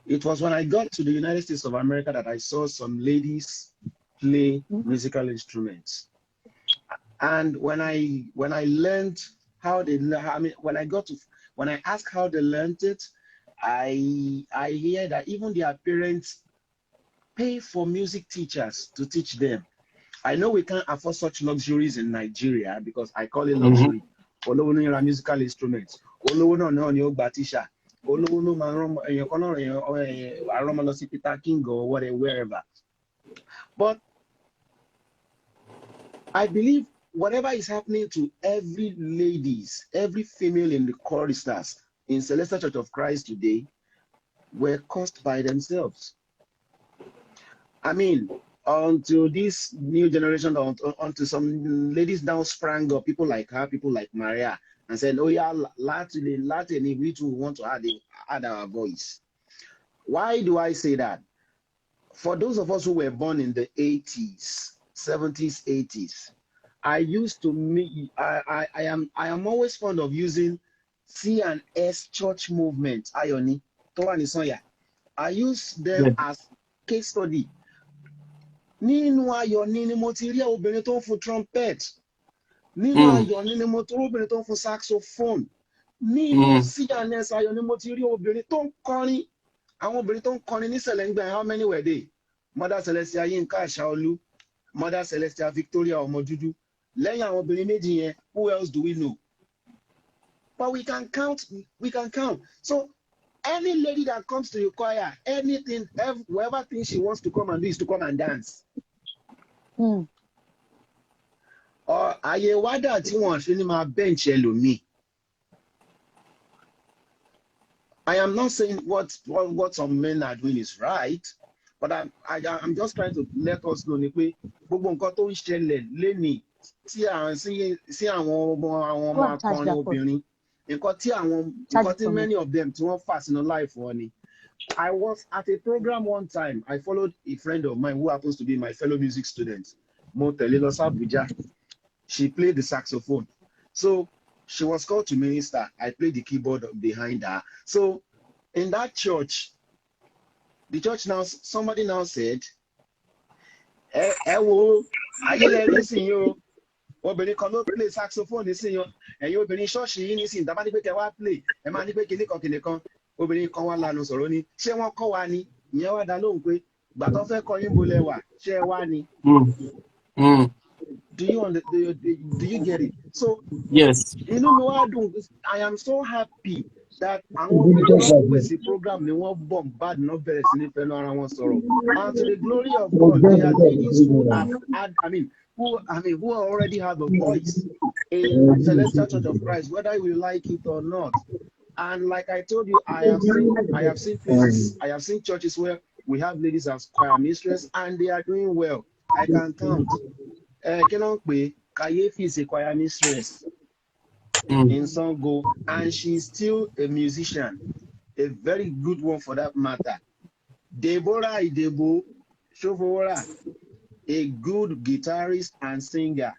It was when I got to the United States of America that I saw some ladies play musical instruments. And when I learned how they, I mean, when I asked how they learned it, I hear that even their parents pay for music teachers to teach them. I know we can't afford such luxuries in Nigeria because I call it Mhm. luxury. olówó ní ra musical instruments, olówó náà ni ó gba teacher, olówó ló máa rán èèyàn kan náà èèyàn àrọ́mọ lọ sí Peter King or whatever, wherever. But I believe whatever is happening to every ladies, every female in the choristers in Celestial Church of Christ today were caused by themselves. I mean, until this new generation, until some ladies now sprang up, people like her, people like Maria, and said, oh yeah, Latin, we too want to add our voice. Why do I say that? For those of us who were born in the 80s, 70s, 80s, I used to meet, I am always fond of using C&S church movement, Ioni, Toani Soya. I use them as case study. Nínú ayọ̀ ni mo ti rí obìnrin tó ń fún trumpet. Nínú ayọ̀ ni mo ti rí obìnrin tó ń fún saxophone. Nínú C&S ayọ̀ ni mo ti rí obìnrin tó ń kọrin. Àwọn obìnrin tó ń kọrin ní Sẹ̀lẹ̀ngbẹ̀, how many were they? Mother Celestia Yinka Ashaolu, Mother Celestia Victoria Omojuju. Lẹ́yìn àwọn obìnrin méjì yẹn, who else do we know? But we can count. So any lady that comes to your choir, anything, whatever thing she wants to come and do is to come and dance. Or àyè wádà tí wọ́n ṣe ní máa bench ẹlòmíì. I am not saying what some men are doing is right, but I'm just trying to let us know ni pé gbogbo nǹkan tó ń ṣẹlẹ̀ lénìí tí àwọn ọmọ akọrin obìnrin, nǹkan tí many of them tí wọ́n fà sínú life wọn ni. I was at a program one time. I followed a friend of mine who happens to be my fellow music student, Mo Tele lọ sí Abuja. She played the saxophone. So she was called to minister. I played the keyboard behind her. So in that church, the church now, somebody now said, wo, ayé nísìnyí o, obìnrin kan ló play saxophone nísìnyí o, ẹ̀yin obìnrin ṣọ́ọ̀ṣì yìí nísìnyí, tá bá ní pé kẹ́ wá play, ẹ máa ní pé kìnìkan, obìnrin kan wá lanu sọ̀rọ̀ ni, ṣé wọ́n kọ́ wa ni? Ìyẹn wá dá lóhùn pé, gbà tó fẹ́ kọ́ yín bolẹ̀ wà, ṣé ẹ wá ni? Do you get it? So yes. Inú mi wá dùn, I am so happy that àwọn obìnrin náà pèsè program ni wọ́n bombard náà bẹ̀rẹ̀ sí ní fẹ́nu ara wọn sọ̀rọ̀. And to the glory of God, there are ladies who have had, who already have a voice in Celestial Church of Christ, whether we like it or not. And like I told you, I have seen places, I have seen churches where we have ladies as choir mistress and they are doing well. I can count. Kayefi is a choir mistress in Sango, and she's still a musician, a very good one for that matter. Deborah Idebo Shofora, a good guitarist and singer.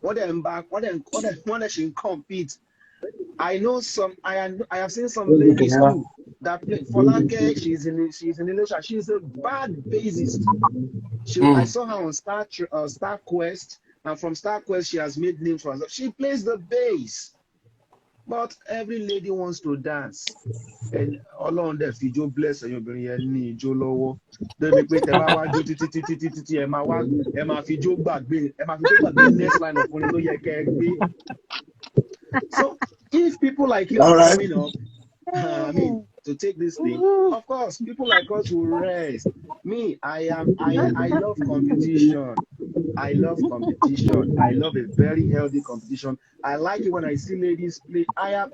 What she compete. I know some. I have seen some ladies too that play. Folanke, she's in Elisha. She's a bad bassist. I saw her on Star Quest, and from Star Quest she has made names for herself. She plays the bass, but every lady wants to dance. And Ọlọ́run dẹ̀ fi ijó bless ẹ̀yin obìnrin yẹn ní ijó lọ́wọ́. Débi pé tẹ́ bá wá jó títí ẹ máa fi ijó gbàgbé next line of orin tó yẹ kẹ́ ẹ gbé. So if people like you are coming up, to take this thing, of course, people like us will rest. Me, I love competition. I love a very healthy competition. I like it when I see ladies play. I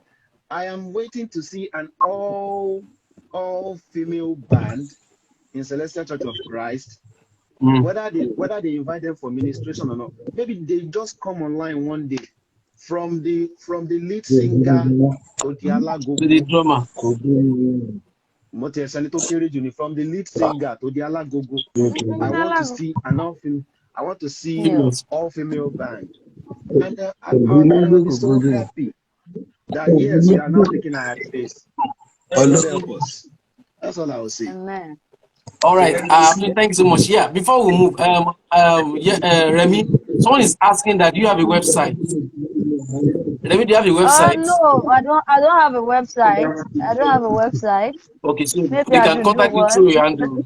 am waiting to see an all female band in Celestial Church of Christ. Whether they invite them for ministration or not, maybe they just come online one day. From the lead singer to the alagogo, To the drummer. From the lead singer to the alagogo, I want to see all female band, and I will be so happy that yes, we are now taking our space. Help us. That's all I will say. Amen. All right. Thank you so much. Yeah. Before we move, Remy, someone is asking that you have a website. Remy, do you have a website? No, I don't have a website. Okay, so Maybe they can contact you through your handle.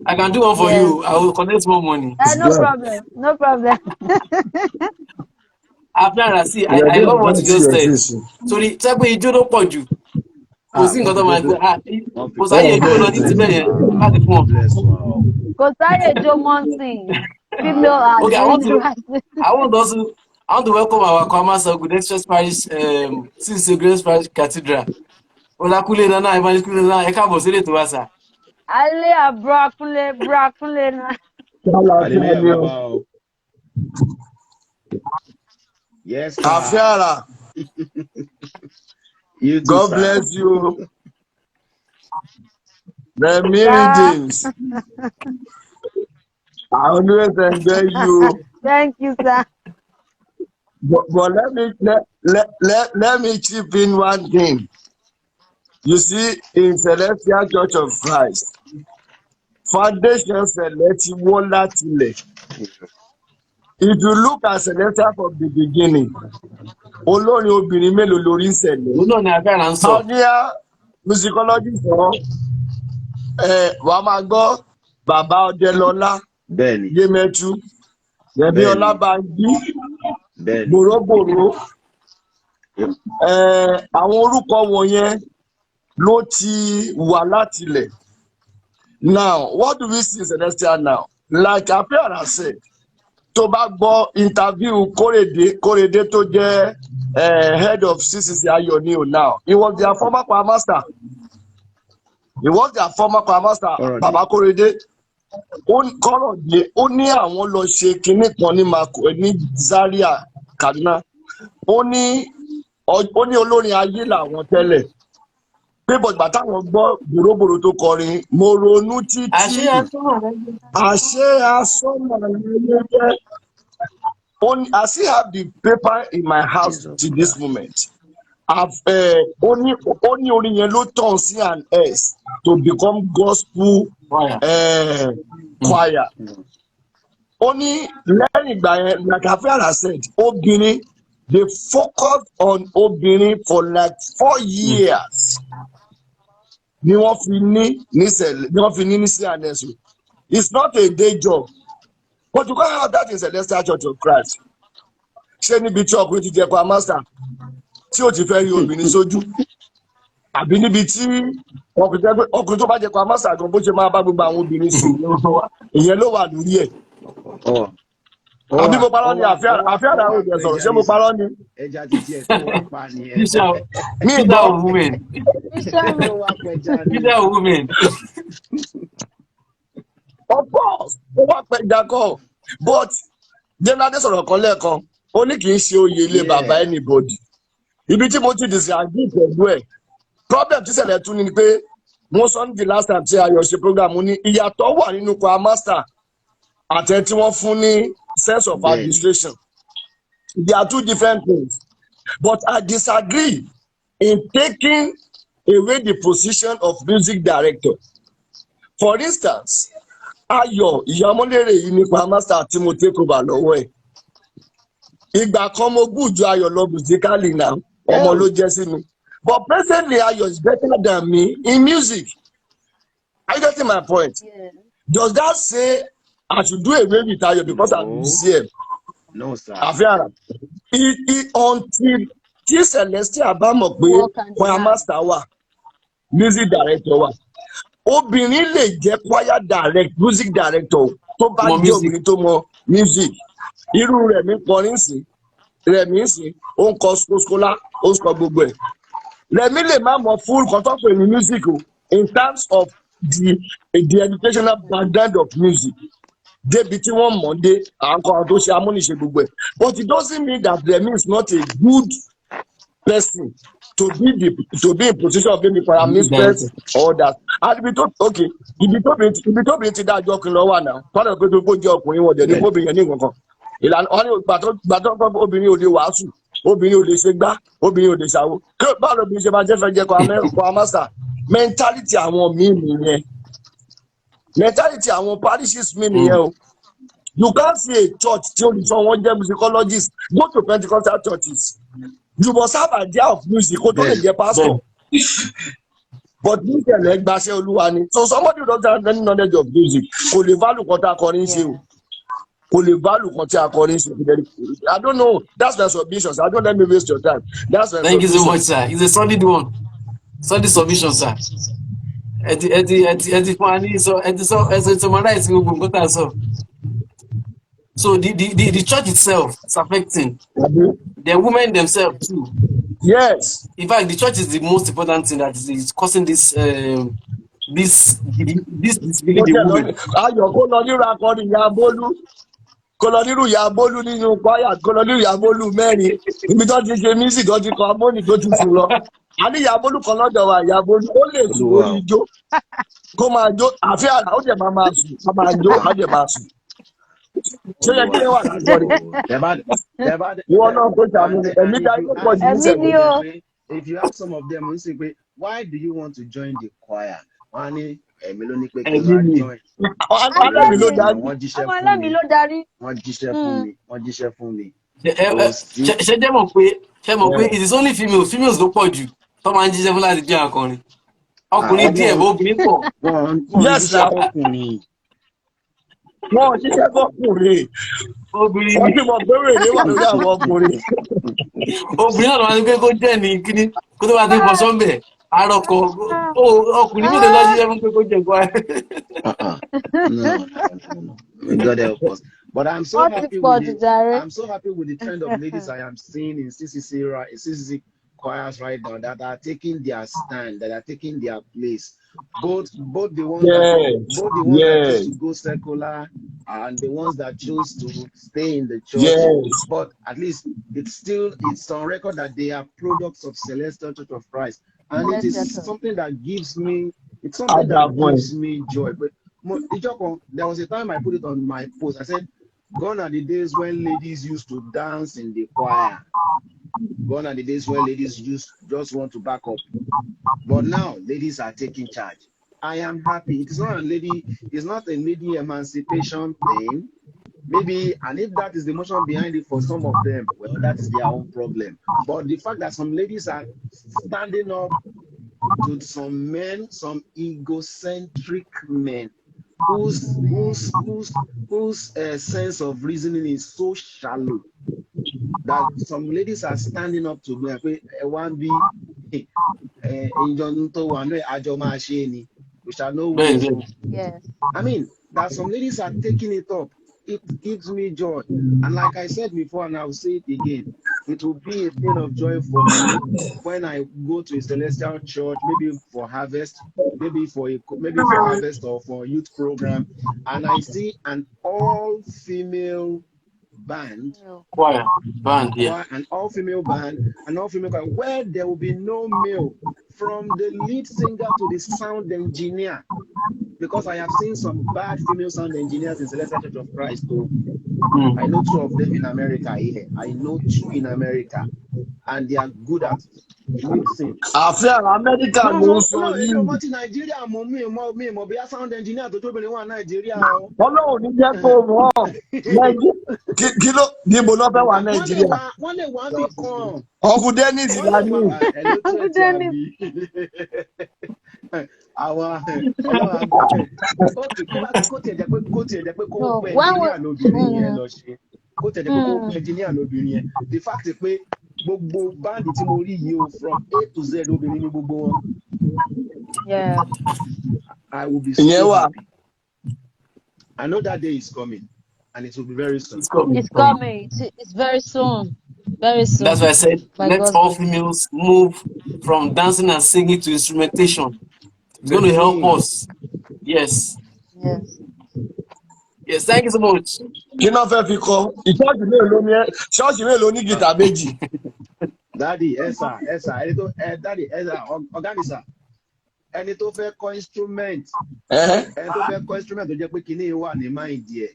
I can do one for you. I will collect more money. No problem. Àfihàn sí, You are I love doing what you just said. this. Torí tẹ́ pé ijó ló pọ̀ jù. Kò sí nǹkan tó máa gbé. Kò sáyé ijó lọ ní tibẹ̀ yẹn láti fún ọ. Bless wow. Kò sáyè jó mọ́sìn. Female are Okay, doing the right thing. I want to welcome our Kwamasa Ogunnami Parish, St. Grace Parish Cathedral. Olakule Nana, Evangelist Kule Nana, Eka Bosele to us. Alẹ́ àbúrákúnlé náà. Hallelujah, Baba. Yes, sir. Afiara, You too, God sir. bless you. The meetings. I always enjoy you. Thank you, sir. But let me chip in one thing. You see, in Celestial Church of Christ, foundation Celestial Volatile. If you look at Celestial from the beginning, olórin obìnrin mélòó lórí ìṣẹ̀lẹ̀. Òun náà ni Àfihàn ń sọ. Tọ́níà musicologist sọ wàá máa gbọ́ bàbá Ọdẹlọlá Benny. Yémẹtú Yẹmí Ọlábànjí Benny. Bòróbòró àwọn orúkọ wọ̀nyẹn ló ti wà látilẹ̀. Now, what do we see in Celestial now? Like Àfihàn said, tó bá gbọ́ interview Kórèdé tó jẹ́ head of CCC Ayọ̀ni now. He was their former choir master. Bàbá Kórèdé. Kọ́rọ̀dé ó ní àwọn lọ ṣe kinní kan ní Zaria Kaduna. Ó ní olórin ayé làwọn tẹ́lẹ̀. Pé bọ̀dùbà táwọn gbọ́ Bòróbòró tó kọrin, mo ronú títí. Àṣé asọ́nà ayé jẹ́. I still have the paper in my house to this moment. Only orin yẹn ló turn C and S to become gospel choir. Only lẹ́yìn ìgbà yẹn, like Àfihàn said, obìnrin, they focus on obìnrin for like 4 years. Ni wọ́n fi ní C and S. It's not a day job. But you can't have that in Celestial Church of Christ. Ṣé níbi tí ọkùnrin ti jẹ choir master tí ó ti fẹ́ rí obìnrin sójú? Àbí níbi tí ọkùnrin tó bá jẹ choir master gan bó ṣe máa bá gbogbo àwọn obìnrin sùn? Ìyẹn ló wà lórí ẹ̀. Àbí mo parọ́ ni Àfihàn àwọn ènìyàn sọ̀rọ̀, ṣé mo parọ́ ni? Ẹja ti tiẹ̀ tó wá pa ni ẹ. Peter of women. Peter of women. Of course, ó wá pẹja kọ́. But Jẹ́nádé sọ̀rọ̀ kan lẹ́ẹ̀kan, ó ní kì í ṣe oyè ilé bàbá anybody. Ibi tí mo ti disagree pẹ̀lú ẹ̀. Problem tí ṣẹlẹ̀ tún ni pé mo sọ ní the last time tí Ayọ̀ ṣe program mo ní ìyàtọ̀ wà nínú choir master àtẹ tí wọ́n fún ní sense of administration. They are two different things. But I disagree in taking away the position of music director. For instance, Ayọ̀ Ìyámọ́lérè yìí ní choir master tí mo take over lọ́wọ́ ẹ̀. Ìgbà kan mo gbùjọ Ayọ̀ lọ musically now, ọmọ ló jẹ́ sí mi. But presently Ayọ̀ is better than me in music. Are you getting my point? Yeah. Does that say I should do away with Ayọ̀ because I'm musician? No, sir. Àfihàn until tí Celestial bá mọ̀ pé choir master wà, music director wà. Obìnrin lè jẹ́ music director tó bá jẹ́ obìnrin tó mọ music. Irú Rẹ̀mí kọrin sí, Rẹ̀mí sí, ó ń kọ skoskola, ó ń kọ gbogbo ẹ̀. Rẹ̀mí lè má mọ full contour ní music o in terms of the educational background of music. Débi tí wọ́n mọ̀ dé, à ń kọ́ àwọn tó ṣe amúnìṣe gbogbo ẹ̀. But it doesn't mean that Rẹ̀mí is not a good person to be in position of being a mistress or that. And ibi tóbi ti dájọ́ ọkùnrin lọ́wọ́ àná, tọ́lá pé tó jẹ́ ọkùnrin wọ̀n dẹ̀ ní kóbìnrin ní nǹkan kan. Ìlànà wọn ní gbàtọ́ obìnrin ò lè wàásù, obìnrin ò lè ṣe gbá, obìnrin ò lè ṣàwó. Báwo lóbìnrin ṣe máa fẹ́ jẹ́ choir master? Mentality àwọn míì nìyẹn. Mentality àwọn parishes míì nìyẹn o. You can't see a church tí olùsọ wọn jẹ́ musicologist. Go to Pentecostal churches. You must have an idea of music kó tó lè jẹ́ pastor. But ní ìṣẹ̀lẹ̀ gbaṣẹ́ Olúwa ni. So somebody who doesn't have any knowledge of music kò lè value kọ́ta kọrin ṣe o. kò lè value kan tí akọrin ṣe. I don't know, that's my submission, sir. I don't let me waste your time. That's my Thank you so submission. much, sir. It's a solid one. Solid submission, sir. Summarize gbogbo nǹkan tá a sọ. So the church itself is affecting the women themselves too. Yes. In fact, the church is the most important thing that is causing this disbelief in women. Ayọ̀ kó lọ nírú akọrin Ìyá Bólú, kó lọ nírú Ìyá Bólú nínú kwaya, kó lọ nírú Ìyá Bólú mẹ́rin ibi tó ti ṣe music tó ti kọ amóni tó ti sùn lọ. A ní Ìyá Bólú kan lọ́dọ̀ wa, Ìyá Bólú ó lè sùn lórí ijó kó máa jó àfi àrà ó jẹ̀ máa sùn á máa jó á jẹ̀ máa sùn. Ṣé yẹ kí ẹ wà lágbọ́n ni? Ìwọ náà kó ṣàmú ẹ̀mí dá yóò pọ̀ jù nísẹ̀lẹ̀. If you ask some of them, you say, why do you want to join the choir? Wọ́n ní ẹ̀mí ló ní pé kí wọ́n join. Alámi ló darí. Wọ́n jíṣẹ́ fún Alámi mi. ló darí. Wọ́n jíṣẹ́ fún mi. Ṣé jẹ́ mọ̀ pé it is only females ló pọ̀ jù tó máa ń jíṣẹ́ fún láti jẹ́ akọrin. Ọkùnrin díẹ̀ bó obìnrin pọ̀. Wọ́n jíṣẹ́ fọkùnrin. Wọ́n ṣiṣẹ́ fọkùnrin. Obìnrin wọ́n ti mọ̀ pé wèrè wà lórí àwọn ọkùnrin. Obìnrin náà ló máa ń gbé kó jẹ́ ní kíní kó tó bá ti pọ̀ sọ́ńbẹ̀ àròkọ ọkùnrin mi lè lọ ṣiṣẹ́ fún pé kó jẹ kwaya. No. God help us. But I'm so happy with the trend of ladies I am seeing in CCC choirs right now that are taking their stand, that are taking their place. Both the ones that choose to go secular and the ones that choose to stay in the church. Yes. But at least it's on record that they are products of Celestial Church of Christ. And it is something that gives me joy. But there was a time I put it on my post. I said, gone are the days when ladies used to dance in the choir. Gone are the days when ladies just want to back up. But now ladies are taking charge. I am happy. It's not a lady emancipation thing. Maybe, and if that is the motion behind it for some of them, well, that is their own problem. But the fact that some ladies are standing up to some men, some egocentric men, whose sense of reasoning is so shallow that some ladies are standing up to me. We shall know. Yes. I mean, that some ladies are taking it up. It gives me joy. And like I said before, and I'll say it again, it will be a thing of joy for me when I go to a celestial church, maybe for harvest, maybe for harvest or for a youth program, and I see an all-female band, an all-female band, where there will be no male, from the lead singer to the sound engineer. Because I have seen some bad female sound engineers in Celestial Church of Christ. So I know 2 of them in America here. I know 2 in America. And they are good at mixing. After America, no, Nigeria, be a sound engineer to Nigeria. Ọlọ́run ní jẹ́ kó mọ̀ kí ló níbo ló fẹ́ wà Nàìjíríà. Wọ́n lè wá bí kan. Uncle Dennis là ní. Uncle Dennis. Àwọn ọlọ́run kó tiẹ̀ jẹ́ pé kó pẹ́ ẹnjìníà lóbìnrin yẹn lọ ṣe. Kó tiẹ̀ jẹ́ pé kó pẹ́ ẹnjìníà lóbìnrin yẹn. The fact is pé gbogbo báńdì tí mo rí yìí o from A to Z obìnrin ní gbogbo wọn. Yeah. I will be so happy. I know that day is coming, and it will be very soon. It's coming. It's very soon. Very soon. That's why I said, let all females move from dancing and singing to instrumentation. It's going to help us. Yes. Yes, thank you so much. Kí náà fẹ́ fi kọ? Ṣọ́ọ̀ṣì mélòó ní gìtá méjì? Daddy, Daddy, Ogunnami sir. Ẹni tó fẹ́ kọ instrument. Ẹni tó fẹ́ kọ instrument tó jẹ́ pé kíní wà ní mind ẹ̀.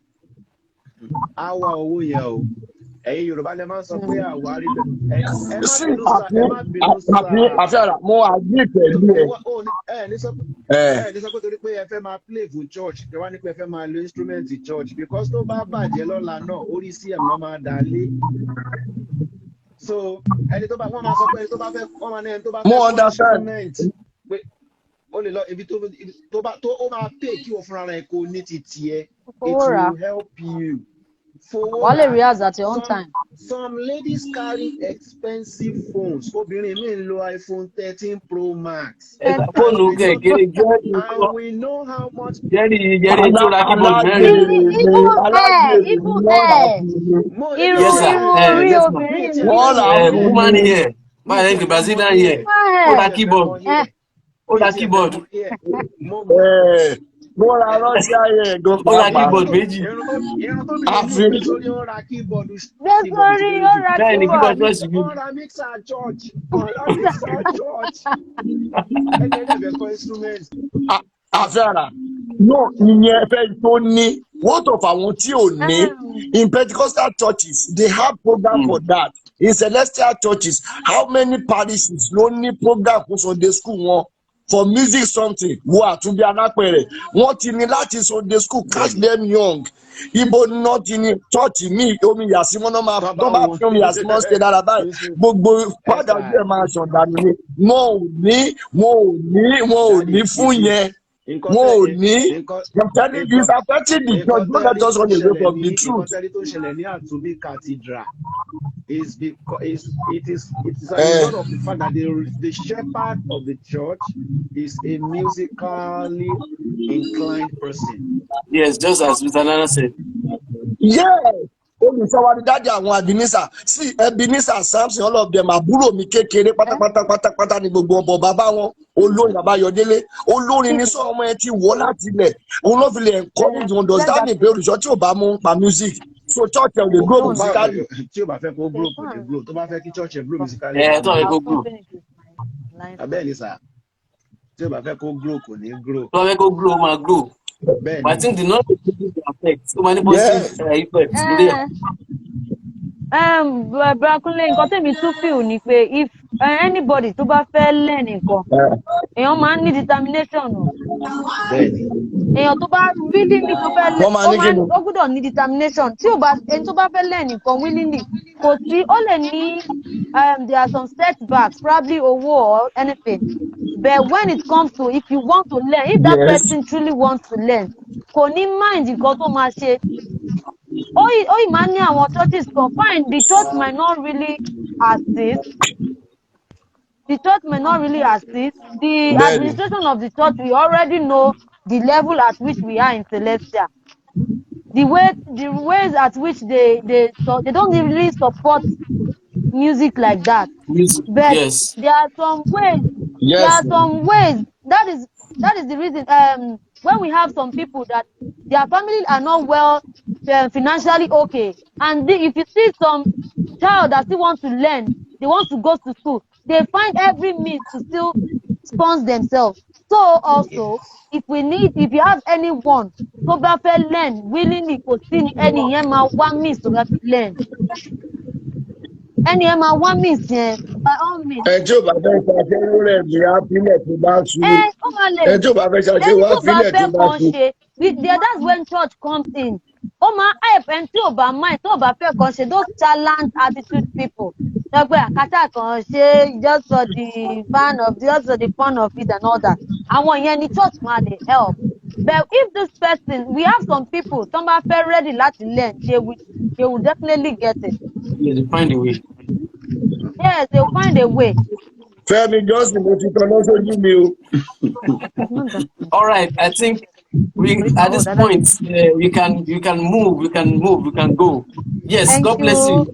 Á wá owó yẹn o. Ẹ̀yin Yorùbá lè máa ń sọ pé àwárí bẹ̀. Ẹ má bínú sá. Àfẹ́rà mo àgbé pẹ̀lú ẹ̀. Ẹ ní sọ pé torí pé ẹ fẹ́ máa play fún church, ẹ wá ní pé ẹ fẹ́ máa lo instrument church because tó bá bàjẹ́ lọ́la náà orí CM lọ́ máa dà lé. So ẹni tó bá wọ́n máa sọ pé ẹni tó bá fẹ́ wọ́n máa ní ẹni tó bá fẹ́ kọ́ instrument pé ó lè lọ ibi tó ó máa pay kí o fúnra rẹ̀ kó ní ti tiẹ̀. It will help you. Wale rehearse at your own time. Some ladies carry expensive phones. Obìnrin mi ń lo iPhone 13 Pro Max. And we know how much. Jerry tó ra keyboard mẹ́rin. Woman here. Báyìí ní Brazilian here. Ó ra keyboard. Ó ra keyboard. Mo ra Russia yẹn gan Ó ra keyboard méjì. Irun tó bìnrin ní nítorí ó ra keyboard. Bẹ́ẹ̀ ni keyboard ṣọ́ọ̀ṣì mi. Ó ra mixer church. Ẹ̀ẹ́dẹ̀ẹ̀dẹ̀ kọ instrument. Àfẹ́rà. No, ìyẹn fẹ́ tó ní. What of àwọn tí ò ní? In Pentecostal churches, they have program for that. In Celestial churches, how many parishes ló ní program fún Sunday school wọn? For music something, wo àtúnbí alápẹ̀rẹ̀. Wọ́n ti ní láti Sunday school catch them young. Ibo náà ti ní church mi omi yàsímọ́ náà máa tó bá fi omi yàsímọ́ ṣe dára báyìí. Gbogbo padà bí ẹ máa ṣọ̀dànù ni. Wọn ò ní fún yẹn. Wọn ò ní. I'm telling you, it's affecting the church. Don't let us run away from the truth. Nǹkan tó ṣẹlẹ̀ ní Àtúnbí Cathedral is because it is a result of the fact that the shepherd of the church is a musically inclined person. Yes, just as Mr. Nana said. Yeah. Olùsọ̀wárí dájú àwọn Ebenezer sí Ebenezer Samson all of them àbúrò mi kékeré pátápátá ní gbogbo ọ̀bọ̀ bàbá wọn olórin bàbá Yọdélé olórin ní sọ ọmọ ẹ ti wọ́ láti ilẹ̀ òun ló fi lè encourage wọn does that mean pé olùsọ tí ò bá mú pa music so church ẹ̀ ò lè grow musically. Tí o bá fẹ́ kó grow kò lè grow tó bá fẹ́ kí church ẹ̀ grow musically. Tó fẹ́ kó grow. Abẹ́ẹ̀ ni sà tí o bá fẹ́ kó grow kò ní grow. Tó fẹ́ kó grow máa grow. But I think the knowledge affect so many positive effects. Brakunle nǹkan tèmi tún feel ni pé if anybody tó bá fẹ́ learn nǹkan èèyàn máa ń ní determination o. Èèyàn tó bá willingly tó fẹ́ learn ó gbọ́dọ̀ ní determination tí ẹni tó bá fẹ́ learn nǹkan willingly kò sí ó lè ní there are some setbacks probably owó or anything. But when it comes to if you want to learn, if that person truly wants to learn, kò ní mind nǹkan tó máa ṣe. Ó máa ní àwọn churches kan fine the church might not really assist. The church may not really assist. The administration of the church, we already know the level at which we are in Celestia. The ways at which they don't really support music like that. But there are some ways. There are some ways. That is the reason. When we have some people that their families are not well financially okay, and if you see some child that still wants to learn, they want to go to school, they find every means to still sponsor themselves. So also, if you have anyone who can learn willingly, continue any one means to learn. Any one means by all means. Ẹjọ́ bá fẹ́ ṣàṣeyọrí rẹ̀ ní àpilẹ̀ tó bá sú. Ẹjọ́ bá fẹ́ ṣàṣeyọrí àpilẹ̀ tó bá sú. That's when church comes in. Hype and tí ò bá mind tó bá fẹ́ kan ṣe those challenge attitude people. Lọ́gbẹ́ àkátà kan ṣe just for the fun of it and all that. Àwọn yẹn ni church máa dey help. But if this person, we have some people, tó bá fẹ́ ready láti learn, they will definitely get it. Yeah, they find a way. Yes, they will find a way. Fẹ́mi Johnson mo ti tọ́ lọ́sọ́jú mi o. All right, I think at this point we can move, we can go. Yes, God bless you.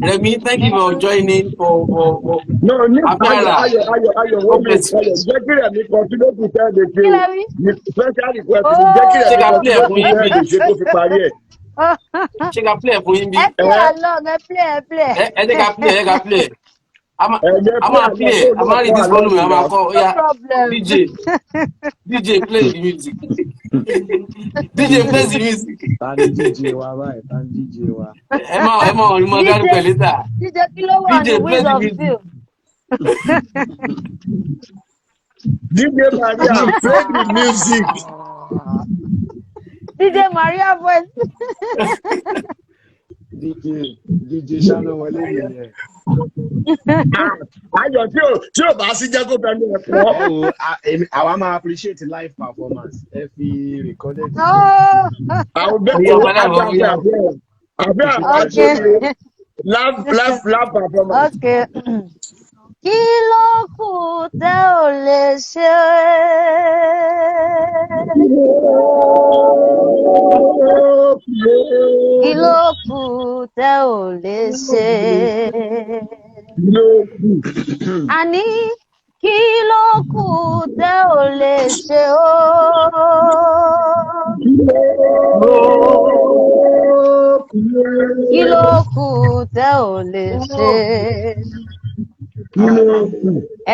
Remi, thank you for joining. No, Ayọ̀, what bless you. Jẹ́ kí Remi continue to tell the truth. Special request. Jẹ́ kí Remi continue to tell the truth kó fi parí ẹ̀. Ṣé ká play fún yín bí? Ẹ play. Ẹ jẹ́ ká play. I'm gonna read this volume. I'm gonna call. Yeah, DJ, play the music. DJ plays the music. DJ wa. Emma, you must get it later. DJ plays the music. DJ Maria, play the music. DJ Maria voice. DJ Shana wọlé nìyẹn. Ayọ̀ tí ò bá sí jẹ́ kó bẹ́ẹ̀ ní ẹ̀kọ́. Àwa máa appreciate live performance. Ẹ fi recorded. Àwọn bẹ́ẹ̀ Okay. Laugh performance. Okay. Kí ló kù tẹ́ ò lè ṣe? Kí ló kù tẹ́ ò lè ṣe? Àní kí ló kù tẹ́ ò lè ṣe o? Kí ló kù tẹ́ ò lè ṣe?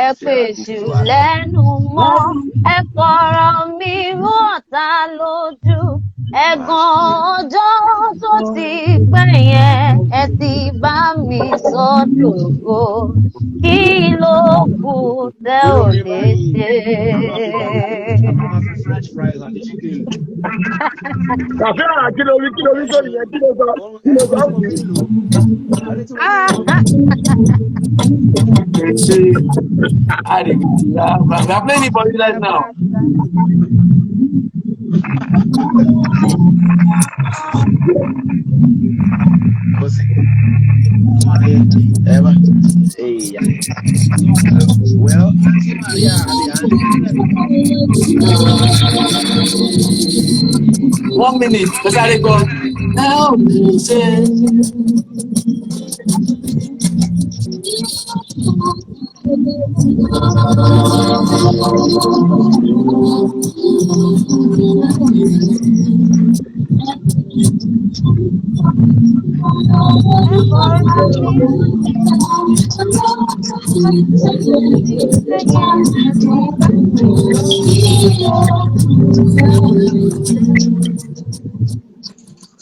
Ẹ pèsè lẹ́nu mọ́, ẹ fọ̀rọ̀ mi rú ọ̀tá lójú. Ẹ̀gàn ọjọ́ tó ti pẹ́ yẹn, ẹ ti bá mi sọ dògo. Kí ló kù tẹ́ ò lè ṣe? Àwọn máa fi French fries àti chicken lò. Àfihàn kí ló rí sórí yẹn kí ló sọ. Ẹ mọ̀ tí mo fi ń lò ó. Àní tí mo fi ń lò ó. We are playing it for you guys now. Kò sí. Ẹ wá. Well, Aunty Maria àbí Aunty Rẹ̀mí. 1 minute. Let's have it go. Now,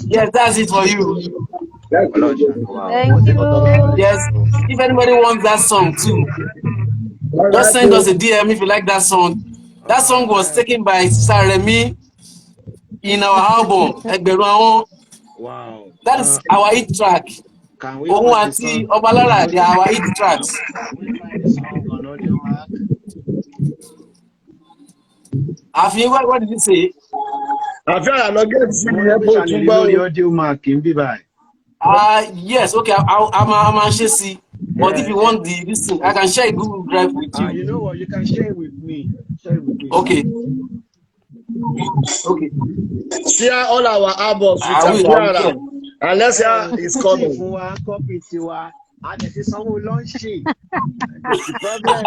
yes, that's it for you. Thank you. Yes, if anybody wants that song too, just send us a DM if you like that song. That song was taken by Sister Remy in our album. Wow. That is our hit track. Can we Ohun find the àti song? Ọbalára, they are our hit tracks. Can we find the song on Audio Mac? What did you say? Àfihàn lọ gẹ́gẹ́ sí Mo ìyẹn ní bó pé tún ṣàlè gbọ́ lórí o. Audio Mac ń bí báyìí. Yes, okay, I'm see. But if you want this thing, I can share a Google Drive with you. You know what? You can share it with me. Share it with me. Okay. Okay. Share all our albums with I will Àfihàn. And let's hear his comment. Fún wa, copy tiwa, a dẹ̀ ti sanwó lọ́ńṣì. That's the problem.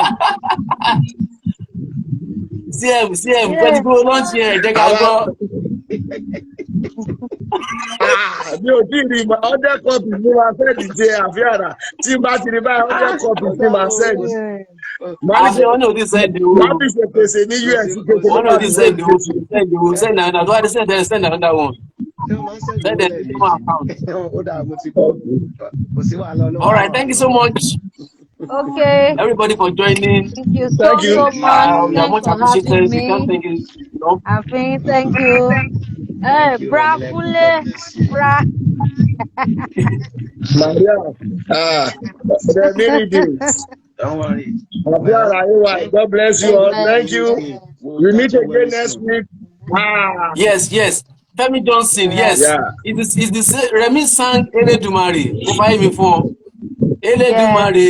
CM, pẹ̀lú gbogbo lọ́ńṣì ẹ̀ jẹ́ ká gbọ́. Mi ò tí ì rí ọjọ́ kọ́pì ní wa sẹ́ẹ̀dì jẹ Àfihàn tí n bá ti rí báyìí ọjọ́ kọ́pì tí màá sẹ́ẹ̀dì. Wọ́n ní òdì sẹ́ẹ̀dì owó. Má fi ṣe pèsè ní US kékeré. Wọ́n ní òdì sẹ́ẹ̀dì owó. Send another one. Send them to my account. All right, thank you so much. Okay. Everybody for joining. Thank you so much. You are Thanks much for appreciated. having We can't me. thank you. Afin, thank you. Bra Kule, bra. Maria, the many days. Don't worry. God bless you all. Thank you. We meet again next week. Yes. Femi Johnson, yes. Yeah. It's the Remy sang Elédùmarè. Mo fàyè mi fún ọ. Elédùmarè.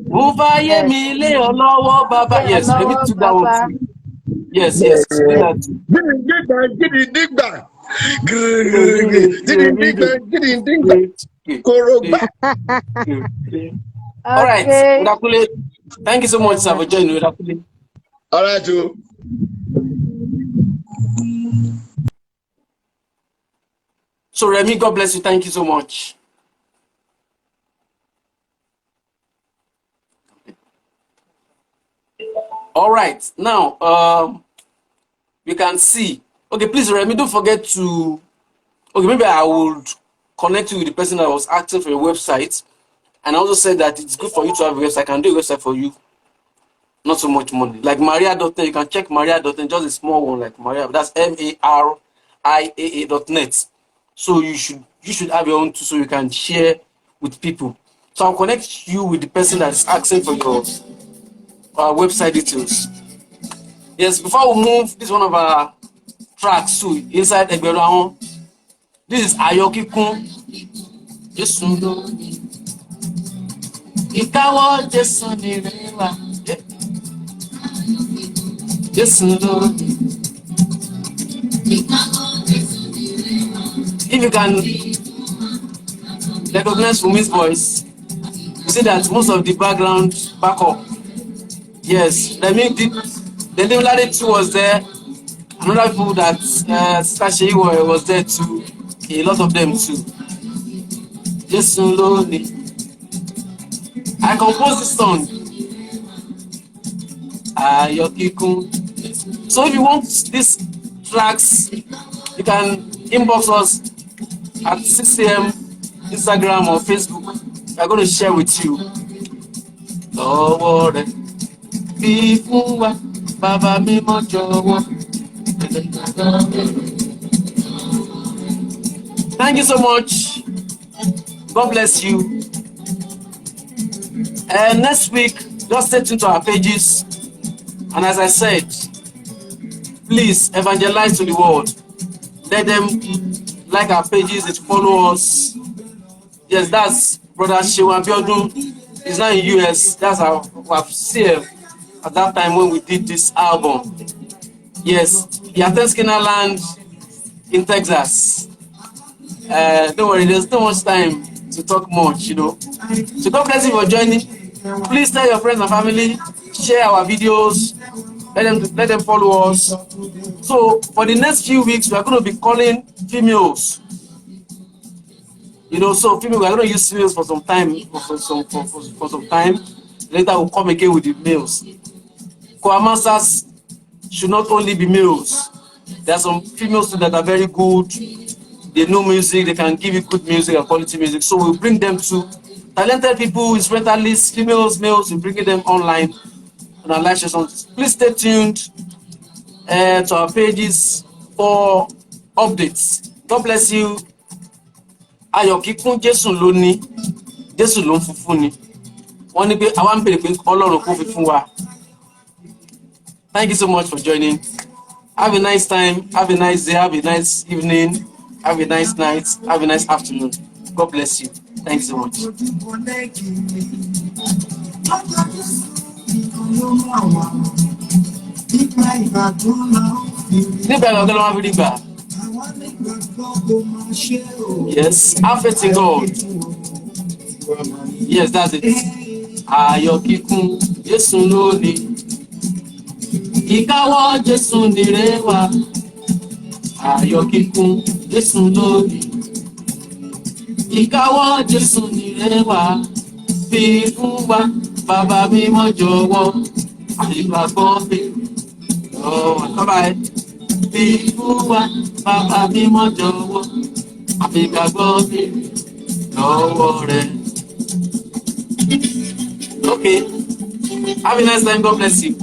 Mo fàyè mi lé ọ lọ́wọ́ bàbá. Yes, Remy took that one too. Yes. Do that too. All right, Udakule. Thank you so much, sir, for joining Udakule. All right, too. So Remy, God bless you. Thank you so much. All right, now you can see. Okay, please, Remy, don't forget to. Okay, maybe I would connect you with the person that was asking for your website, and I also said that it's good for you to have a website. I can do a website for you. Not so much money. Like Maria.net, you can check Maria.net, just a small one like Maria. That's MARIAA.net. So you should have your own too, so you can share with people. So I'll connect you with the person that is asking for your website details. Yes, before we move, this is one of our tracks too, inside Egberahon. This is Ayokikun. Jésù ló ní. Ìkáwọ́ Jésù ní rẹwà. Jésù ló ní. If you can recognize Fumi's voice, you see that most of the background backup. Yes, the Demilade too was there. Another people that Sister Sheyi was there too. A lot of them too. Jésù ló ní. I composed this song. Ayokikun. So if you want these tracks, you can inbox us at 6 a.m. Instagram or Facebook. We're going to share with you. Lọ́wọ́ rẹ̀ fi fún wa, bàbá mímọ́ jọ̀wọ́. Thank you so much. God bless you. And next week, just stay tuned to our pages. And as I said, please evangelize to the world. Let them like our pages, they follow us. Yes, that's Brother Shewan Biodun. He's now in US. That's our CF at that time when we did this album. Yes, he attends Land in Texas. Don't worry, there's not much time to talk much, you know. So God bless you for joining. Please tell your friends and family, share our videos, let them follow us. So for the next few weeks, we are going to be calling females. You know, so females, we are going to use females for some time, for some time. Later we'll come again with the males. Choir masters should not only be males. There are some females that are very good. They know music, they can give you good music and quality music. So we'll bring them to talented people, instrumentalists, females, males, we're bringing them online on our live sessions. Please stay tuned to our pages for updates. God bless you. Ayokikun Jésù ló ní, Jésù ló ń funfun ni. Wọ́n ní pé àwa ń bèrè pé Ọlọ́run kò fi fún wa. Thank you so much for joining. Have a nice time, have a nice day, have a nice evening, have a nice night, have a nice afternoon. God bless you. Thanks so much. Yes, have faith in God. Yes, that's it. Ayokikun Jésù ló ní. Ìkáwọ́ Jésù ní rẹwà. Ayokikun Jésù ló ní. Ìkáwọ́ Jésù ní rẹwà. Fi fún wa, bàbá mímọ́ jọ̀wọ́. Ìgbàgbọ́ mi. Oh, bye-bye. Fi fún wa, bàbá mímọ́ jọ̀wọ́. Ìgbàgbọ́ mi lọ́wọ́ rẹ̀. Okay. Have a nice time. God bless you.